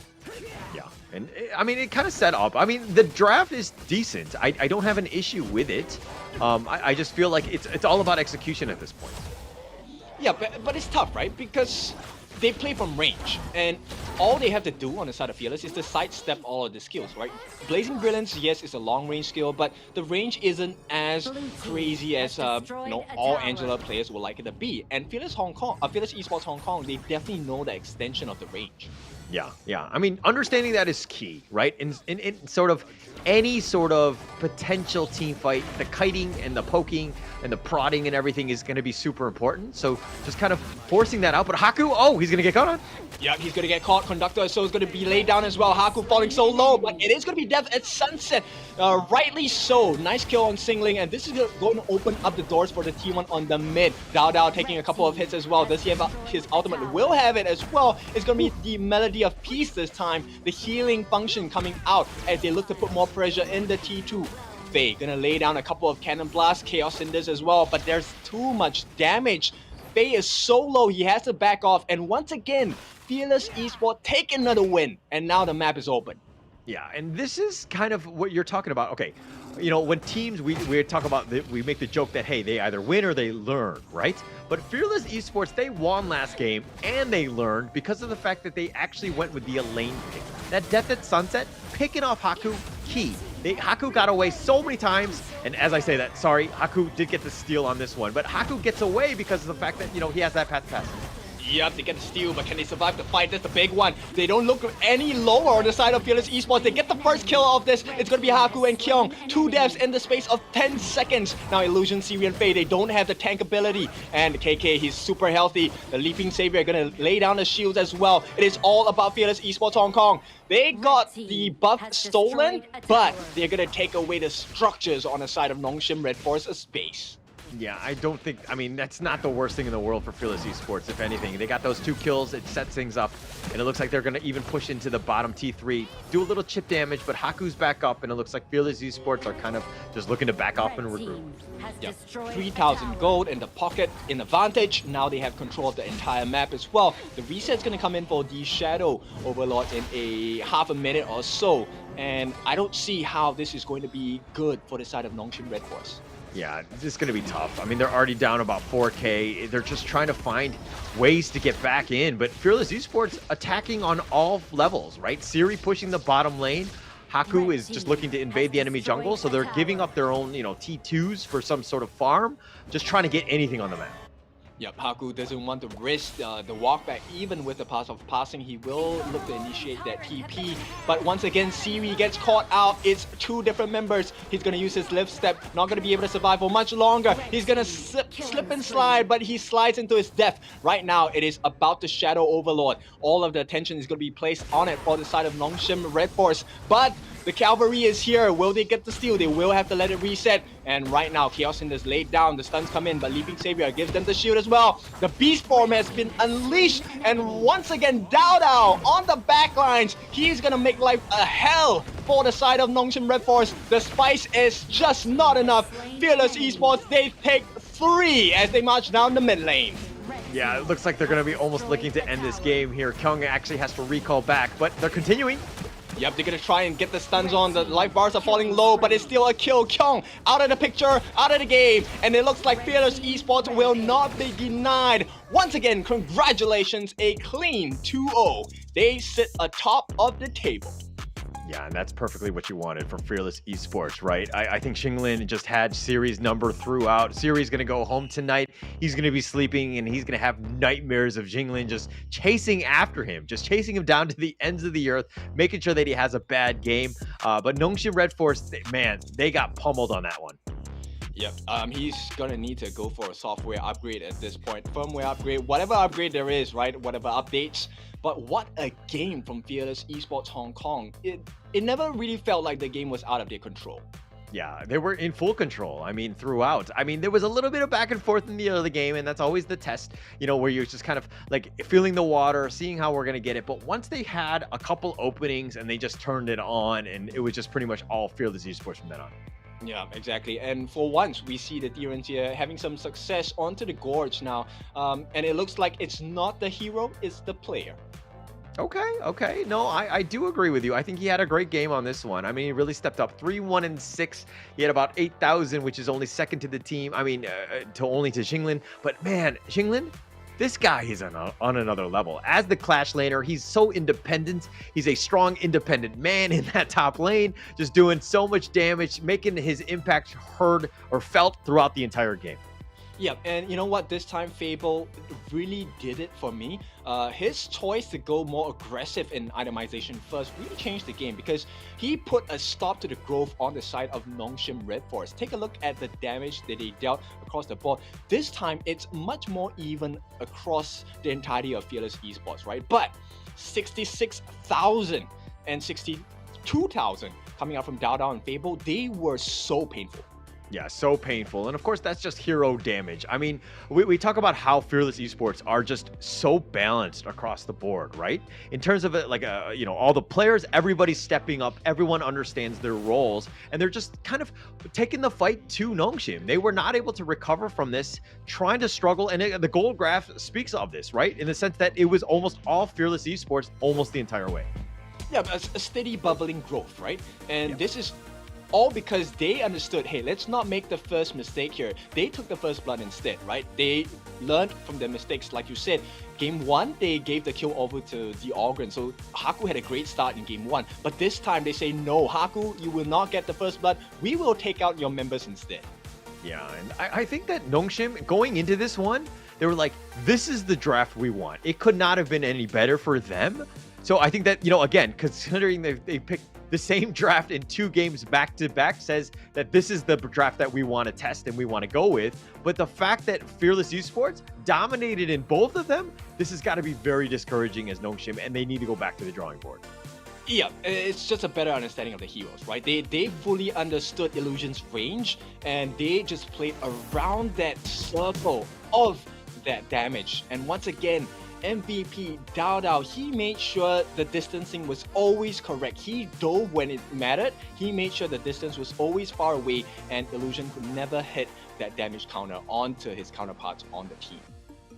Yeah, and I mean, it kind of set up. I mean, the draft is decent. I don't have an issue with it. I just feel like it's all about execution at this point. Yeah, but it's tough, right? Because they play from range, and all they have to do on the side of Fearless is to sidestep all of the skills, right? Blazing Brilliance, yes, is a long-range skill, but the range isn't as crazy as all Angela players would like it to be. And Fearless Esports Hong Kong, they definitely know the extension of the range. Yeah. I mean, understanding that is key, right? In sort of any sort of potential team fight, the kiting and the poking and the prodding and everything is going to be super important. So just kind of forcing that out. But Haku, oh, he's going to get caught on. Yeah, he's going to get caught. Conductor so is going to be laid down as well. Haku falling so low, but it is going to be death at sunset. Rightly so. Nice kill on Xingling, and this is going to open up the doors for the T1 on the mid. Dao taking a couple of hits as well. Does he have his ultimate? Will have it as well. It's going to be the Melody of Peace this time. The healing function coming out as they look to put more pressure in the T2. Faye gonna lay down a couple of Cannon Blasts, Chaos Cinders as well, but there's too much damage. Faye is so low, he has to back off, and once again, Fearless Esports take another win, and now the map is open. Yeah, and this is kind of what you're talking about. Okay, you know, when teams, we talk about, we make the joke that, hey, they either win or they learn, right? But Fearless Esports, they won last game, and they learned because of the fact that they actually went with the Elaine pick. That Death at Sunset, picking off Haku, key. Haku got away so many times, and as I say that, sorry, Haku did get the steal on this one, but Haku gets away because of the fact that, you know, he has that path to pass. Yep, they get the steal, but can they survive the fight? That's the big one. They don't look any lower on the side of Fearless Esports. They get the first kill of this. It's going to be Haku and Kyung. 2 deaths in the space of 10 seconds. Now Illusion, Siri, and Faye, they don't have the tank ability. And KK, he's super healthy. The Leaping Savior are going to lay down the shields as well. It is all about Fearless Esports Hong Kong. They got the buff stolen, but they're going to take away the structures on the side of Nongshim RedForce's base. Yeah, I don't think, I mean, that's not the worst thing in the world for Fearless Esports, if anything. They got those 2 kills, it sets things up, and it looks like they're going to even push into the bottom T3, do a little chip damage, but Haku's back up, and it looks like Fearless Esports are kind of just looking to back off and regroup. Yeah, 3,000 gold in the pocket in advantage. Now they have control of the entire map as well. The reset's going to come in for the Shadow Overlord in a half a minute or so, and I don't see how this is going to be good for the side of Nongshim RedForce. Yeah, this is going to be tough. I mean, they're already down about 4K. They're just trying to find ways to get back in. But Fearless Esports attacking on all levels, right? Siri pushing the bottom lane. Haku is just looking to invade the enemy jungle, so they're giving up their own, T2s for some sort of farm, just trying to get anything on the map. Yep, Haku doesn't want to risk the walk back. Even with the pass of passing, he will look to initiate that TP. But once again, Siri gets caught out. It's two different members. He's going to use his lift step. Not going to be able to survive for much longer. He's going to slip and slide, but he slides into his death. Right now, it is about the Shadow Overlord. All of the attention is going to be placed on it for the side of Nongshim RedForce. But the cavalry is here. Will they get the steal? They will have to let it reset. And right now, Chaos Hinder's laid down. The stuns come in, but Leaping Savior gives them the shield as well. The Beast Form has been unleashed. And once again, Dao on the backlines. He's going to make life a hell for the side of Nongshim RedForce. The spice is just not enough. Fearless Esports, they take 3 as they march down the mid lane. Yeah, it looks like they're going to be almost looking to end this game here. Kyung actually has to recall back, but they're continuing. Yep, they're gonna try and get the stuns on. The life bars are falling low, but it's still a kill. Kyung out of the picture, out of the game. And it looks like Fearless Esports will not be denied. Once again, congratulations, a clean 2-0. They sit atop of the table. Yeah, and that's perfectly what you wanted from Fearless Esports, right? I think Xinglin just had Siri's number throughout. Siri's going to go home tonight. He's going to be sleeping, and he's going to have nightmares of Xinglin just chasing after him, just chasing him down to the ends of the earth, making sure that he has a bad game. But Nongshim RedForce, man, they got pummeled on that one. Yep, he's gonna need to go for a software upgrade at this point. Firmware upgrade, whatever upgrade there is, right? Whatever updates. But what a game from Fearless Esports Hong Kong. It never really felt like the game was out of their control. Yeah, they were in full control. I mean, throughout. I mean, there was a little bit of back and forth in the other game, and that's always the test, where you're just kind of like feeling the water, seeing how we're going to get it. But once they had a couple openings and they just turned it on, and it was just pretty much all Fearless Esports from then on. Yeah, exactly. And for once, we see the Tyrants here having some success onto the Gorge now. And it looks like it's not the hero, it's the player. Okay. No, I do agree with you. I think he had a great game on this one. I mean, he really stepped up. 3-1-6. He had about 8,000, which is only second to the team. I mean, to Xinglin. But man, Xinglin, this guy is on another level. As the Clash laner, he's so independent. He's a strong, independent man in that top lane, just doing so much damage, making his impact heard or felt throughout the entire game. Yeah, and you know what? This time Fable really did it for me. His choice to go more aggressive in itemization first really changed the game because he put a stop to the growth on the side of Nongshim RedForce. Take a look at the damage that they dealt across the board. This time, it's much more even across the entirety of Fearless Esports, right? But 66,000 and 62,000 coming out from Dao and Fable, they were so painful. Yeah, so painful. And of course, that's just hero damage. I mean, we talk about how Fearless Esports are just so balanced across the board, right? In terms of all the players, everybody's stepping up, everyone understands their roles, and they're just kind of taking the fight to Nongshim. They were not able to recover from this, trying to struggle, and the gold graph speaks of this, right? In the sense that it was almost all Fearless Esports almost the entire way. Yeah, a steady bubbling growth, right? And This is all because they understood, hey, let's not make the first mistake here. They took the first blood instead, right? They learned from their mistakes. Like you said, game 1, they gave the kill over to the Ogryn. So Haku had a great start in game 1. But this time they say, no, Haku, you will not get the first blood. We will take out your members instead. Yeah, and I think that Nongshim, going into this one, they were like, this is the draft we want. It could not have been any better for them. So I think that, again, considering they picked the same draft in 2 games back to back, says that this is the draft that we want to test and we want to go with. But the fact that Fearless Esports dominated in both of them, this has got to be very discouraging as Nongshim, and they need to go back to the drawing board. Yeah, it's just a better understanding of the heroes, right? They fully understood Illusion's range, and they just played around that circle of that damage. And once again, MVP Dao, he made sure the distancing was always correct. He dove when it mattered. He made sure the distance was always far away, and Illusion could never hit that damage counter onto his counterparts on the team.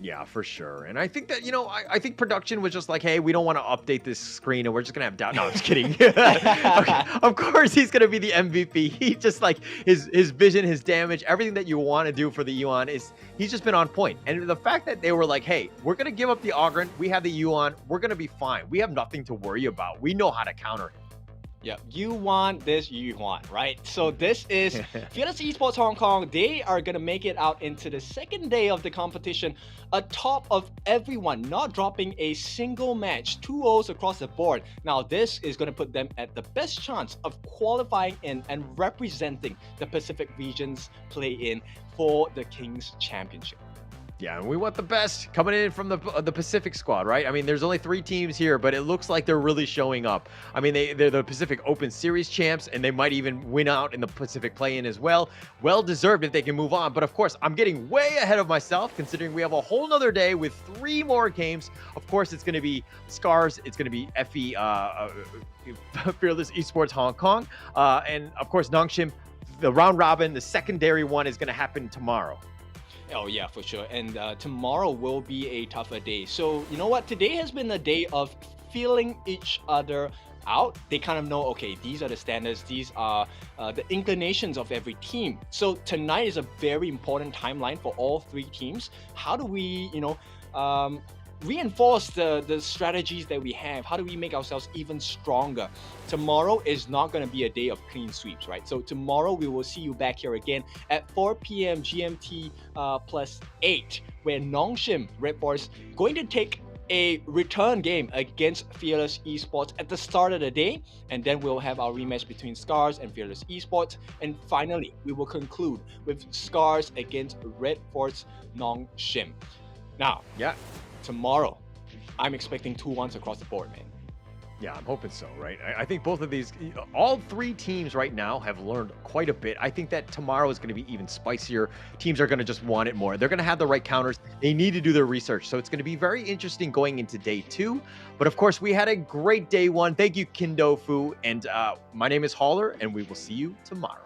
Yeah, for sure. And I think that, I think production was just like, hey, we don't want to update this screen and we're just going to have doubt. No, I'm just kidding. Okay. Of course, he's going to be the MVP. He just like his vision, his damage, everything that you want to do for the Yuan he's just been on point. And the fact that they were like, hey, we're going to give up the Ogryn. We have the Yuan. We're going to be fine. We have nothing to worry about. We know how to counter him. Yeah, you want this, you want, right? So this is Fearless Esports Hong Kong. They are going to make it out into the second day of the competition atop of everyone, not dropping a single match, 2-0s across the board. Now, this is going to put them at the best chance of qualifying in and representing the Pacific region's play-in for the Kings Championship. Yeah, and we want the best coming in from the Pacific squad, right? I mean, there's only 3 teams here, but it looks like they're really showing up. I mean, they're the Pacific Open Series champs, and they might even win out in the Pacific play-in as well. Well deserved if they can move on. But of course, I'm getting way ahead of myself, considering we have a whole nother day with 3 more games. Of course, it's going to be SCARZ, it's going to be FE, Fearless Esports Hong Kong, and of course, Nongshim. The round robin, the secondary one, is going to happen tomorrow. Oh yeah, for sure. And tomorrow will be a tougher day. So you know what? Today has been a day of feeling each other out. They kind of know, okay, these are the standards. These are the inclinations of every team. So tonight is a very important timeline for all 3 teams. How do we, reinforce the strategies that we have? How do we make ourselves even stronger? Tomorrow is not going to be a day of clean sweeps, right? So tomorrow we will see you back here again at 4 p.m. GMT +8, where Nongshim RedForce going to take a return game against Fearless Esports at the start of the day, and then we'll have our rematch between SCARZ and Fearless Esports, and finally we will conclude with SCARZ against RedForce Nongshim. Now, Yeah. tomorrow, I'm expecting 2-1s across the board, man. Yeah, I'm hoping so, right? I think both of these, all 3 teams right now have learned quite a bit. I think that tomorrow is going to be even spicier. Teams are going to just want it more. They're going to have the right counters. They need to do their research. So it's going to be very interesting going into day 2. But of course, we had a great day 1. Thank you, Kindo Fu. And my name is Haller, and we will see you tomorrow.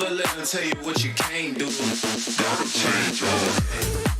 Never let them tell you what you can't do. Gotta change your way.